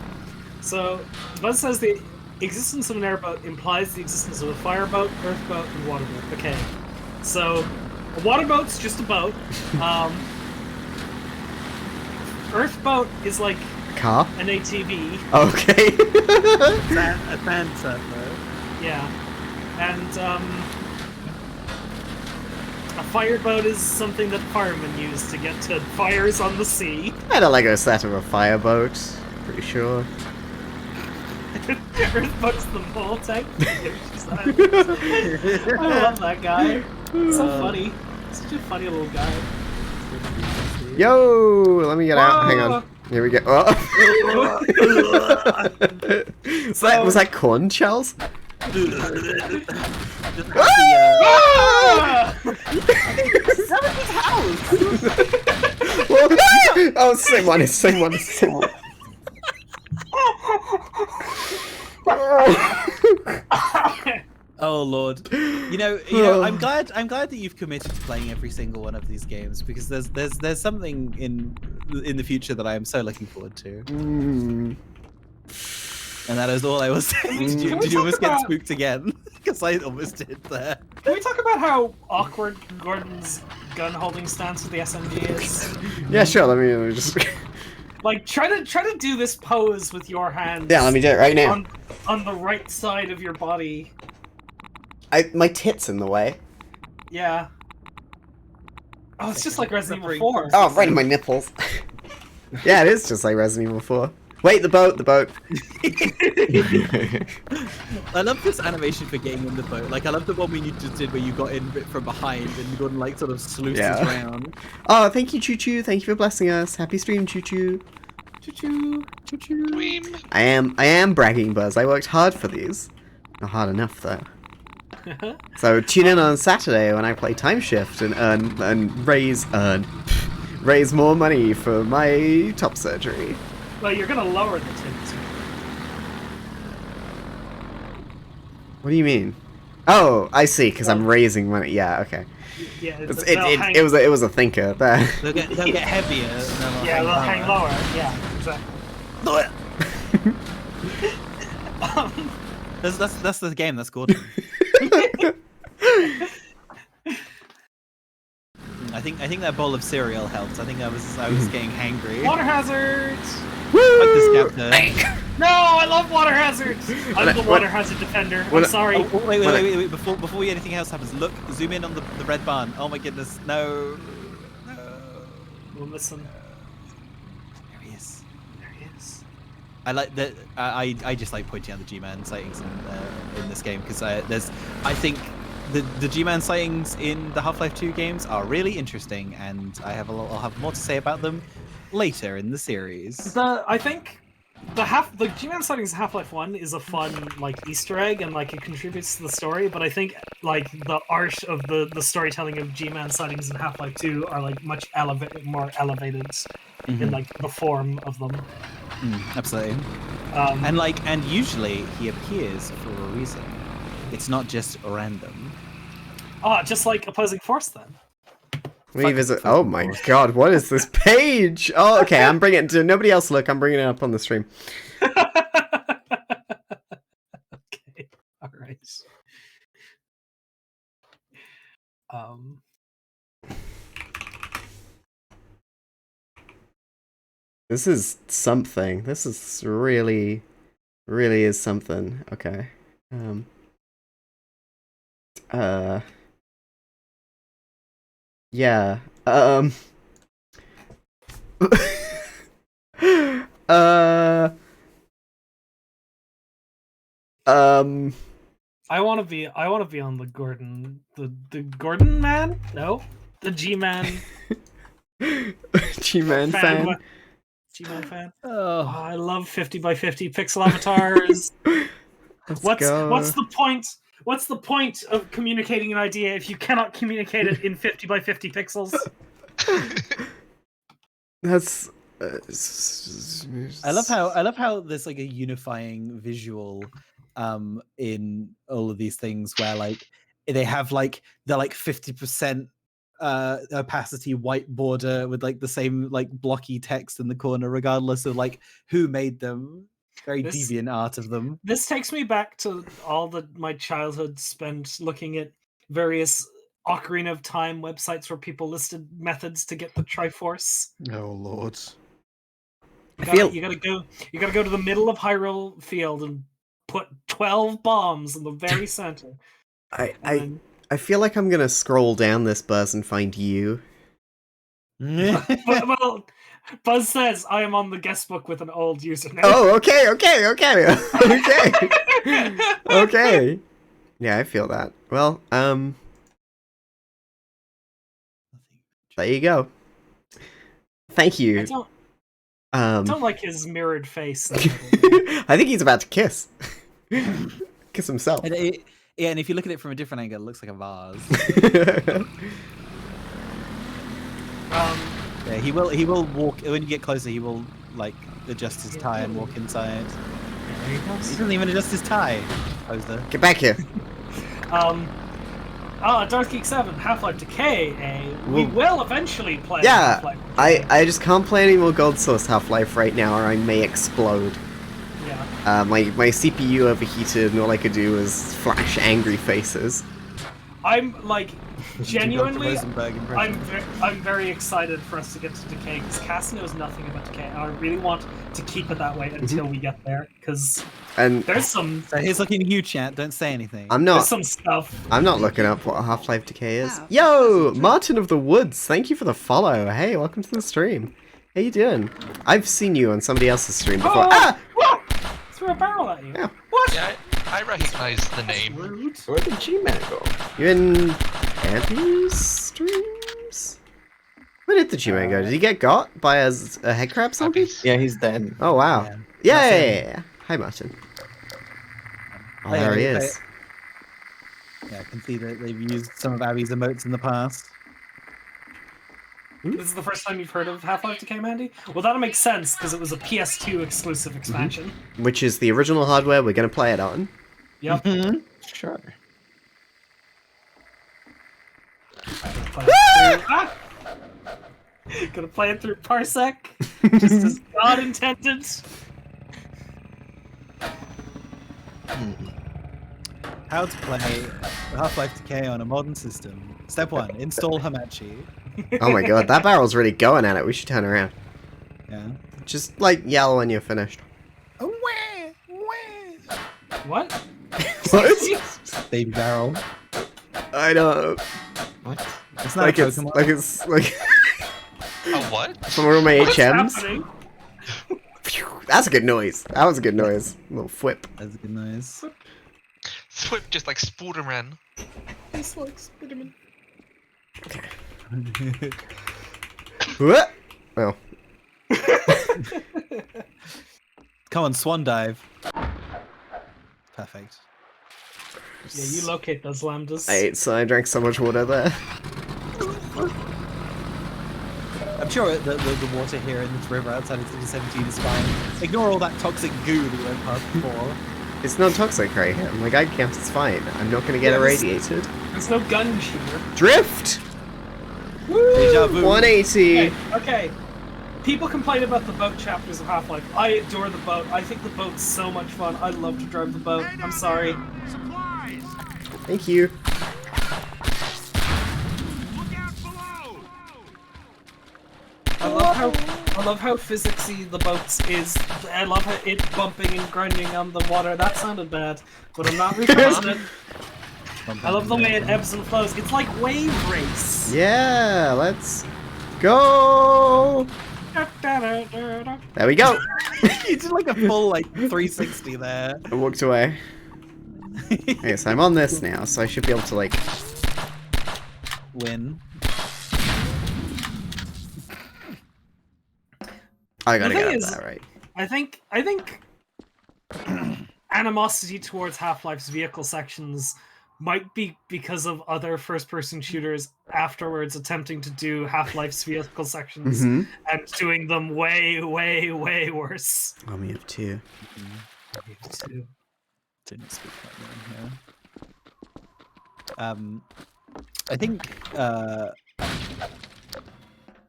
So, Buzz says the existence of an airboat implies the existence of a fireboat, earthboat, and waterboat. Okay. So, a waterboat's just a boat. Earthboat is like Car? an ATV. Okay. A sand surfer. Yeah. And a fireboat is something that firemen use to get to fires on the sea. I had a Lego set of a fireboat, pretty sure. Earthboat's the whole tank. I love that guy. So funny. Such a funny little guy. Yo, let me get out. Hang on. Here we go. Oh. Was that corn shells? Oh, same one. It's same one. It's same one. Oh Lord, you know, I'm glad that you've committed to playing every single one of these games, because there's something in the future that I am so looking forward to. And that is all I was saying. Did you almost get spooked again? Because I almost did there. Can we talk about how awkward Gordon's gun holding stance with the SMG is? Yeah, sure. Let me just. Like, try to do this pose with your hands. Yeah, let me do it right now. On the right side of your body. My tit's in the way. Yeah. Oh, it's just like Resident Evil 4. Oh, right in my nipples. Yeah, it is just like Resident Evil 4. Wait, the boat. I love this animation for getting in the boat. Like, I love the one we just did where you got in from behind and Gordon like sort of sluices around. Oh, thank you, Choo Choo. Thank you for blessing us. Happy stream, Choo Choo. Choo Choo. Choo Choo. I am bragging, Buzz. I worked hard for these. Not hard enough though. So tune in on Saturday when I play Time Shift and raise more money for my top surgery. Well, you're gonna lower the tint. What do you mean? Oh, I see. Because I'm raising money. Yeah. Okay. Yeah. It was a thinker there. They'll get heavier. They'll hang lower. Yeah. Exactly. That's the game. That's Gordon. I think that bowl of cereal helped. I think I was getting hangry. Water hazards. Woo! No, I love water hazards. I'm the water hazard defender. I'm sorry. Oh, wait. Before anything else happens, look, zoom in on the red barn. Oh my goodness, no. We'll listen. There he is. I like that. I just like pointing out the G-Man sightings in this game, because I think the G-Man sightings in the Half-Life 2 games are really interesting, and I'll have more to say about them later in the series. I think the G-Man sightings in Half-Life 1 is a fun like Easter egg, and like it contributes to the story, but I think like the art of the storytelling of G-Man sightings in Half-Life 2 are like much more elevated in like the form of them. Absolutely. And usually he appears for a reason. It's not just random. Oh, just like opposing force then. Revisit. Oh my god, what is this page? Oh, okay, I'm bringing it to nobody else. Look, I'm bringing it up on the stream. Okay, all right. This is something. This is really is something. Okay. Yeah. I want to be on the Gordon, the Gordon man? No, the G-Man. G-Man fan. G-Man fan. Oh, I love 50 by 50 pixel avatars. What's the point? What's the point of communicating an idea if you cannot communicate it in 50 by 50 pixels? That's. I love how there's like a unifying visual in all of these things, where like they have like the 50% opacity white border with like the same like blocky text in the corner, regardless of like who made them. Very deviant art of them. This takes me back to all my childhood spent looking at various Ocarina of Time websites where people listed methods to get the Triforce. Oh lord! You gotta go to the middle of Hyrule Field and put 12 bombs in the very center. I feel like I'm gonna scroll down this buzz and find you. Well, Buzz says I am on the guest book with an old username. Oh, okay. Okay. Yeah, I feel that. Well, there you go. Thank you. I don't like his mirrored face. I think he's about to kiss. Kiss himself. Yeah, and if you look at it from a different angle, it looks like a vase. Yeah, he will walk when you get closer. He will like adjust his tie and walk inside. He He doesn't even adjust his tie. Poser. Get back here. Darth Geek 7, Half-Life Decay, we will eventually play Yeah, Half-Life. I just can't play any more Gold Source Half-Life right now, or I may explode. Yeah. My CPU overheated, and all I could do was flash angry faces. I'm like genuinely, Rosenberg impression. I'm very excited for us to get to Decay because Cass knows nothing about Decay. I really want to keep it that way until we get there because there's some. So he's looking at you, chat. Don't say anything. There's some stuff. I'm not looking up what Half-Life Decay is. Yo, Martin of the Woods, thank you for the follow. Hey, welcome to the stream. How you doing? I've seen you on somebody else's stream before. Ah! What? Threw a barrel at you. Yeah. What? Yeah, I recognize the name. Where did G-Man go? You in Abby's streams? Where did the G-Man go? Did he get got by a headcrab zombie? Yeah, he's dead. Oh, wow. Yeah. Hi, Martin. Oh, there he is. Yeah, I can see that they've used some of Abby's emotes in the past. This is the first time you've heard of Half-Life Decay, Mandy? Well, that'll make sense, because it was a PS2 exclusive expansion. Which is the original hardware we're going to play it on. Yep. Sure. Gonna play it through Parsec, just as God intended. How to play Half-Life Decay on a modern system. Step 1, install Hamachi. Oh my god, that barrel's really going at it. We should turn around. Yeah. Just, like, yell when you're finished. What? What? Baby barrel. I don't... What? It's not a Pokemon. It's like... A what? From one of my What's HMs. happening? That's a good noise. That was a good noise. A little whip. That's a good noise. Swip just like Spooderman. It's like Spiderman. What? Oh. Come on, swan dive. Perfect. Yeah, you locate those lambdas. I drank so much water there. I'm sure the water here in this river outside of City 17 is fine. Ignore all that toxic goo that we went past before. It's not toxic right here. My guide camps is fine. I'm not gonna get irradiated. There's no gun shooter. Drift! Deja vu. 180! Okay. People complain about the boat chapters of Half-Life. I adore the boat. I think the boat's so much fun. I love to drive the boat. I'm sorry. Thank you. I love how physicsy the boats is. I love how it bumping and grinding on the water. That sounded bad, but I'm not rephrasing it. I love the way it ebbs and flows. It's like wave race. Yeah, let's go! There we go! You did like a full like 360 there. I walked away. Okay, so I'm on this now, so I should be able to like... Win. I gotta The get thing up is, there, right? I think animosity towards Half-Life's vehicle sections might be because of other first-person shooters afterwards attempting to do Half-Life's vehicle sections and doing them way, way, way worse. Oh, me have two. Didn't speak that one here. I think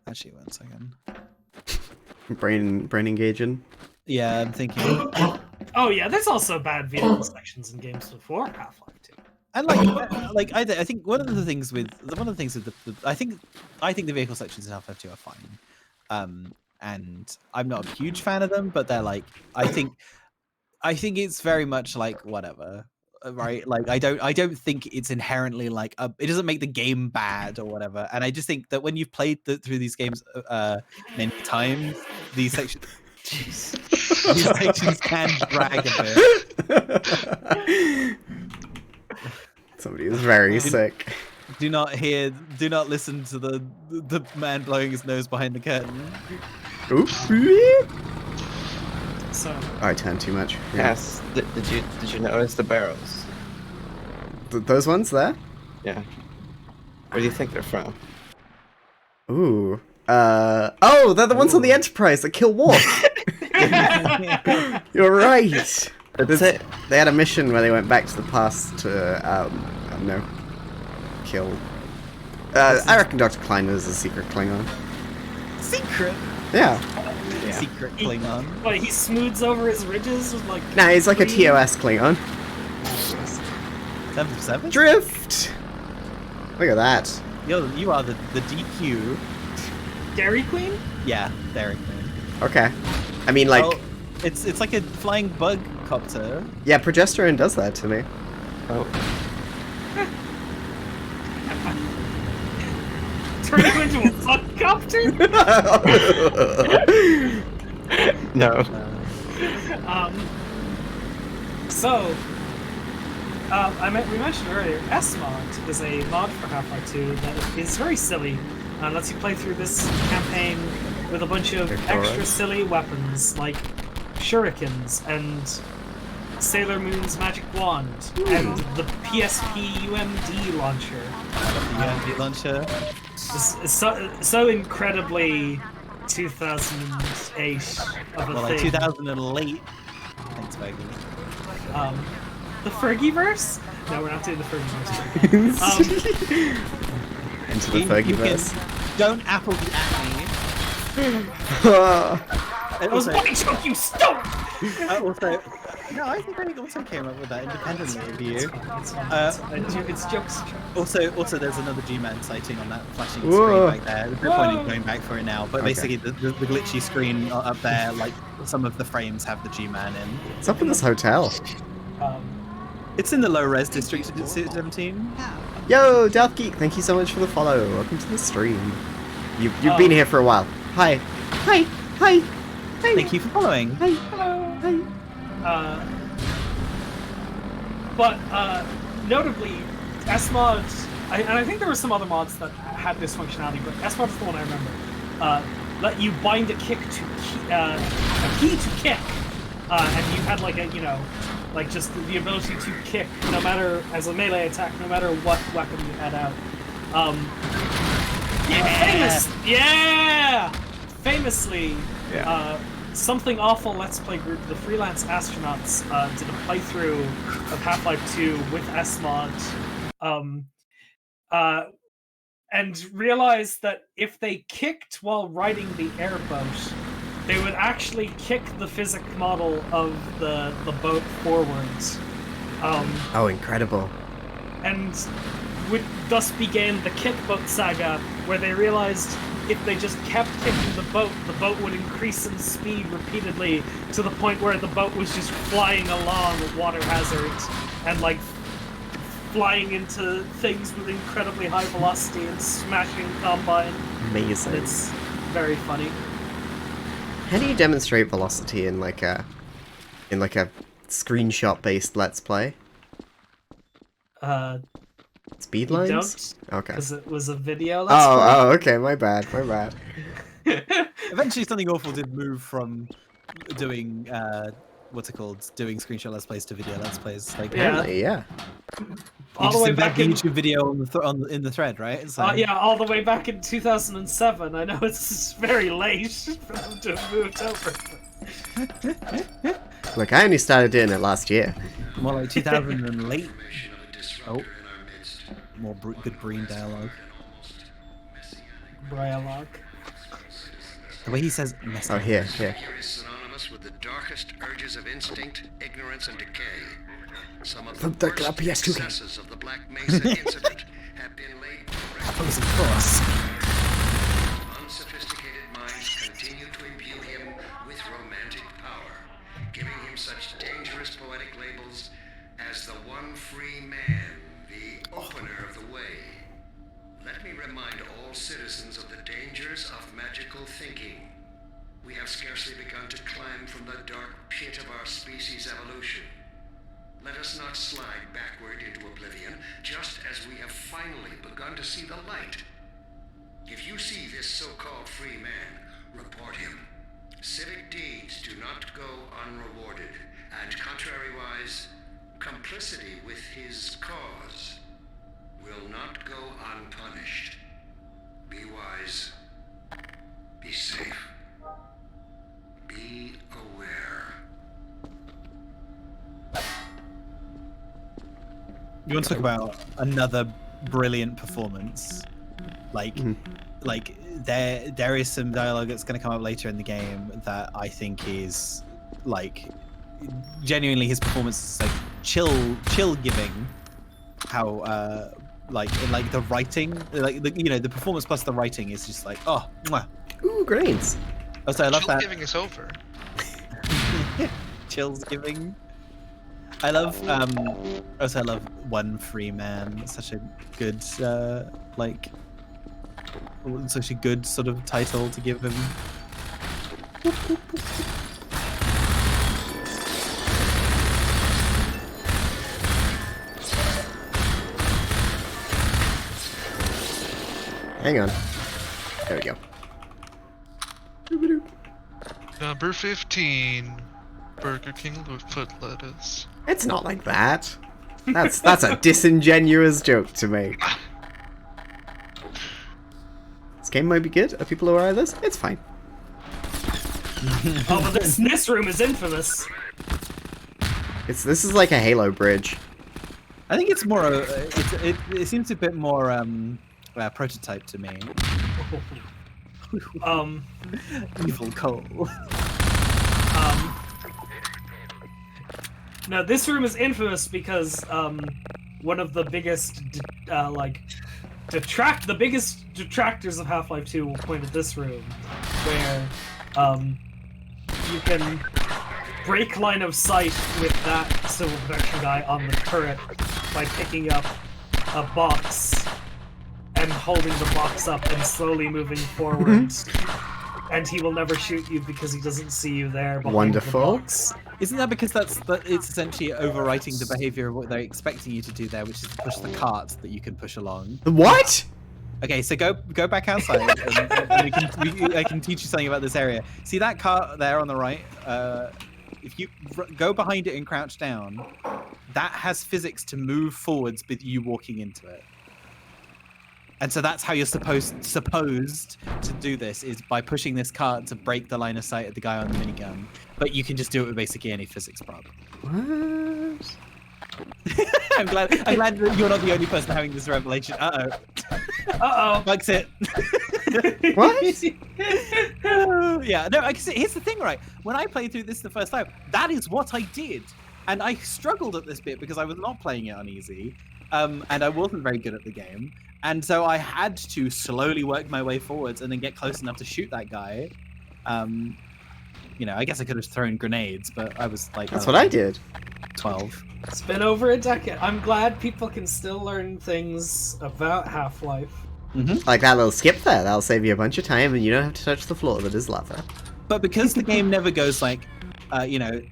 actually 1 second. Brain engaging. Yeah, I'm thinking. Oh yeah, there's also bad vehicle sections in games before Half-Life 2. And I think one of the things with the I think the vehicle sections in Half-Life 2 are fine. And I'm not a huge fan of them, but they're like I think it's very much like whatever. right? Like I don't think it's inherently like it doesn't make the game bad or whatever. And I just think that when you've played through these games many times, these sections can drag a bit. Somebody is very sick. Do not listen to the man blowing his nose behind the curtain. Oops. So I turned too much. Yes. Did you notice the barrels? Those ones there? Yeah. Where do you think they're from? Ooh. Oh, they're the ones on the Enterprise that kill Worf. You're right. That's it. They had a mission where they went back to the past to, I don't know, kill. I reckon Dr. Kleiner is a secret Klingon. Secret? Yeah. Secret Klingon. What, he smooths over his ridges with like... Nah, he's like a TOS Klingon. 7 Drift! Look at that. You are the DQ. Dairy Queen? Yeah, Dairy Queen. Okay. I mean, like... Oh, it's like a flying bug copter. Yeah, progesterone does that to me. Oh. Turn it into a bug copter? No. We mentioned earlier, S-Mod is a mod for Half-Life 2 that is very silly. Lets you play through this campaign with a bunch of extra silly weapons, like shurikens and Sailor Moon's magic wand and the PSP UMD launcher. The UMD launcher? It's so incredibly 2008 of a well, thing. like 2008. Thanks, Fergie. The Fergieverse? No, we're not doing the Fergieverse. Into the Fergieverse. Don't apple at me. It was my joke, you stonk! No, I think I also came up with that independently of you. It's jokes. Also, there's another G-Man sighting on that flashing screen back there. There's no point in going back for it now. But basically, the glitchy screen up there, like some of the frames have the G-Man in. What's up in this hotel? It's in the low-res district of 17. Yo, Delph Geek, thank you so much for the follow. Welcome to the stream. You've been here for a while. Hi. Hi. Hi. Hi. Thank you for following. Hi. Hello. Hi. But notably, S-Mod, and I think there were some other mods that had this functionality, but S-Mod is the one I remember. Let you bind a kick to a key to kick, and you had like a like just the ability to kick no matter as a melee attack, no matter what weapon you had out. Famously, Something Awful Let's Play group, the Freelance Astronauts, did a playthrough of Half-Life 2 with S-Mod, and realized that if they kicked while riding the airboat, they would actually kick the physics model of the boat forwards. Oh, incredible. And thus began the Kickboat saga, where they realized if they just kept kicking the boat would increase in speed repeatedly to the point where the boat was just flying along with water hazards and like flying into things with incredibly high velocity and smashing Combine. Amazing. And it's very funny. How do you demonstrate velocity in like a screenshot-based Let's Play? Speed lines? Don't. Okay. Because it was a video Let's Play. Oh, okay, my bad. Eventually, Something Awful did move from doing doing screenshot Let's Plays to video Let's Plays. Like, yeah. All the way back in YouTube video in the thread, right? So. Yeah, all the way back in 2007. I know it's very late for them to have moved over. Look, I only started doing it last year. More like 2000 and late. Oh, more good Breen dialogue. Dialogue. The way he says. Oh, here. Synonymous with the darkest urges of instinct, ignorance, and decay. Some of From the the worst PS2 successes of the Black Mesa incident have been laid to rest. Of course. Unsophisticated minds continue to imbue him with romantic power, giving him such dangerous poetic labels as the one citizens of the dangers of magical thinking. We have scarcely begun to climb from the dark pit of our species' evolution. Let us not slide backward into oblivion, just as we have finally begun to see the light. If you see this so-called free man, report him. Civic deeds do not go unrewarded, and contrariwise, complicity with his cause will not go unpunished. Be wise. Be safe. Be aware. You want to talk about another brilliant performance? Like there is some dialogue that's going to come up later in the game that I think is like genuinely his performance is like chill giving. How like the writing, like the performance plus the writing is just like mwah. Ooh, grenades. Also, I love that. Giving is over. Chills giving. I love also I love One Free Man. It's such a good such a good sort of title to give him. Hang on. There we go. Number 15. Burger King with foot lettuce. It's not like that. That's a disingenuous joke to make. This game might be good. Are people aware of this? It's fine. Oh, but this room is infamous. This is like a Halo bridge. I think it's more. It seems a bit more prototype to me. Evil Cole. No, this room is infamous because one of the biggest detractors of Half-Life 2 will point at this room, where you can break line of sight with that civil protection guy on the turret by picking up a box and holding the box up and slowly moving forwards. And he will never shoot you because he doesn't see you there behind Wonderful. the box. Isn't that because it's essentially overwriting the behavior of what they're expecting you to do there, which is to push the cart that you can push along? What? Okay, so go back outside, and I can teach you something about this area. See that cart there on the right? If you go behind it and crouch down, that has physics to move forwards with you walking into it. And so that's how you're supposed to do this, is by pushing this cart to break the line of sight of the guy on the minigun. But you can just do it with basically any physics prop. What? I'm glad that you're not the only person having this revelation. Uh-oh. Bugs it. What? Yeah, no, here's the thing, right? When I played through this the first time, that is what I did. And I struggled at this bit because I was not playing it on easy. And I wasn't very good at the game. And so I had to slowly work my way forwards and then get close enough to shoot that guy. I guess I could have thrown grenades, but I was like... That's what I did. 12. It's been over a decade. I'm glad people can still learn things about Half-Life. Mm-hmm. Like that little skip there, that'll save you a bunch of time and you don't have to touch the floor that is lava. But because the game never goes like,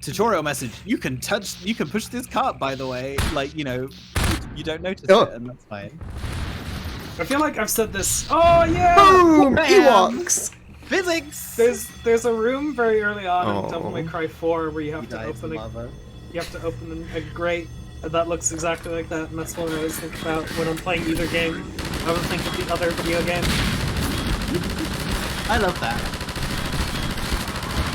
tutorial message, you can push this cart, by the way, you don't notice it, and that's fine. I feel like I've said this. Oh yeah! Boom! Ewoks! Physics! There's a room very early on in Devil May Cry 4 where you have to open a grate that looks exactly like that, and that's what I always think about when I'm playing either game. I would think of the other video game. I love that.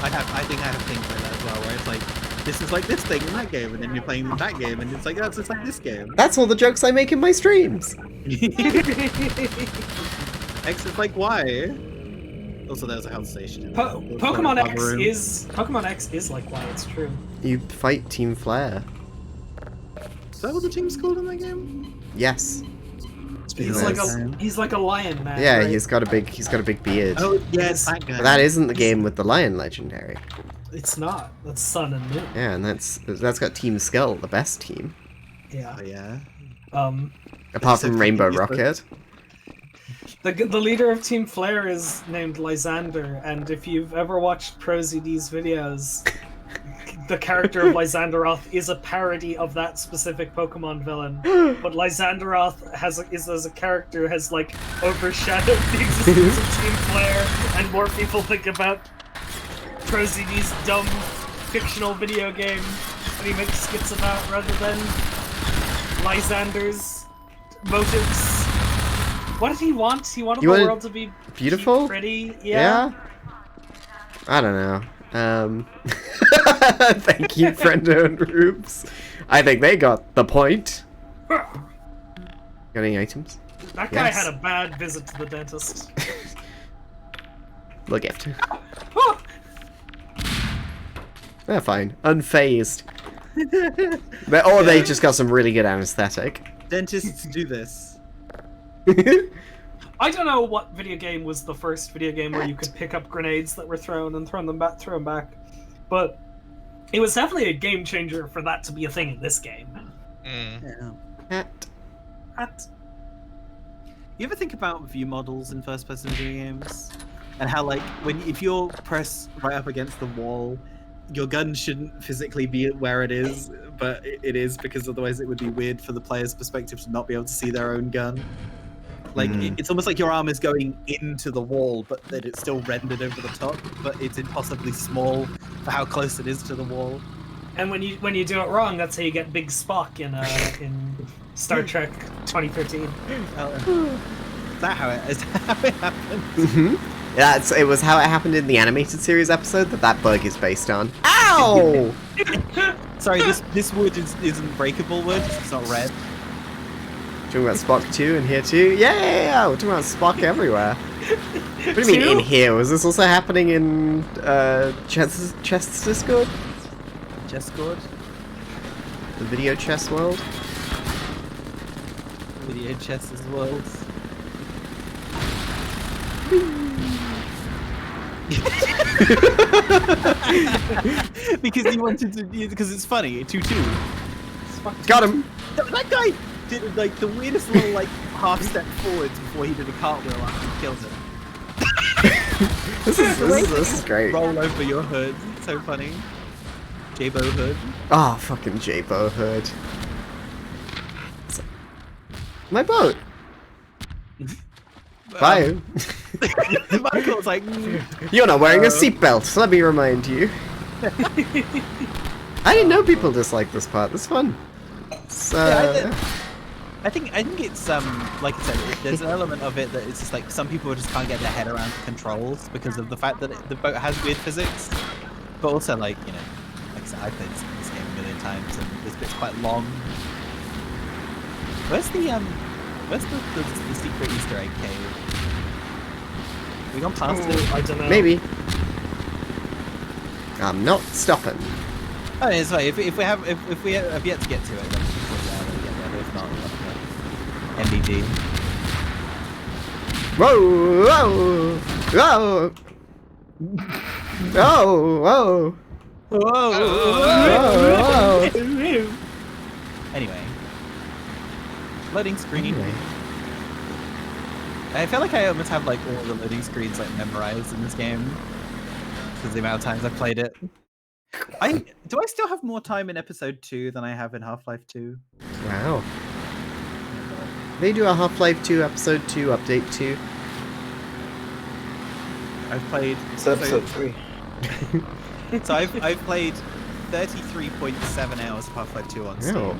I think I have things like that as well, where it's like, this is like this thing in that game, and then you're playing that game, and it's like, that's just like this game. That's all the jokes I make in my streams. X is like Y. Also, there's a health station. Pokemon X is like Y. It's true. You fight Team Flare. Is that what the team's called in that game? Yes. He's like a lion man. Yeah, right? he's got a big beard. Oh yes, that guy. But that isn't the game with the lion legendary. It's not. That's Sun and Moon. Yeah, and that's got Team Skull, the best team. Yeah. Oh, yeah. Apart from Rainbow Rocket. The leader of Team Flare is named Lysander, and if you've ever watched ProZD's videos, the character of Lysanderoth is a parody of that specific Pokemon villain. But Lysanderoth is as a character has like overshadowed the existence of Team Flare, and more people think about ProZD's dumb fictional video game that he makes skits about rather than Lysander's motives. What did he want? He wanted the world to be beautiful, pretty. Yeah. I don't know. Thank you, Brenda and Rubes. I think they got the point. Got any items? That guy had a bad visit to the dentist. Look at. They're fine. Unfazed. Or they just got some really good anesthetic. Dentists do this. I don't know what video game was the first video game where you could pick up grenades that were thrown and throw them back, but it was definitely a game changer for that to be a thing in this game. Hat. You ever think about view models in first-person video games, and how like if you're pressed right up against the wall, your gun shouldn't physically be where it is, but it is because otherwise it would be weird for the player's perspective to not be able to see their own gun. Like it's almost like your arm is going into the wall, but that it's still rendered over the top, but it's impossibly small for how close it is to the wall. And when you do it wrong, that's how you get Big Spock in Star Trek 2013. Is that how it happened? Yeah, it was how it happened in the animated series episode that bug is based on. Ow! Sorry, this wood isn't breakable wood. It's not red. Talking about Spock 2 and here too? Yeah, we're talking about Spock everywhere. What do you mean in here? Was this also happening in chess Discord? Chesscord? The video chess world? Video chess world. Because he wanted to. Because it's funny. 2-2. Got him. That guy did like the weirdest little like half step forwards before he did a cartwheel after he killed him. This is great. Roll over your hood. So funny. J-Bo hood. Oh, fucking J-Bo hood. My boat. Bye. Michael's like, You're not wearing a seatbelt, so let me remind you. I didn't know people dislike this part. It's fun. So... I think it's like I said, there's an element of it that it's just like some people just can't get their head around the controls because of the fact that the boat has weird physics. But also like like I said, I've played this game a million times and this bit's quite long. Where's the secret Easter egg cave? We gone past it? I don't know. Maybe. I'm not stopping. Oh, it's fine. If we have yet to get to it, then we can get there. If not, MBD. Whoa! Whoa! Whoa! Whoa! Anyway, loading screen. Anyway. I feel like I almost have like all the loading screens like memorized in this game because the amount of times I've played it. Do I still have more time in episode 2 than I have in Half-Life 2? Wow. They do a Half-Life 2 episode 2 update too. I've played. It's episode 3. So I've played 33.7 hours of Half-Life 2 on Steam. Oh.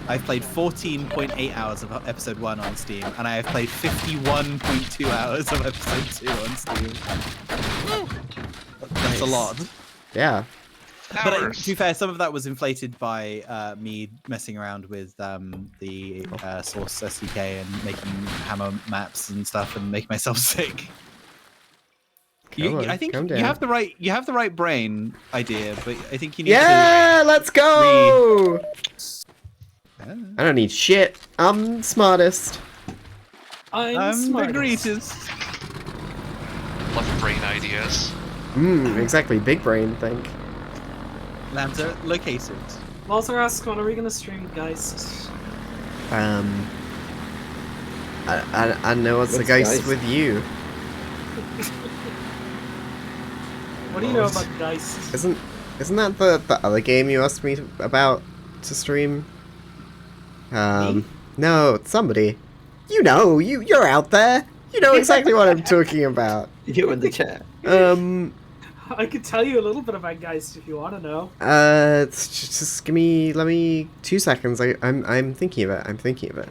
I've played 14.8 hours of episode 1 on Steam, and I have played 51.2 hours of episode 2 on Steam. That's a lot. Yeah. But to be fair, some of that was inflated by me messing around with the Source SDK and making hammer maps and stuff, and making myself sick. I think you have the right brain idea, but I think you need to. Yeah, let's go. I don't need shit. I'm smartest. I'm the greatest. Left brain ideas. Exactly. Big brain think. Lambda located. Walter asks, when are we gonna stream Geist? I know it's a What's Geist Geist? with you. What do you know about Geist? Isn't that the other game you asked me about to stream? Me? No, somebody. You know, you're out there. You know exactly what I'm talking about. You in the chat. I could tell you a little bit about Geist if you want to know. Just let me 2 seconds. I'm thinking of it.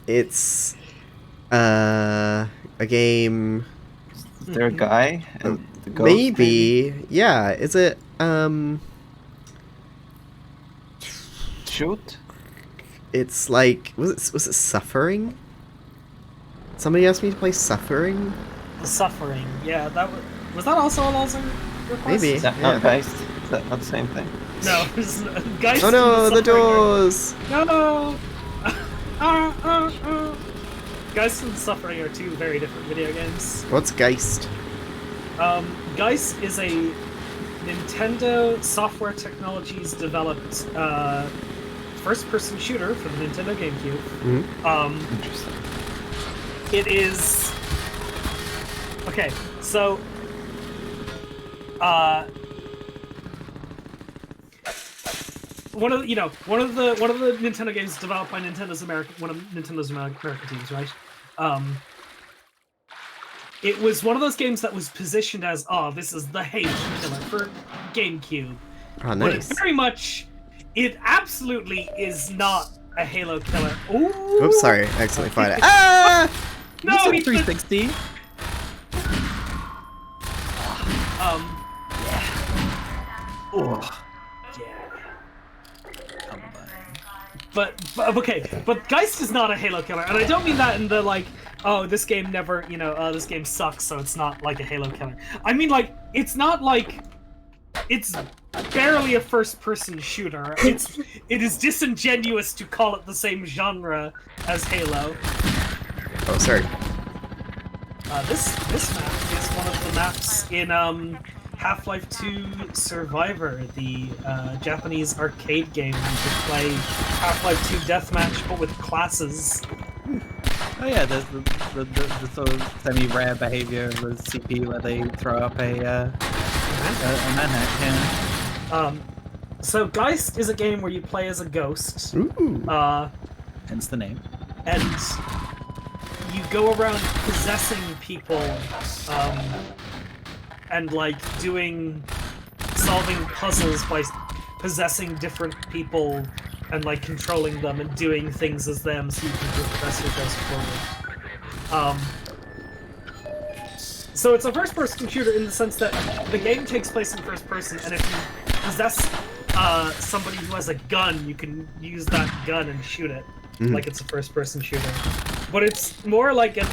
It's a game. Is there a guy and the ghost? Maybe. Yeah. Is it Shoot? It's like was it Suffering? Somebody asked me to play Suffering. The Suffering, yeah, was that also a Lalzer request? Maybe. Is that not Geist? Is that not the same thing? No, Geist. Oh no, and the doors! No! Geist and Suffering are two very different video games. What's Geist? Geist is a Nintendo Software Technologies developed first-person shooter for the Nintendo GameCube. Mm-hmm. Interesting. It is okay. So, one of the Nintendo games developed by one of Nintendo's American teams, right? It was one of those games that was positioned as, this is the Halo killer for GameCube. Oh, But nice. it absolutely is not a Halo killer. Ooh! Oops, sorry, I accidentally fired it. Ah! No, You he said 360. But Geist is not a Halo killer, and I don't mean that in the like, oh, this game never, this game sucks, so it's not like a Halo killer. I mean, like, it's not like, it's barely a first-person shooter. It is disingenuous to call it the same genre as Halo. Oh, sorry. This map is one of the maps in Half-Life 2 Survivor, the Japanese arcade game where you could play Half-Life 2 Deathmatch, but with classes. Oh yeah, there's the sort of semi-rare behavior with CP where they throw up a manhunt. Yeah. So Geist is a game where you play as a ghost. Ooh. Hence the name. And you go around possessing people, and like solving puzzles by possessing different people and like controlling them and doing things as them so you can progress your ghost forward. So it's a first-person shooter in the sense that the game takes place in first person, and if you possess somebody who has a gun, you can use that gun and shoot it like it's a first-person shooter. But it's more like an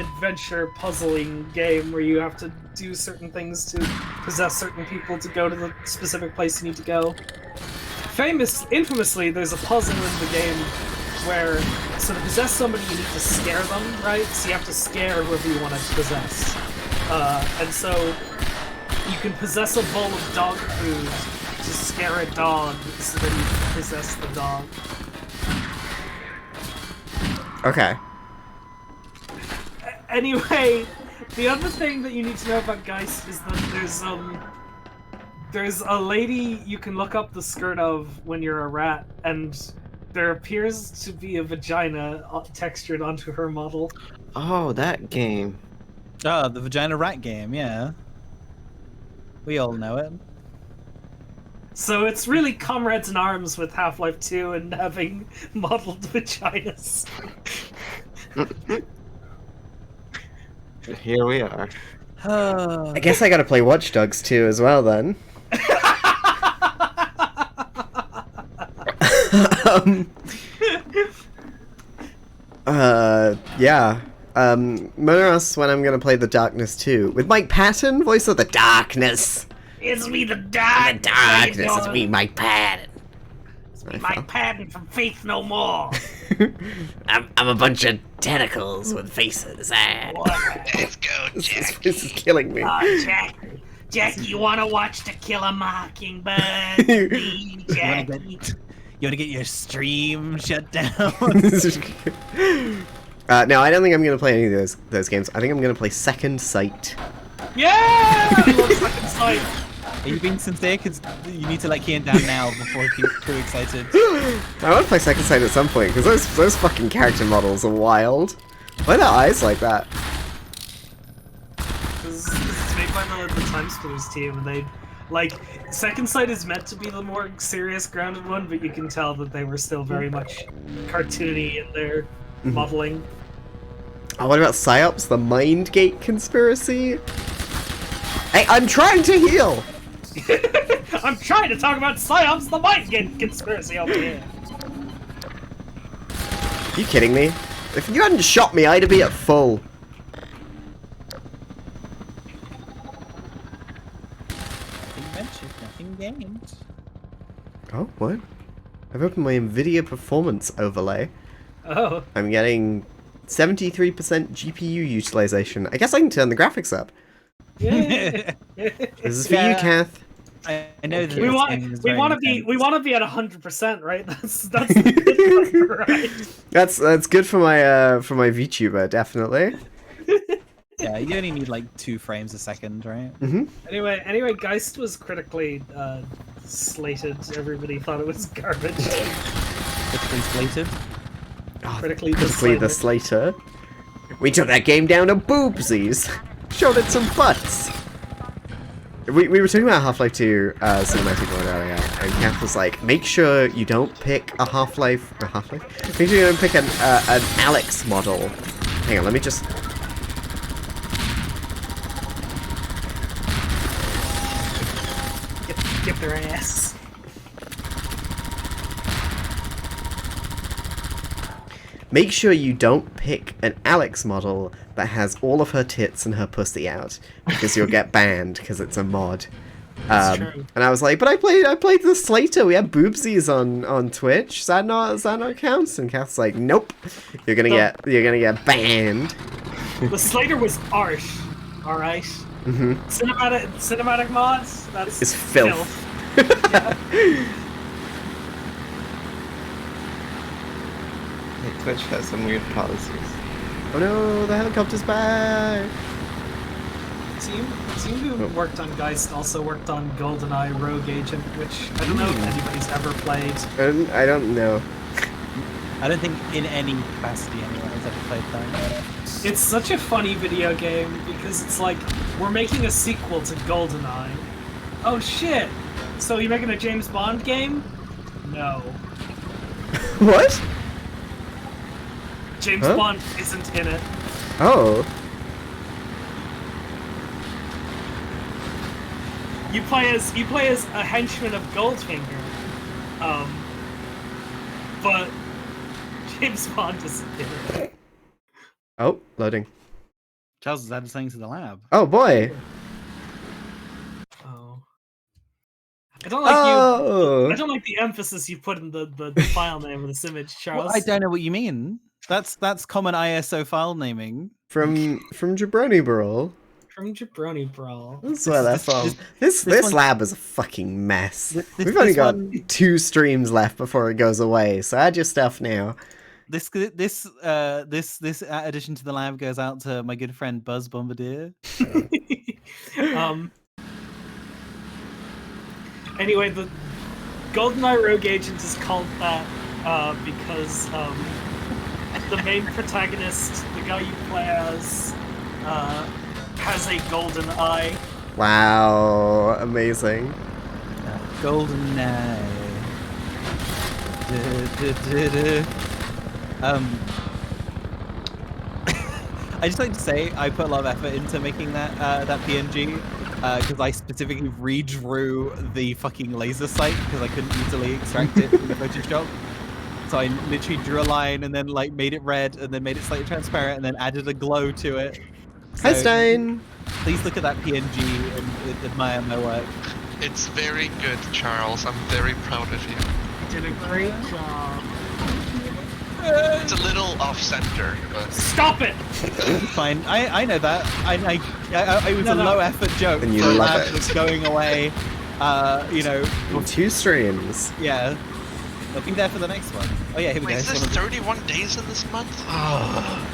adventure puzzling game where you have to do certain things to possess certain people to go to the specific place you need to go. Infamously, there's a puzzle in the game where, so to possess somebody, you need to scare them, right? So you have to scare whoever you want to possess. And so you can possess a bowl of dog food to scare a dog, so then you can possess the dog. Okay. Anyway, the other thing that you need to know about Geist is that there's a lady you can look up the skirt of when you're a rat, and there appears to be a vagina textured onto her model. Oh, that game. Oh, the Vagina Rat game, yeah. We all know it. So it's really comrades in arms with Half-Life 2 and having modeled vaginas. Here we are. I guess I gotta play Watch Dogs 2 as well then. Yeah. Mona asks when I'm gonna play The Darkness 2. With Mike Patton, voice of the Darkness. It's me, the dark. The Darkness, it's me, Mike Patton. It's me, Mike Patton from Faith No More. I'm a bunch of tentacles with faces. Let's go, Jack. This is killing me. Jack, you wanna watch To Kill a Mockingbird? You want to get your stream shut down? No, I don't think I'm going to play any of those games. I think I'm going to play Second Sight. Yeah! I love Second Sight. Are you being sincere? Because you need to let Kian down now before he gets too excited. I want to play Second Sight at some point, because those fucking character models are wild. Why are their eyes like that? This is made by the Time Splitters team, and they... Like, Second Sight is meant to be the more serious, grounded one, but you can tell that they were still very much cartoony in their modeling. Oh, what about PsyOps, the Mind Gate conspiracy? Hey, I'm trying to heal! I'm trying to talk about PsyOps, the Mind Gate conspiracy over here! Are you kidding me? If you hadn't shot me, I'd be at full. Nothing gained. Oh, what? I've opened my NVIDIA performance overlay. Oh. I'm getting 73% GPU utilization. I guess I can turn the graphics up. Yeah. This is for you, Kath. I know that we want to be at 100%, right? That's the good number, right? That's good for my VTuber, definitely. Yeah, you only need like 2 frames a second, right? Anyway, Geist was critically slated. Everybody thought it was garbage. Critically slated? Critically the Slater. We took that game down to boobsies. Showed it some butts. We were talking about Half-Life 2 cinematic mode earlier, and Kath was like, make sure you don't pick a Half-Life... Make sure you don't pick an Alex model. Hang on, let me just... Get their ass. Make sure you don't pick an Alex model that has all of her tits and her pussy out, because you'll get banned because it's a mod. That's true. And I was like, but I played the Slater. We had boobsies on Twitch. Does that not count? And Kath's like, nope. You're gonna get banned. The Slater was harsh. All right. Cinematic mods. That's it's filth. Twitch has some weird policies. Oh no, the helicopter's back! Team who worked on Geist also worked on GoldenEye Rogue Agent, which I don't know if anybody's ever played. I don't know. I don't think in any capacity anyone has ever played that. It's such a funny video game because it's like, we're making a sequel to GoldenEye. Oh shit! So you're making a James Bond game? No. What? James Bond isn't in it. Oh. You play as a henchman of Goldfinger, but James Bond isn't in it. Oh, loading. Charles has added something to the lab. Oh boy. Oh. I don't like the emphasis you put in the file name of this image, Charles. Well, I don't know what you mean. That's common ISO file naming. From Jabroni Brawl. From Jabroni Brawl. That's where they're from. This lab is a fucking mess. We've only got 2 streams left before it goes away, so add your stuff now. This addition to the lab goes out to my good friend Buzz Bombardier. Anyway, the GoldenEye Rogue Agent is called that because the main protagonist, the guy you play as, has a golden eye. Wow, amazing. Golden eye. I just like to say I put a lot of effort into making that PNG because I specifically redrew the fucking laser sight because I couldn't easily extract it from the Photoshop. So I literally drew a line and then like made it red and then made it slightly transparent and then added a glow to it. Hi, Stein. Please look at that PNG and admire my work. It's very good, Charles. I'm very proud of you. You did a great job. It's a little off-center, but... Stop it! Fine, I know that. It was a low-effort joke. And you love it. That's going away, you know... 2 streams. Yeah. I'll be there for the next one. Oh yeah, here we Wait, go. is this 31 days in this month? Oh.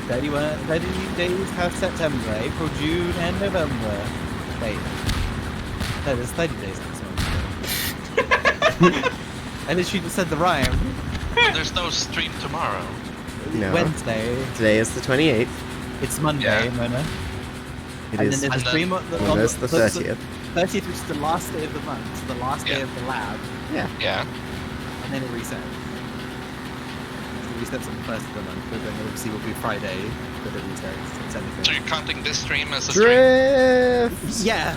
30 days have September, April, June, and November. Wait. No, there's 30 days this month. I literally just said the rhyme. There's no stream tomorrow. No. Wednesday. Today is the 28th. It's Monday, Mona. It and is. then there's a stream on the 30th. 30th, which is the last day of the month, the last day of the lab. Yeah. And then it resets. It resets on the first of the month, but then obviously will be Friday that it resets. So you're counting this stream as a stream? Drift! Yeah.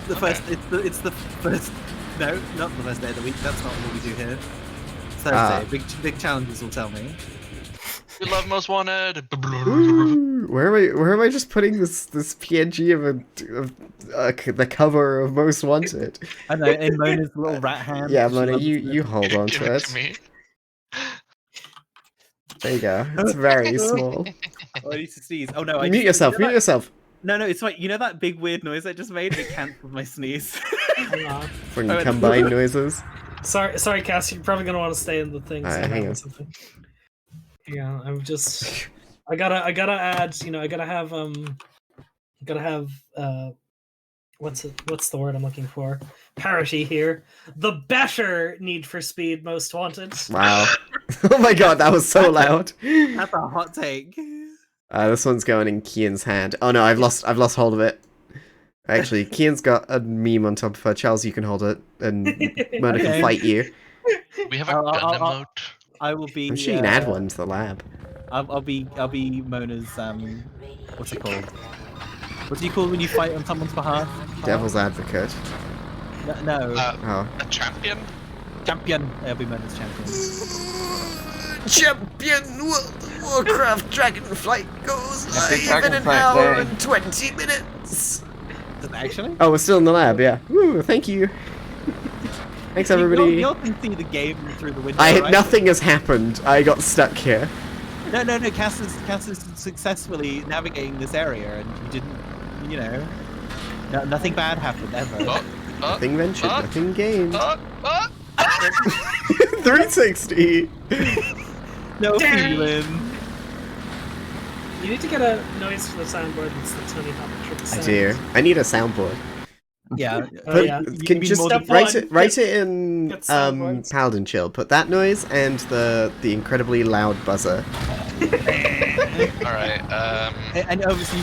The first. It's the first. No, not the first day of the week. That's not what we do here. Thursday. Big challenges will tell me. We love Most Wanted. Ooh, where am I just putting this PNG of the cover of Most Wanted? I know, in Mona's little rat hand. Yeah, Mona, you hold on to it. There you go. It's very small. Oh, I need to sneeze. Oh no! Mute yourself. Mute yourself. No, it's like you know that big weird noise I just made. It cancelled my sneeze. When you combine noises. Sorry, Cass. You're probably gonna want to stay in the thing. Alright, hang on. Yeah, I'm just. I gotta add. I gotta have. What's the word I'm looking for? Parity here. The better Need for Speed Most Wanted. Wow. Oh my god, that was so loud. That's a hot take. This one's going in Kian's hand. Oh no, I've lost hold of it. Actually, Kian's got a meme on top of her. Charles, you can hold it, and Mona can fight you. We have a gun emote. I will be. I'm sure you can add one to the lab. I'll be Mona's what's it called? What do you call when you fight on someone's behalf? Devil's advocate. No. A champion? Champion. I'll be Mona's champion. Champion World of Warcraft Dragonflight goes Epic live in an Dragonflight hour Day. and 20 minutes. Actually? Oh, we're still in the lab, yeah. Woo, thank you. Thanks, everybody. You all can see the game through the window, right? Nothing has happened. I got stuck here. No. Cass is successfully navigating this area, and you didn't. Nothing bad happened ever. Nothing ventured, nothing gained. 360. No feeling. You need to get a noise for the soundboard that's the Tony Hawk trick sound. I do. I need a soundboard. Yeah. Can you just write it in Paladin Chill. Put that noise and the incredibly loud buzzer. All right. And obviously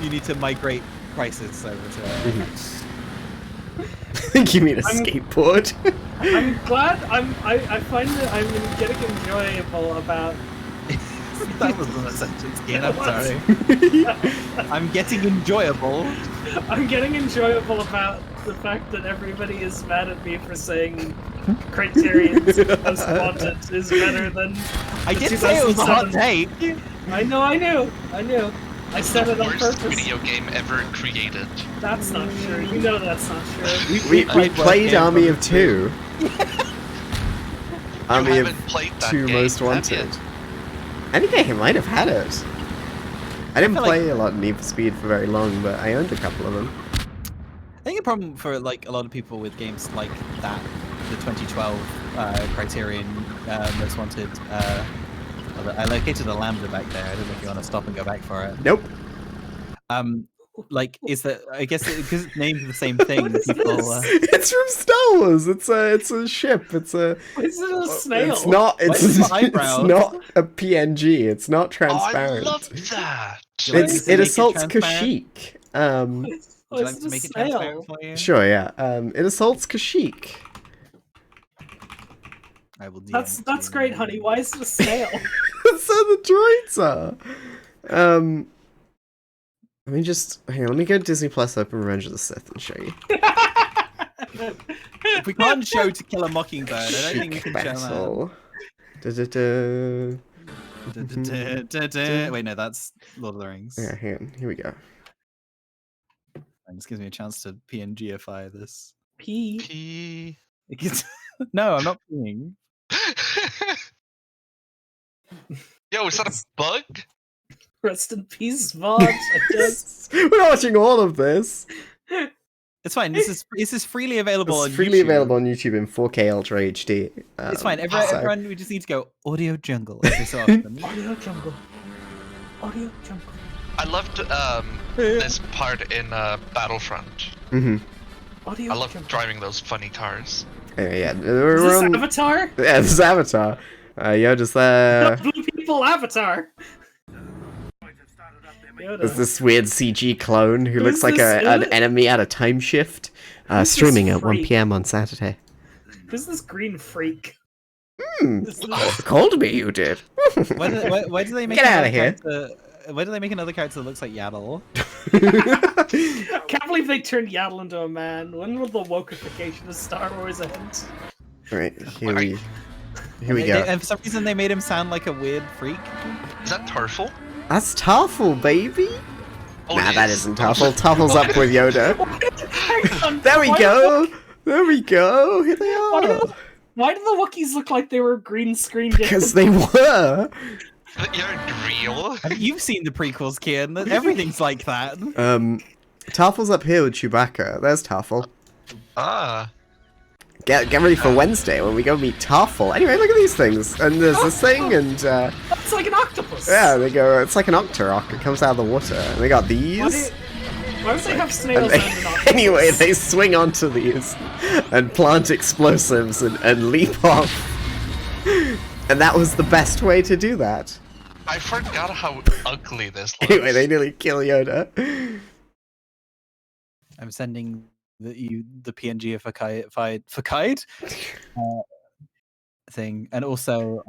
you need to migrate Crisis over to. I think you mean a skateboard. I'm glad. I find that I'm getting enjoyable about. That wasn't a sentence, Ian. I'm sorry. I'm getting enjoyable. I'm getting enjoyable about the fact that everybody is mad at me for saying Criterion's Most Wanted is better than. I did say it was a hot take. I know. I said it on Worst purpose. video game ever created. That's not true. You know that's not true. We played Army of Two. Army of Two Most Wanted. I think I might have had it. I didn't play a lot of Need for Speed for very long, but I owned a couple of them. I think a problem for a lot of people with games like that, the 2012 Criterion Most Wanted. I located a Lambda back there. I don't know if you want to stop and go back for it. Nope. Is that? I guess because it's named the same thing. People. It's from Star Wars. It's a ship. It's a. Is it a snail? It's not. It's not a PNG. It's not transparent. Oh, I love that. It assaults Kashyyyk. Would you like to make it transparent for you? Sure. Yeah. It assaults Kashyyyk. I will. That's great, honey. Why is it a snail? So the droids are. Let me just let me go to Disney Plus, open Revenge of the Sith, and show you. If we can't show To Kill a Mockingbird, I don't think we can show that. Wait, no, that's Lord of the Rings. Yeah, hang on. Here we go. This gives me a chance to PNGify this. P. No, I'm not peeing. Yo, is that a bug? Rest in peace, Vaughn. We're watching all of this. It's fine. This is freely available on It's freely YouTube. available on YouTube in 4K Ultra HD. It's fine. so- Everyone, we just need to go Audio Jungle every so often. Audio jungle. Audio jungle. I loved this part in Battlefront. Audio I love jungle. driving those funny cars. Yeah. Is We're this on... Avatar? Yeah, this is Avatar. Yoda's there. Blue people Avatar. There's this weird CG clone who looks Who's like this? an enemy at a time shift. Who's Streaming this at 1 freak? PM on Saturday. Who's this green freak? Called me, you did. Why do they make Get another outta here. character- Why do they make another character that looks like Yaddle? Can't believe they turned Yaddle into a man. When will the wokeification of Star Wars end? Alright, here we go. And for some reason, they made him sound like a weird freak. Is that Tarful? That's Tarful, baby. Oh, Nah, it that is. isn't Tarful. Tarful's up with Yoda. Hang on, There we why go. There we go. Here they are. Why do the Wookiees look like they were green screened? Because they were. You're real. You've seen the prequels, Kian. Everything's like that. Tarful's up here with Chewbacca. There's Tarful. Ah. Get ready for Wednesday when we go meet Tarful. Anyway, look at these things. And there's this thing, and It's like an octopus. yeah, they go. It's like an Octorok. It comes out of the water. And they got these. Why do they have snails And and an octopus? anyway, they swing onto these and plant explosives and leap off. And that was the best way to do that. I forgot how ugly this looks. Anyway, they nearly kill Yoda. I'm sending the PNG of Fakide thing, and also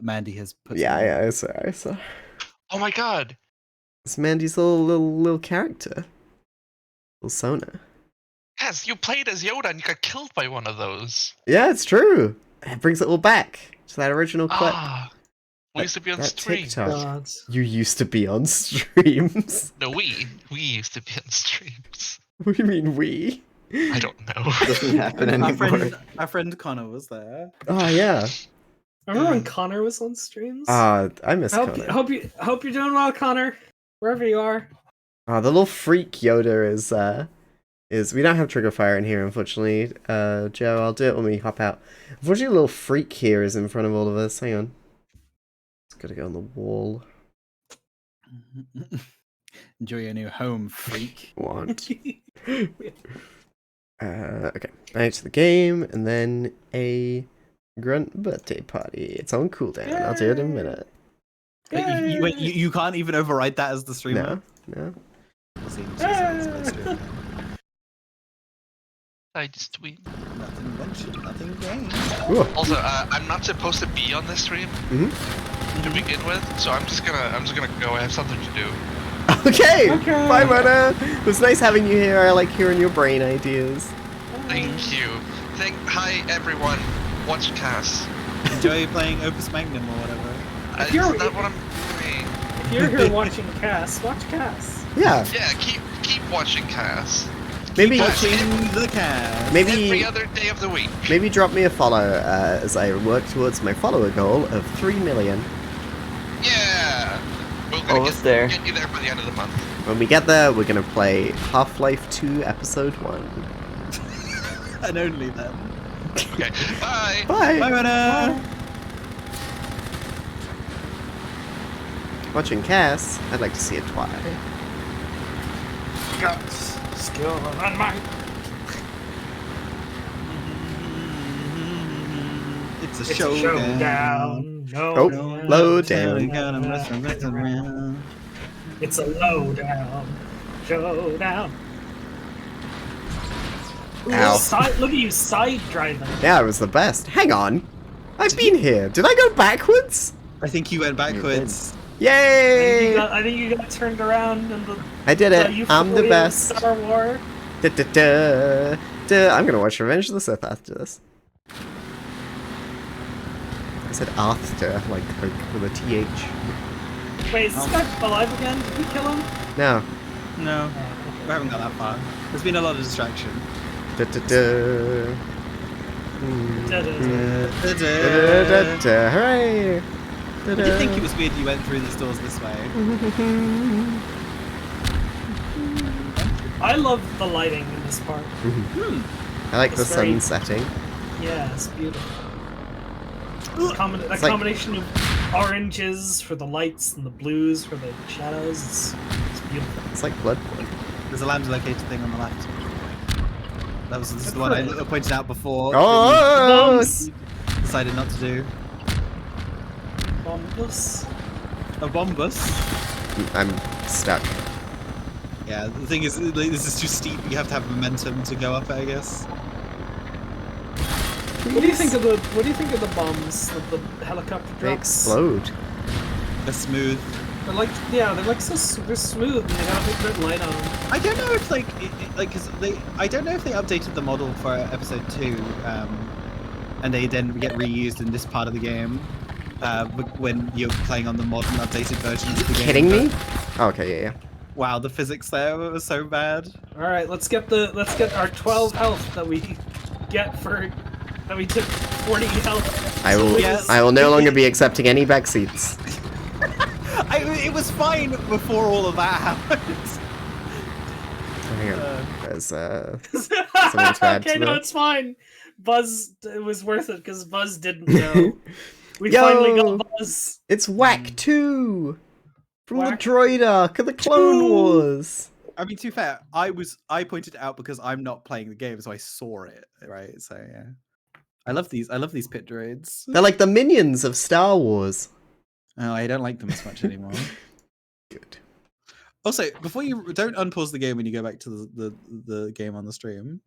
Mandy has put. Yeah, I saw. Oh my god. It's Mandy's little character. Little Sona. Yes, you played as Yoda and you got killed by one of those. Yeah, it's true. It brings it all back to that original clip. Ah. We used to be on That stream. TikTok. You used to be on streams. No, we used to be on streams. What do you mean we? I don't know. Doesn't happen anymore. Our friend Connor was there. Oh yeah. Remember when Connor was on streams? I miss I hope, Connor. hope you're doing well, Connor. Wherever you are. The little freak Yoda is we don't have trigger fire in here, unfortunately. Joe, I'll do it when we hop out. Unfortunately, a little freak here is in front of all of us. Hang on. It's gotta go on the wall. Enjoy your new home, freak. What? Okay. Back to the game, and then a grunt birthday party. It's on cooldown. I'll do it in a minute. Wait, you can't even override that as the streamer? No. I just tweet. Nothing ventured, nothing gained. Also, I'm not supposed to be on this stream to begin with, so I'm just gonna go. I have something to do. Okay. Bye, Mona. It was nice having you here. I like hearing your brain ideas. Thank you. Hi everyone. Watch Cass. Enjoy playing Opus Magnum or whatever. Is that what I'm doing? If you're here watching Cass, watch Cass. Yeah. Yeah. Keep watching Cass. Maybe watching the Cass. Maybe every other day of the week. Maybe drop me a follow as I work towards my follower goal of 3 million. Yeah. We're gonna Almost there. Get you there by the end of the month. When we get there, we're gonna play Half-Life 2 Episode 1. And only then. Okay. Bye. Bye. Bye, Mona. Watching Cass, I'd like to see it twice. Guts, skill, and might. It's a It's a showdown. Oh, low down. It's a lowdown. Showdown. Ooh, Ow. look at you side driving. Yeah, it was the best. Hang on. I've been here. Did I go backwards? I think you went backwards. Yay! I think you got turned around in the. I did it. I'm the euphoria of best. Star Wars. I'm gonna watch Revenge of the Sith after this. I said after, like with a TH. Wait, is this guy alive again? Did we kill him? No. No, we haven't got that far. There's been a lot of distraction. Hooray! I did think it was weird you went through the doors this way. I love the lighting in this part. I like It's the very- sun setting. Yeah, it's beautiful. A like- combination of oranges for the lights and the blues for the shadows. It's beautiful. It's like Bloodborne. There's a lamb's located thing on the left. This is the one I pointed out before. Oh! that you decided not to do. Bombus. A bombus. I'm stuck. Yeah, the thing is, this is too steep. You have to have momentum to go up, I guess. What do you think of the bombs that the helicopter drops? They explode. They're smooth. They're like they're smooth and they got a big red light on them. I don't know if I don't know if they updated the model for episode 2, and they then get reused in this part of the game. When you're playing on the modern updated versions of the game. Kidding me? Oh, okay, yeah. Wow, the physics there was so bad. All right, let's get our 12 health that we get for that we took 40 health. I will no longer be accepting any back seats. It was fine before all of that happened. Hang on. There's something to add Okay, to no, that. it's fine. Buzz, it was worth it because Buzz didn't know. We Yo! finally got Buzz. It's Whack 2 from the Droid arc of the Clone Wars. I mean, to be fair, I pointed it out because I'm not playing the game, so I saw it, right? So yeah, I love these pit droids. They're like the minions of Star Wars. Oh, I don't like them as much anymore. Good. Also, before you don't unpause the game when you go back to the game on the stream.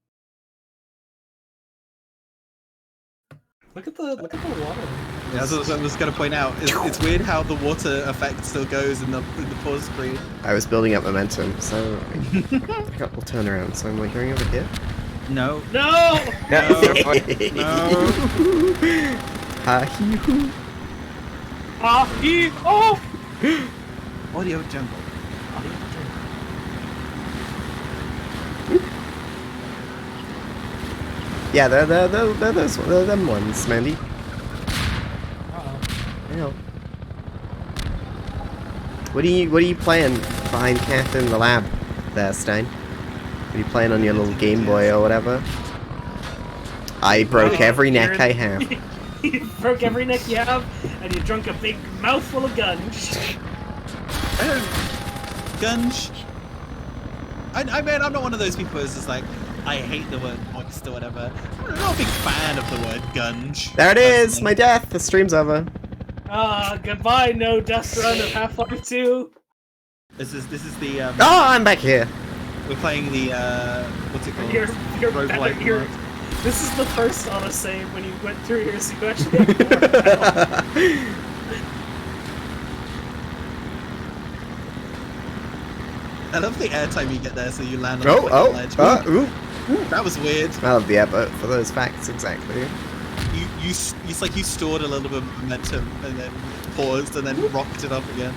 Look at the water. Yeah, that's what I was going to point out. It's weird how the water effect still goes in the pause screen. I was building up momentum, so we'll turn around. So I'm like going over here. No. No! No. No. Ha-hee-hoo. Ha-hee-oh! Audio jungle. Yeah, they're them ones, Mandy. Yeah. What are you playing behind Kath in the lab there, Stein? What are you playing on your little Game Boy or whatever? I broke every neck I have. You broke every neck you have, and you drunk a big mouthful of gunge. Gunge. I mean, I'm not one of those people who's just like, I hate the word moist or whatever. I'm not a big fan of the word gunge. There it is, my death. The stream's over. Goodbye, no death run of Half-Life 2. This is the. Oh, I'm back here. We're playing the what's it called? You're Roguelike better, mod. This is the first autosave when you went through here, so you actually have more health. I love the airtime you get there, so you land on the ledge. Ooh. That was weird. I love the airboat for those facts, exactly. It's like you stored a little bit of momentum and then paused and then rocketed up again.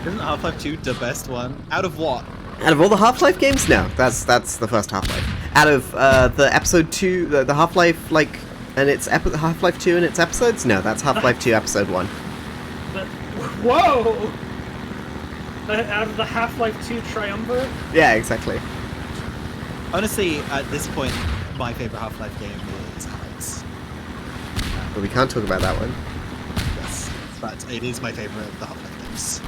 Isn't Half-Life 2 the best one? Out of what? Out of all the Half-Life games? No, that's the first Half-Life. Out of the episode 2, the Half-Life, like, and its Half-Life 2 and its episodes? No, that's Half-Life 2 episode 1. Whoa! Out of the Half-Life 2 triumvirate? Yeah, exactly. Honestly, at this point, my favorite Half-Life game is Alex. But we can't talk about that one. Yes, but it is my favorite of the Half-Life games.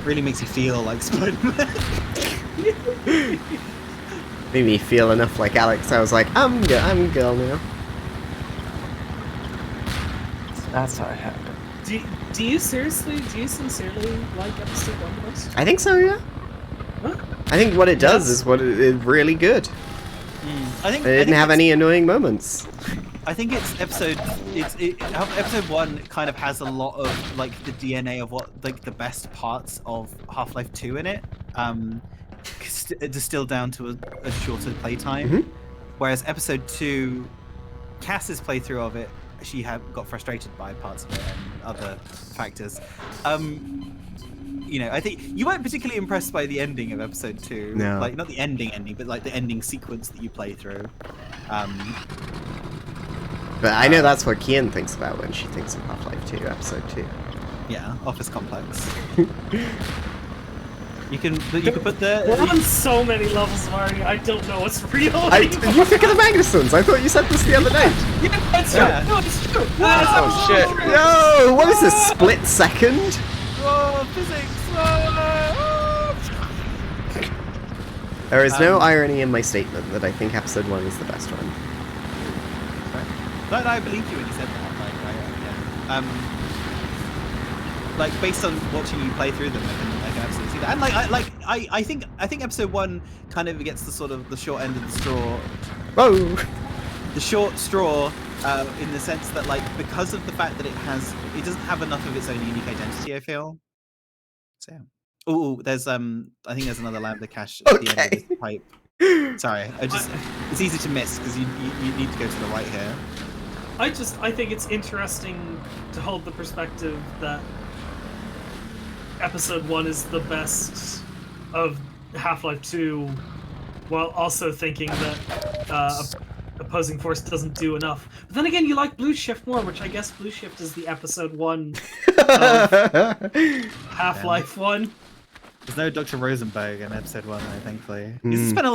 Really makes you feel like Spider-Man. Made me feel enough like Alex. I was like, I'm a girl now. That's how it happened. Do you sincerely like episode 1 the most? I think so, yeah. Huh? I think what it does is what it is really good. I think it didn't have any annoying moments. I think episode 1 kind of has a lot of like the DNA of what like the best parts of Half-Life 2 in it. Distilled down to a shorter playtime. Whereas episode 2, Cass's playthrough of it, she got frustrated by parts of it and other factors. You know, I think you weren't particularly impressed by the ending of episode 2. No. Like not the ending, but like the ending sequence that you play through. But I know that's what Kian thinks about when she thinks of Half-Life 2 episode 2. Yeah, Office Complex. You can put the. We're on so many levels, Mario. I don't know what's real. You think of the Magnusons? I thought you said this the other night. Yeah, it's true. Yeah. No, it's true. Oh shit. Yo, what is this, split second? Whoa, physics! There is no irony in my statement that I think episode 1 is the best one. No, I believed you when you said that. Like based on watching you play through them, I can absolutely see that. And I think episode 1 kind of gets the sort of the short end of the straw. Whoa! The short straw, in the sense that because of the fact that it doesn't have enough of its own unique identity. I feel. So yeah. Oh, there's I think there's another lambda cache at the end of this pipe. Sorry, it's easy to miss because you need to go to the right here. I think it's interesting to hold the perspective that episode 1 is the best of Half-Life 2, while also thinking that Opposing Force doesn't do enough. But then again, you like Blue Shift more, which I guess Blue Shift is the episode 1 of Half-Life 1. There's no Dr. Rosenberg in episode 1, though, thankfully. You also spend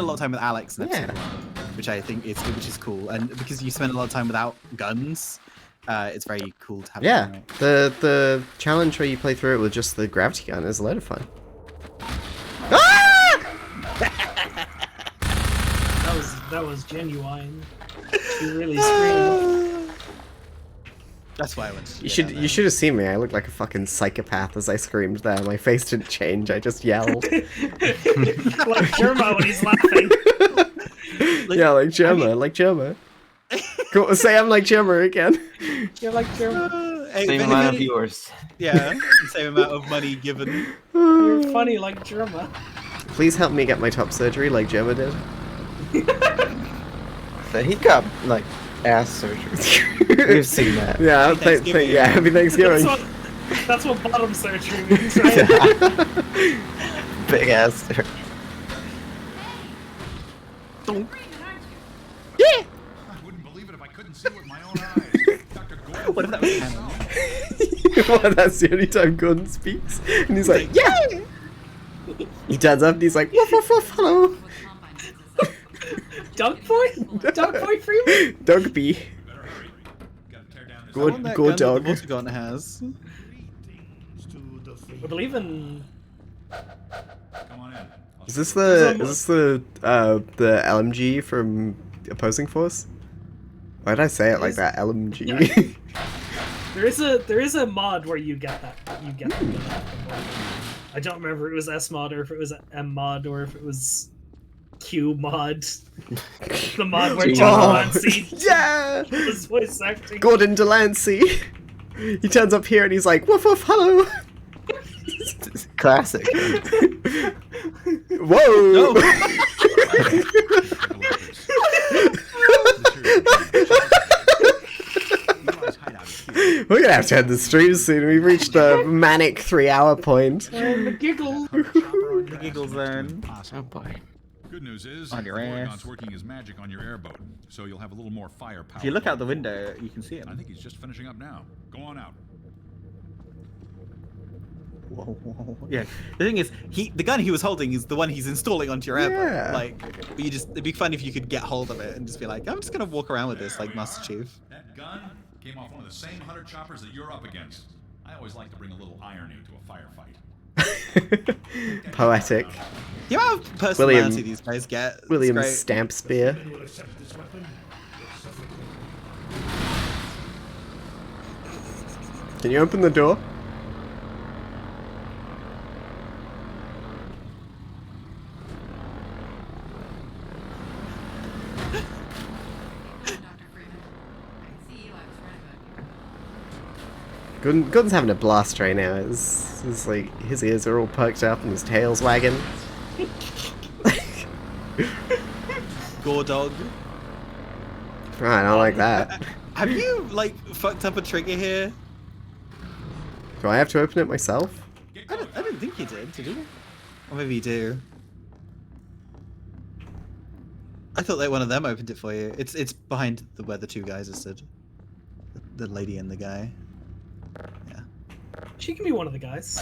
a lot of time with Alex in episode 1, which I think is cool. And because you spend a lot of time without guns, it's very cool to have. Yeah, right? the challenge where you play through it with just the gravity gun is a lot of fun. Ah! That was genuine. You really screamed. That's why I went. You should have seen me. I looked like a fucking psychopath as I screamed there. My face didn't change. I just yelled. Like Germa when he's laughing. Yeah, like Germa. Go, say I'm like Germa again. You're like Germa. Same amount of viewers. Yeah, same amount of money given. You're funny like Germa. Please help me get my top surgery like Germa did. So he got ass surgery. We've seen that. Yeah, happy Thanksgiving. That's what bottom surgery means, right? Big ass surgery. I wouldn't believe it if I couldn't see with my own eyes. Dr. Gordon. What if that was canon? Well, that's the only time Gordon speaks. And he's like, yeah! He turns up and he's like, woof, woof, woof, hello. Dog boy? Dog boy Freeman? Dog bee. Good dog. What gun has? I believe in. Come on in. Is this the LMG from Opposing Force? Why did I say it like that? LMG. Yeah. There is a mod where you get that. I don't remember if it was S mod or if it was M mod or if it was Q mod. The mod where John Delancey was voice acting. Gordon Delancey. He turns up here and he's like, woof woof, hello. Classic. Whoa. No. We're gonna have to end the stream soon. We've reached the manic 3-hour point. The giggle. The giggle zone. Oh boy. Good news is, On your ass. Gorgon's working his magic on your airboat, so you'll have a little more firepower. If you look out the window, you can see I him. think he's just finishing up now. Go on out. Whoa. Yeah. The thing is, the gun he was holding is the one he's installing onto your airboat. Yeah. But it'd be fun if you could get hold of it and just be like, I'm just gonna walk around with this like Master Chief. That gun came off one of the same hunter choppers that you're up against. I always like to bring a little irony to a firefight. Poetic. The amount of personality these guys get. William great. Stamp Spear. Can you open the door? Gordon's having a blast right now. It's like his ears are all perked up and his tail's wagging. Gore dog. I don't like that. Have you fucked up a trigger here? Do I have to open it myself? I don't think you did you? Or maybe you do. I thought that one of them opened it for you. It's behind where the two guys are stood. The lady and the guy. Yeah. She can be one of the guys.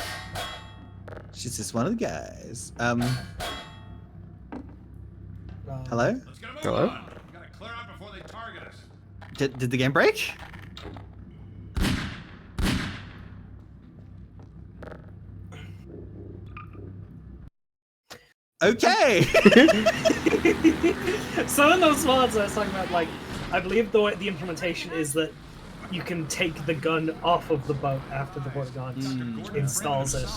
She's just one of the guys. Hello? Hello? Did the game break? Okay. Some of those mods I was talking about, like, I believe the implementation is that you can take the gun off of the boat after the Vortigaunt installs it,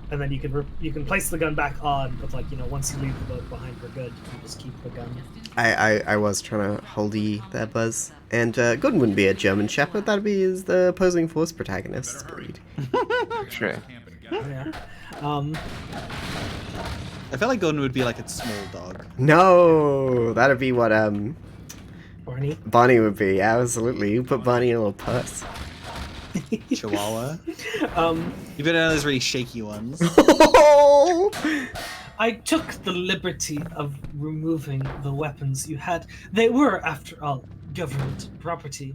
and then you can place the gun back on. But like, you know, once you leave the boat behind for good, you can just keep the gun. I was trying to hold E there, Buzz. And Gordon wouldn't be a German Shepherd, that'd be the opposing force protagonist's breed. Sure. Yeah. I feel like Gordon would be like a small dog. No, that'd be what Barney would be. Absolutely, you put Barney in a little purse. Chihuahua. You better know those really shaky ones. I took the liberty of removing the weapons you had. They were, after all, government property.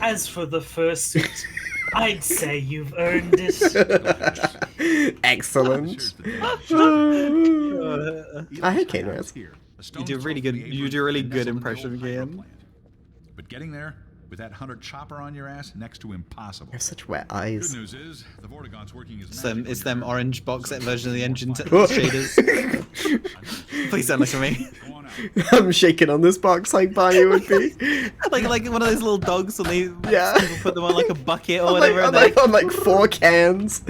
As for the fursuit, I'd say you've earned it. Excellent. I hate Kane Rose. You do really good. You do a really good impression of Kane. But getting there with that hunter chopper on your ass, next to impossible. You have such wet eyes. Good news is the Vortigaunt's working as It's them orange box set version of the engine shaders. Please don't look at me. I'm shaking on this box like Barney would be. like one of those little dogs when they people put them on like a bucket or on whatever. On like 4 cans.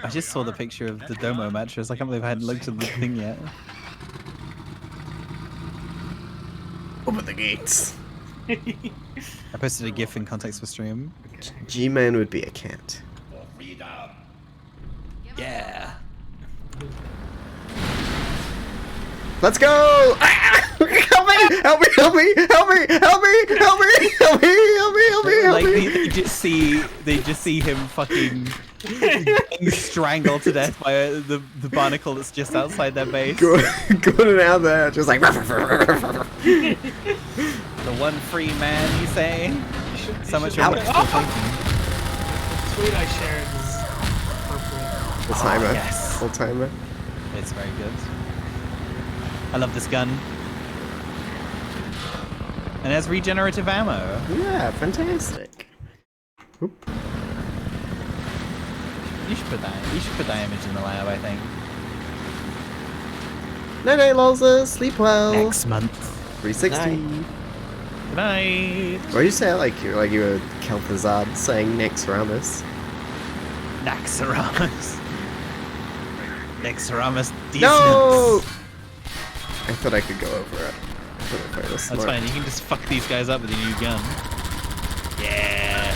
I just saw the picture of the Domo mattress. I can't believe I hadn't looked at the thing yet. Open the gates. I posted a GIF in context for stream. G-Man would be a cat. Yeah. Let's go! Ah! Help me! Help me! Help me! Help me! Help me! Help me! Help me! Help me! Help me! Help Like me! they just see him fucking getting strangled to death by the barnacle that's just outside their base. Going out there, just like. The one free man, you say? So much. Tweet I shared is appropriate. Full timer. Yes. Full timer. It's very good. I love this gun. And it has regenerative ammo. Yeah, fantastic. Oop. You should put that image in the lab, I think. Night night, Lolza. Sleep well. Next month. 360. Good night. What do you say? Like you were Kel'Thuzad saying Naxxramas. Naxxramas. Naxxramas. No! I thought I could go over it. That's fine. You can just fuck these guys up with a new gun. Yeah.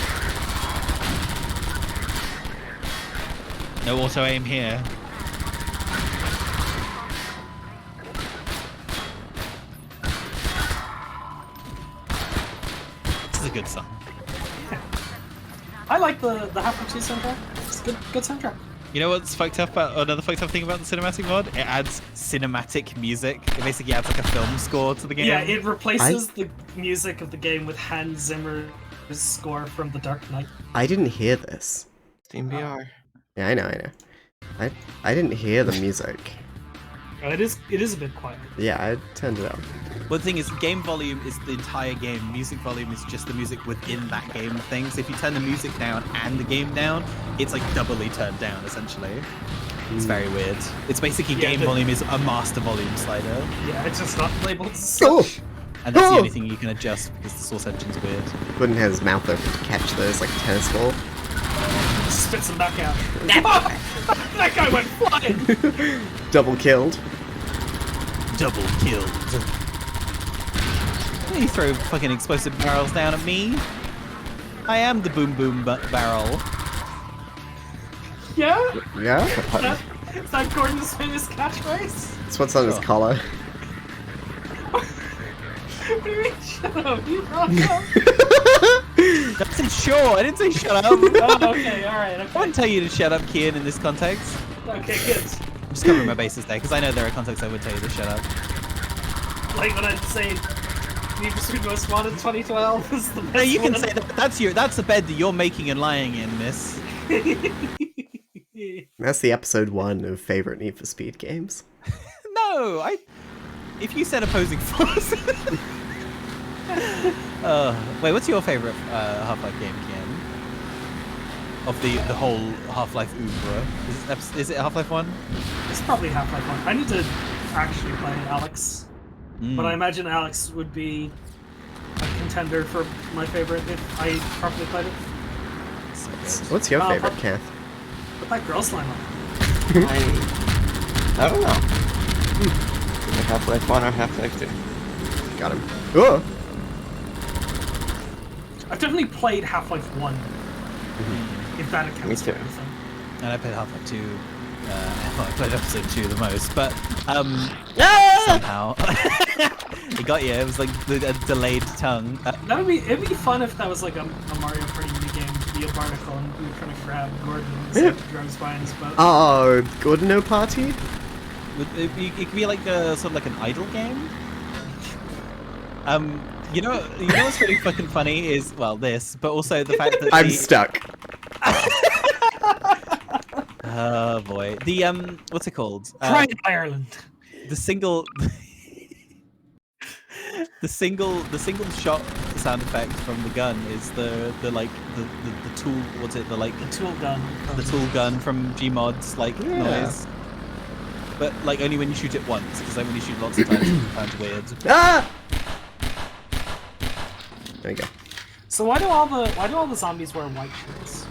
No auto aim here. This is a good song. I like the Half-Life 2 soundtrack. It's a good soundtrack. You know what's fucked up about another fucked up thing about the cinematic mod? It adds cinematic music. It basically adds like a film score to the game. Yeah, it replaces the music of the game with Hans Zimmer's score from The Dark Knight. I didn't hear this. Steam VR. Yeah, I know. I didn't hear the music. It is a bit quiet. Yeah, I turned it up. One thing is, game volume is the entire game. Music volume is just the music within that game thing. So if you turn the music down and the game down, it's like doubly turned down, essentially. It's very weird. It's basically game volume is a master volume slider. Yeah, it's just not labeled as such. And that's the only thing you can adjust because the source engine's weird. Wouldn't have his mouth open to catch those like tennis ball. Spits them back out. That guy went flying! Double killed. Double killed. You throw fucking explosive barrels down at me. I am the boom boom barrel. Yeah? Yeah? Is that Gordon's famous catchphrase? That's what's on his collar. What do you mean, shut up? You brought up. I said sure, I didn't say shut up. Oh, okay, alright. I wouldn't tell you to shut up, Kian, in this context. Okay, good. I'm just covering my bases there, because I know there are contexts I would tell you to shut up. Like when I'd say, Need for Speed Most Wanted 2012 is the best No, you can one. say that. That's the bed that you're making and lying in, miss. That's the episode 1 of favorite Need for Speed games. No, if you said opposing force. Wait, what's your favorite Half-Life game, Ken? Of the whole Half-Life oeuvre? Is it Half-Life 1? It's probably Half-Life 1. I need to actually play Alex. But I imagine Alex would be a contender for my favorite if I properly played it. So good. What's your favorite, Kath? Put that girl slime on. I don't know. Like Half-Life 1 or Half-Life 2. Got him. Oh! I've definitely played Half-Life 1. If that accounts. Me for too. anything. And I played Half-Life 2. Well, I played episode 2 the most, but somehow it got you. It was like a delayed tongue. It'd be fun if that was like a Mario Party minigame to be a barnacle and we were trying to grab Gordon and save the drugs by his boat. Oh, Gordon Party? It could be like sort of like an idle game. You know what's really fucking funny is this, but also the fact that I'm stuck. Oh boy, the what's it called? Pride Ireland. The single shot sound effect from the gun is the tool. What's it? The tool gun. The tool gun from Gmod's noise. But only when you shoot it once, because when you shoot lots of times, it sounds weird. Ah! There you go. So why do all the zombies wear white shirts?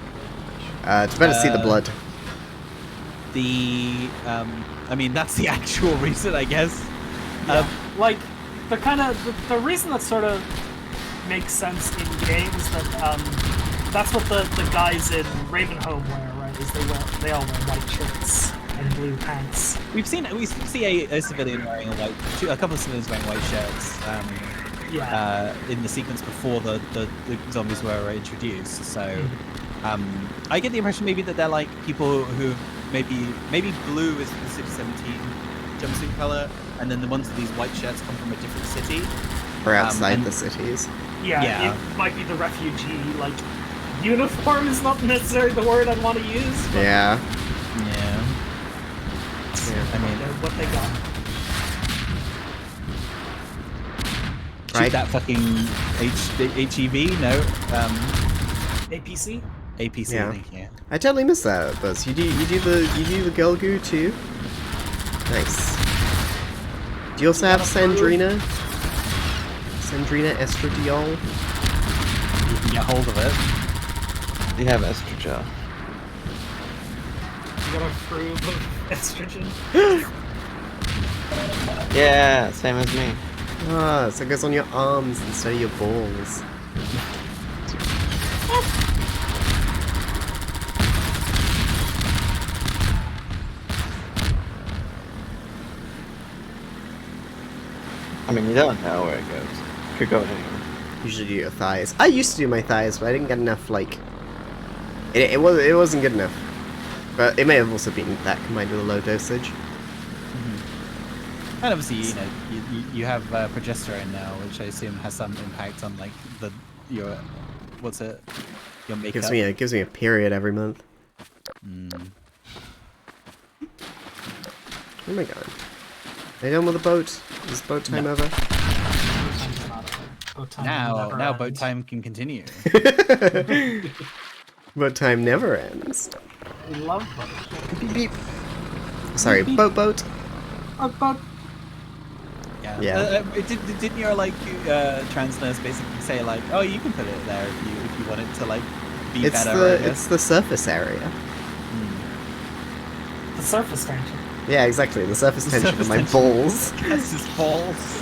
To better see the blood. I mean that's the actual reason, I guess. Yeah. The reason that sort of makes sense in games that that's what the guys in Ravenholm wear, right? Is they all wear white shirts and blue pants. We see a civilian wearing a couple of civilians wearing white shirts. In the sequence before the zombies were introduced. So I get the impression maybe that they're like people who maybe blue is the City 17 jumpsuit color, and then the ones with these white shirts come from a different city. Or outside the cities. Yeah, it might be the refugee, uniform is not necessarily the word I'd want to use. But Yeah. I mean, what they got. Shoot that fucking HEV? No. APC? APC, Yeah. thank you. I totally missed that, Buzz. You do the girl goo too? Nice. Do you also have Sandrina? Sandrina estradiol? You can get hold of it. You have estradiol. You got a proof of estrogen? Yeah, same as me. Ah, so it goes on your arms instead of your balls. I mean, you don't know where it goes. It could go anywhere. Usually do your thighs. I used to do my thighs, but I didn't get enough, it wasn't good enough. But it may have also been that combined with a low dosage. And obviously, you have progesterone now, which I assume has some impact on your makeup. Gives me a period every month. Where am I going? Are you done with the boat? Is boat time over? Now boat time can continue. Boat time never ends. We love boat. Beep beep. Sorry, Beep, beep. boat. Boat. Yeah. Didn't your trans nurse basically say oh, you can put it there if you want it to be better? It's the surface area. The surface tension. Yeah, exactly. The surface tension of my balls. That's his balls.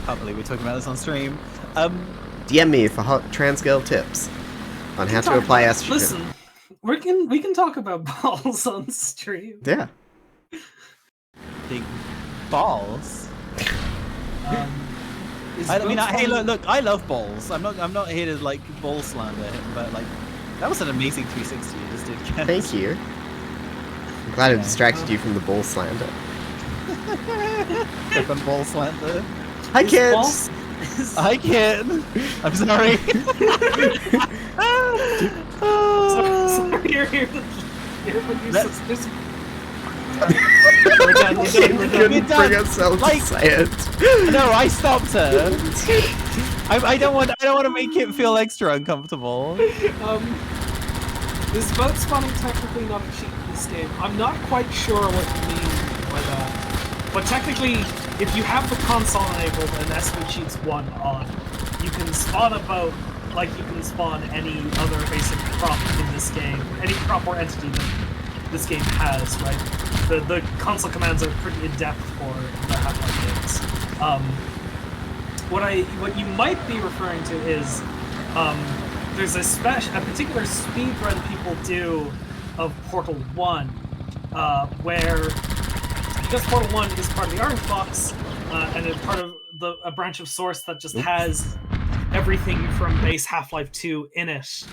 Can't believe we're talking about this on stream. DM me for hot trans girl tips on how to apply estrogen. Listen, we can talk about balls on stream. Yeah. Big balls. Hey, look, I love balls. I'm not here to ball slander him, but that was an amazing 360 you just did, Ken. Thank you. I'm glad I distracted you from the ball slander. From ball slander. Hi, kids. boss- I can't. I'm sorry. Sorry, you're here with your Let's- sisters. We're done. We couldn't bring ourselves to say it. No, I stopped her. I don't want to make it feel extra uncomfortable. Is boat spawning technically not a cheat in this game? I'm not quite sure what you mean by that. But technically, if you have the console enabled and SV Cheats 1 on, you can spawn a boat like you can spawn any other basic prop in this game, any prop or entity that this game has, right? The console commands are pretty in-depth for the Half-Life games. What you might be referring to is there's a particular speed run people do of Portal 1, where because Portal 1 is part of the Orange Box and it's part of a branch of Source that just has everything from base Half-Life 2 in it.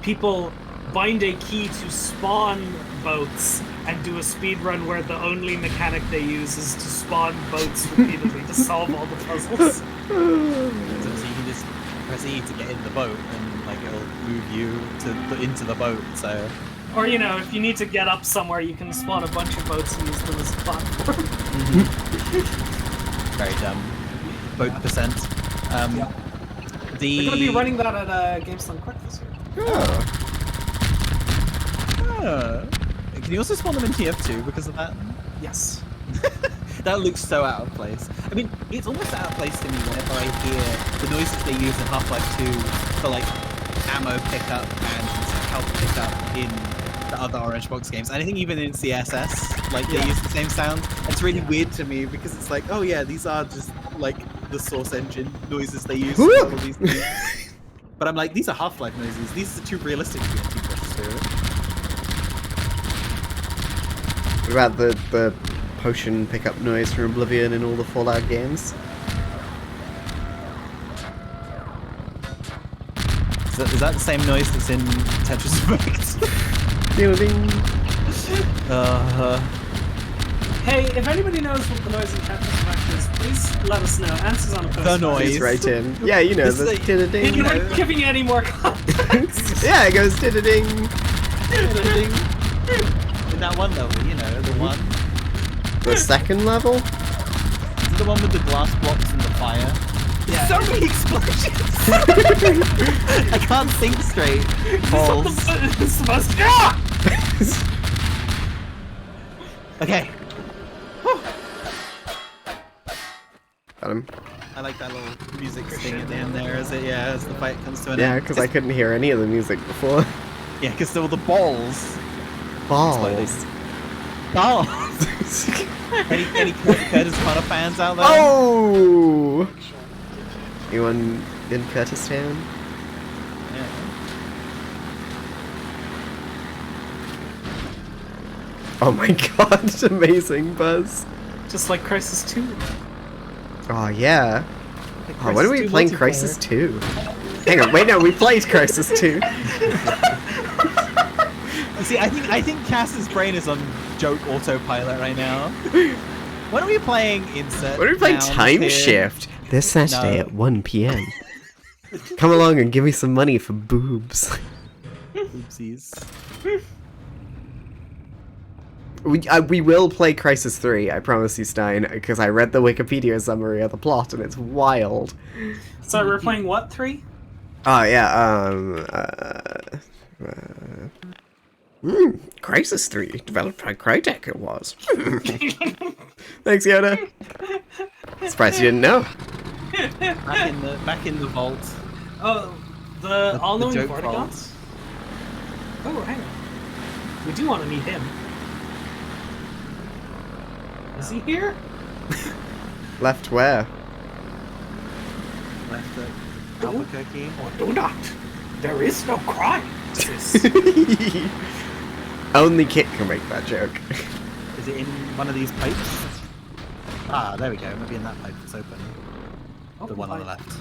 People bind a key to spawn boats and do a speed run where the only mechanic they use is to spawn boats repeatedly to solve all the puzzles. So you can just press E to get in the boat, and like it'll move you into the boat. So, or if you need to get up somewhere, you can spawn a bunch of boats and use them as a platform. Very dumb. Boat percent. We're going to be running that at GameStop Quick this year. Can you also spawn them in TF2 because of that? Yes. That looks so out of place. I mean, it's almost out of place to me whenever I hear the noises they use in Half-Life 2 for like ammo pickup and health pickup in the other Orange Box games. And I think even in CSS, like they use the same sound. It's really weird to me because it's like, oh yeah, these are just like the Source engine noises they use for all of these things. But I'm like, these are Half-Life noises. These are too realistic to be precious to it. What about the potion pickup noise from Oblivion in all the Fallout games? Is that the same noise that's in Tetris Effect? Hey, if anybody knows what the noise in Tetris Effect is, please let us know. Answers on a postcard. The noise. Please write in. Yeah, you know, the ding. You're not giving you any more context. Yeah, it goes ding. In that one level, the one. The second level? Is it the one with the glass blocks and the fire? Yeah. So many explosions! I can't think straight. Balls. It's supposed to Okay. Got him. I like that little music sting at the end there as the fight comes to an end. Yeah, because I couldn't hear any of the music before. Yeah, because there were the balls. Balls. Any Curtis Connor fans out there? Oh! Anyone in Curtis Town? Yeah. Oh my god, amazing buzz. Just like Crisis 2. Oh yeah. Like when are we playing Crisis 2? Hang on, wait, no, we played Crisis 2. See, I think Cass's brain is on joke autopilot right now. When are we playing Insert? When are we playing Time Shift? This Saturday at 1 p.m. Come along and give me some money for boobs. Oopsies. We will play Crisis 3, I promise you, Stein, because I read the Wikipedia summary of the plot and it's wild. So we're playing what, 3? Oh, yeah, Crisis 3, developed by Crytek, it was. Thanks, Yoda. Surprised you didn't know. Back in the vault. Oh, the all-knowing joke Vortigaunts? Oh, hang on. We do want to meet him. Is he here? Left where? Left at Albuquerque. Do not. There is no crime. Only Kit can make that joke. Is it in one of these pipes? Ah, there we go. Maybe in that pipe that's open. The one on the left.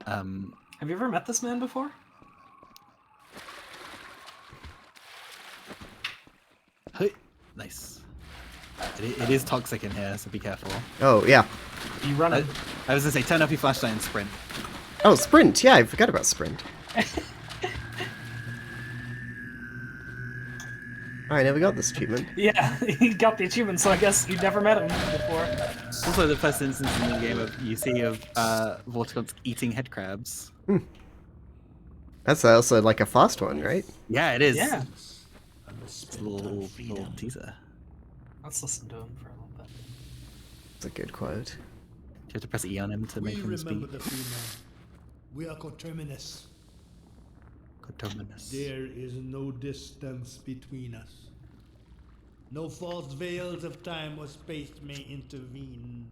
Have you ever met this man before? Nice. It is toxic in here, so be careful. Oh, yeah. You run it. I was gonna say, turn up your flashlight and sprint. Oh, sprint. Yeah, I forgot about sprint. Alright, now we got this achievement. Yeah, he got the achievement, so I guess you never met him before. It's also the first instance in the game you see of Vortigaunts eating head crabs. That's also like a fast one, right? Yeah, it is. Yeah. It's a little teaser. Let's listen to him for a little bit. It's a good quote. You have to press E on him to make him speak. Remember the female. We are coterminous. Coterminous. There is no distance between us. No false veils of time or space may intervene.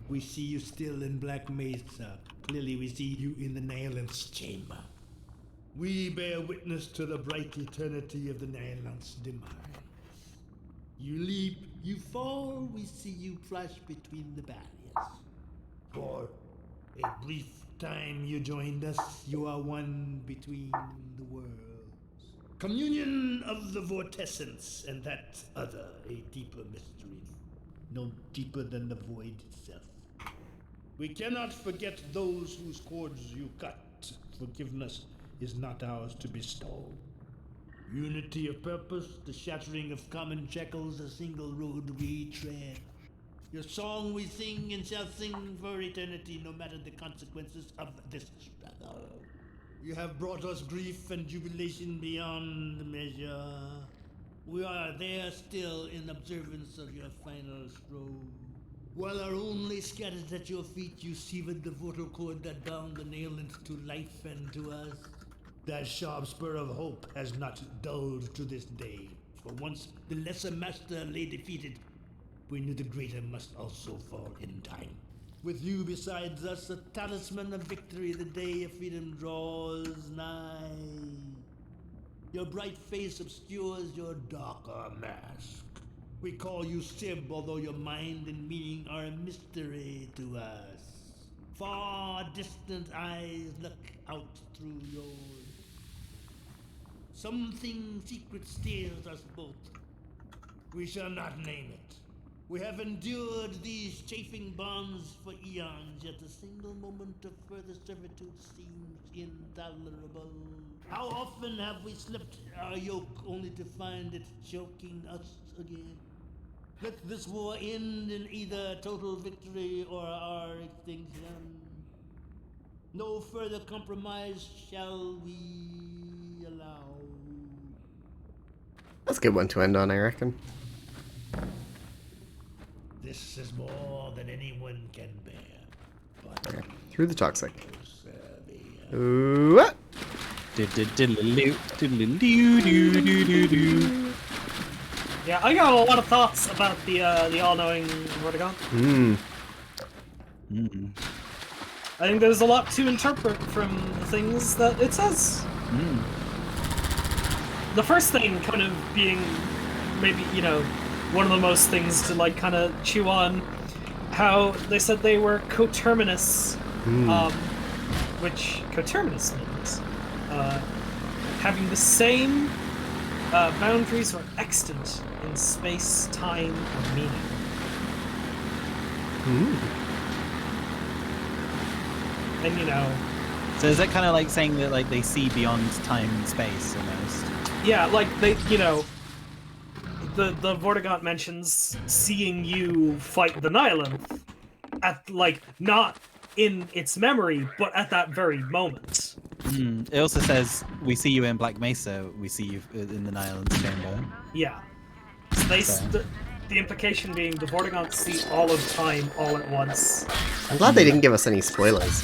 We see you still in Black Mesa. Clearly we see you in the Nihilant's chamber. We bear witness to the bright eternity of the Nihilant's demise. You leap, you fall, we see you flash between the barriers. For a brief time you joined us, you are one between the worlds. Communion of the vortessence, and that other, a deeper mystery. No deeper than the void itself. We cannot forget those whose cords you cut. Forgiveness is not ours to bestow. Unity of purpose, the shattering of common shackles, a single road we tread. Your song we sing and shall sing for eternity, no matter the consequences of this struggle. You have brought us grief and jubilation beyond measure. We are there still in observance of your final stroke. While our only scattered at your feet, you severed the vocal cord that bound the Nihilants to life and to us. That sharp spur of hope has not dulled to this day. For once the lesser master lay defeated, we knew the greater must also fall in time. With you besides us, a talisman of victory, the day of freedom draws nigh. Your bright face obscures your darker mask. We call you Sib, although your mind and meaning are a mystery to us. Far distant eyes look out through yours. Something secret steers us both. We shall not name it. We have endured these chafing bonds for eons, yet a single moment of further servitude seems intolerable. How often have we slipped our yoke only to find it choking us again? Let this war end in either total victory or our extinction. No further compromise shall we allow. That's a good one to end on, I reckon. This is more than anyone can bear. But okay. Through the toxic. Ooh. Yeah, I got a lot of thoughts about the all-knowing Vortigaunt. I think there's a lot to interpret from the things that it says. The first thing kind of being maybe, you know, one of the most things to like kind of chew on, how they said they were coterminous, which coterminous means having the same boundaries or extant in space, time, or meaning. And you know, so is that kind of like saying that like they see beyond time and space almost? Yeah, like they, you know, the Vortigaunt mentions seeing you fight the Nihilanth at like not in its memory, but at that very moment. It also says we see you in Black Mesa. We see you in the Nihilant's chamber. Yeah. So the implication being the Vortigaunt see all of time all at once. I'm glad they didn't give us any spoilers.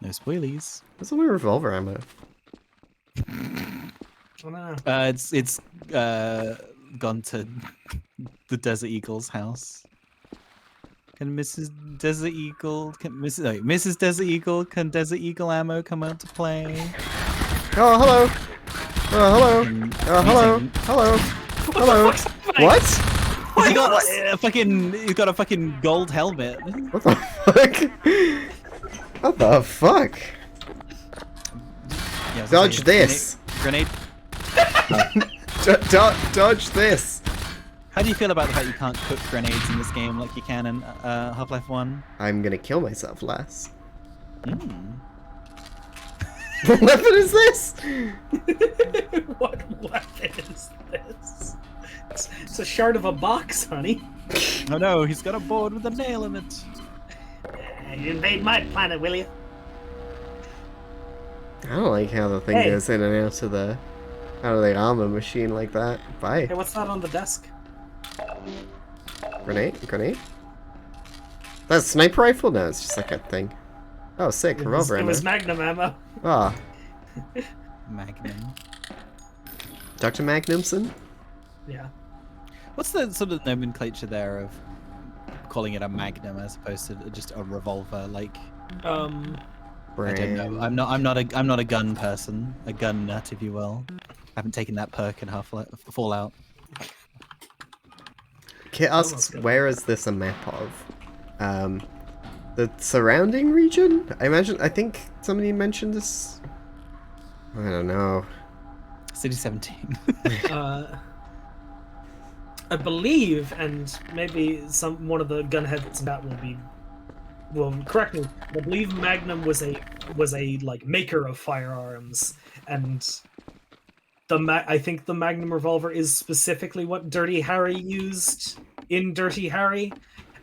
No spoilies. There's only revolver ammo. It's gone to the Desert Eagle's house. Can Mrs. Desert Eagle, Mrs. Desert Eagle, can Desert Eagle ammo come out to play? Oh, hello. Oh, hello. Oh, hello. Hello. Hello. What? He got a fucking. He's got a fucking gold helmet. What the fuck? What the fuck? Yeah, Dodge this. Grenade. Dodge this. How do you feel about the fact you can't cook grenades in this game like you can in Half-Life 1? I'm gonna kill myself less. Mm. What weapon is this? What weapon is this? It's a shard of a box, honey. Oh no, he's got a board with a nail in it. You invade my planet, will you? I don't like how the thing Hey. goes in and out of the armor machine like that. Bye. Hey, what's that on the desk? Grenade? That's a sniper rifle? No, it's just like a thing. Oh, sick. Revolver It ammo. was Magnum ammo. Ah. Magnum. Dr. Magnumson? Yeah. What's the sort of nomenclature there of calling it a Magnum as opposed to just a revolver? Like, I don't know. I'm not a gun person, a gun nut, if you will. I haven't taken that perk in Fallout. Kit asks, where is this a map of? The surrounding region? I think somebody mentioned this. I don't know. City 17. I believe, and maybe one of the gunheads that will correct me. I believe Magnum was a like maker of firearms, and I think the Magnum revolver is specifically what Dirty Harry used in Dirty Harry,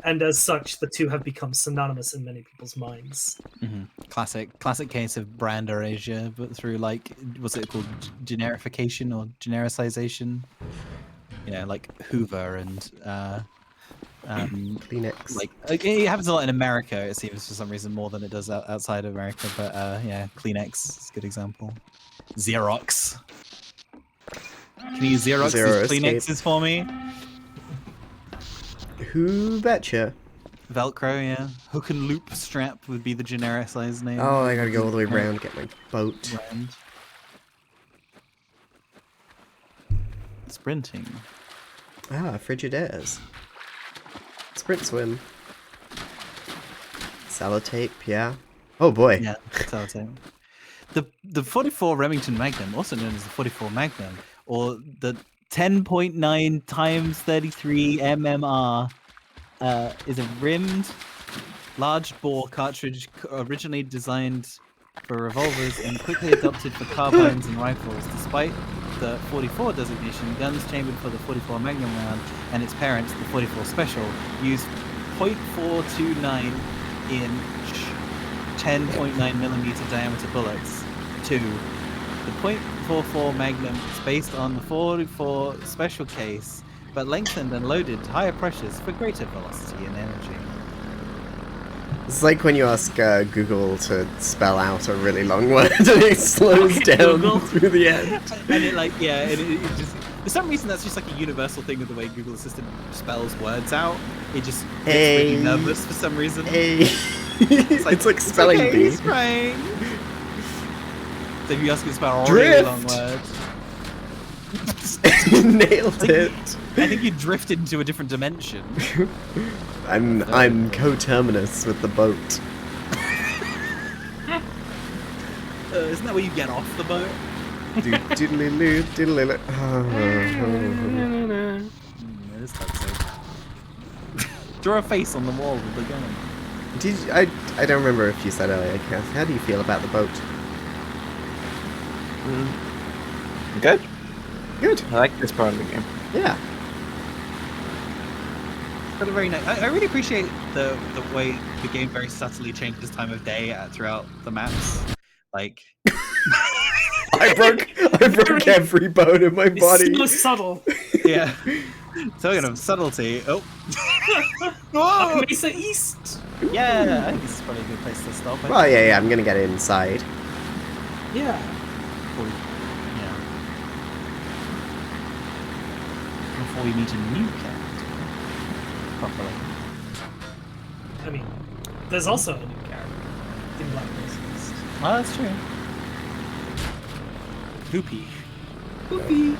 and as such, the two have become synonymous in many people's minds. Mm-hmm. Classic case of brand erasure, but through like, what's it called, generification or genericization? Yeah, like Hoover and Kleenex. Like it happens a lot in America, it seems, for some reason, more than it does outside of America. But yeah, Kleenex is a good example. Xerox. Can you use Xerox as Kleenexes for me? Who betcha? Velcro, yeah. Hook and loop strap would be the genericized name. Oh, I gotta go all the way around, get my boat. Sprinting. Ah, Frigidairs. Sprint swim. Sellotape, yeah. Oh boy. Yeah, sellotape. The 44 Remington Magnum, also known as the 44 Magnum, or the 10.9 times 33 mmR, is a rimmed, large bore cartridge originally designed for revolvers and quickly adopted for carbines and rifles. Despite the 44 designation, guns chambered for the 44 Magnum round and its parents, the 44 Special, used .429 inch 10.9mm diameter bullets. 2. The .44 Magnum is based on the 44 Special case, but lengthened and loaded to higher pressures for greater velocity and energy. It's like when you ask Google to spell out a really long word and it slows down through the end. And it like, yeah, it just, for some reason that's just like a universal thing with the way Google Assistant spells words out. It just gets really nervous for some reason. It's like spelling bee. It's right. So if you ask it to spell a really long word. Nailed it. I think you drifted into a different dimension. I'm coterminous with the boat. Isn't that where you get off the boat? Doodly-loo, doodly-loo. It is toxic. Draw a face on the wall with the gun. I don't remember if you said earlier, Cass. How do you feel about the boat? Good. Good. I like this part of the game. Yeah. Got a very nice. I really appreciate the way the game very subtly changes time of day throughout the maps. Like, I broke every bone in my body. It's so subtle. Yeah. Talking of subtlety. Oh. Whoa! Mesa East. Yeah, I think this is probably a good place to stop. Well, yeah, I'm gonna get inside. Yeah. Yeah. Before we meet a new character. Properly. I mean, there's also a new character in Black Mesa. Oh, that's true. Poopy. Poopy.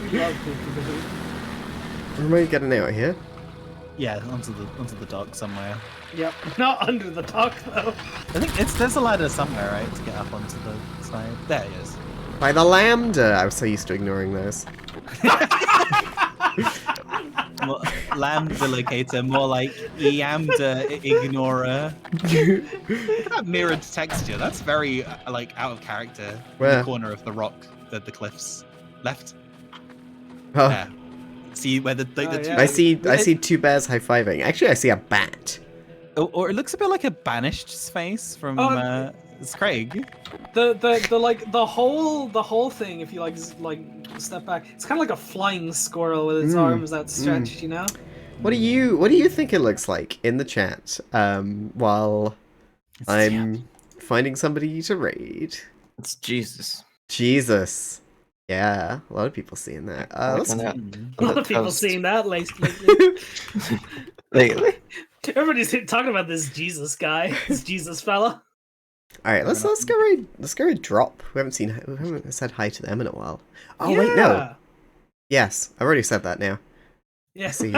We love Poopy the Hoop. Where am I getting out here? Yeah, onto the dock somewhere. Yep, not under the dock though. I think there's a ladder somewhere, right, to get up onto the side. There it is. By the lambda! I was so used to ignoring those. Lambda locator, more like Eamda ignorer. Look at that mirrored texture. That's very like out of character. In Where? the corner of the rock, the cliffs, left. Oh. There. See where the two. I see two bears high fiving. Actually, I see a bat. Or it looks a bit like a banished face from Craig. The whole thing. If you like step back, it's kind of like a flying squirrel with its arms outstretched. You know. What do you think it looks like in the chat? While I'm finding somebody to raid. It's Jesus. Jesus. Yeah, a lot of people seeing that. A lot of people seeing that lately. Lately? Everybody's talking about this Jesus guy, this Jesus fella. All right, let's go raid Drop. We haven't said hi to them in a while. Oh wait, no. Yes, I've already said that now. Yeah. See.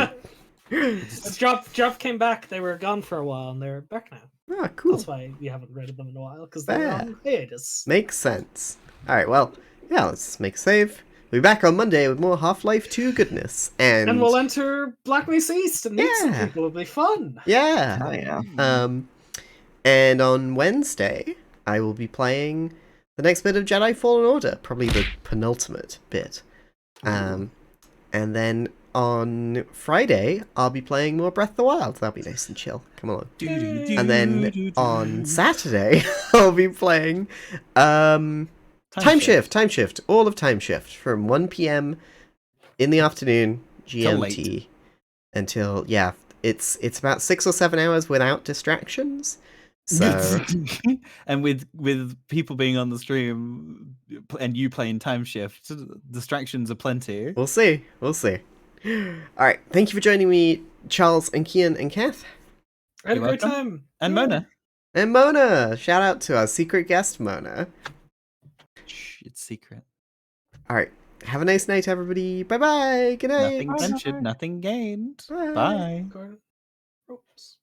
Drop came back. They were gone for a while, and they're back now. Ah, cool. That's why we haven't raided them in a while, because they're on hiatus. Makes sense. All right, well, yeah, let's make a save. We'll be back on Monday with more Half-Life 2 goodness, and we'll enter Black Mesa East and meet some people. It'll be fun. Yeah. Oh yeah. And on Wednesday, I will be playing the next bit of Jedi Fallen Order, probably the penultimate bit. And then on Friday, I'll be playing more Breath of the Wild. That'll be nice and chill. Come along. And then on Saturday, I'll be playing Time Shift. All of Time Shift from 1 p.m. in the afternoon GMT until it's about 6 or 7 hours without distractions. So and with people being on the stream and you playing Time Shift, distractions are plenty. We'll see. All right, thank you for joining me, Charles and Kian and Kath. I had a great time. And Mona. And Mona. Shout out to our secret guest, Mona. Shh, it's secret. All right. Have a nice night, everybody. Bye-bye. Good night. Nothing ventured, nothing gained. Bye. Oops.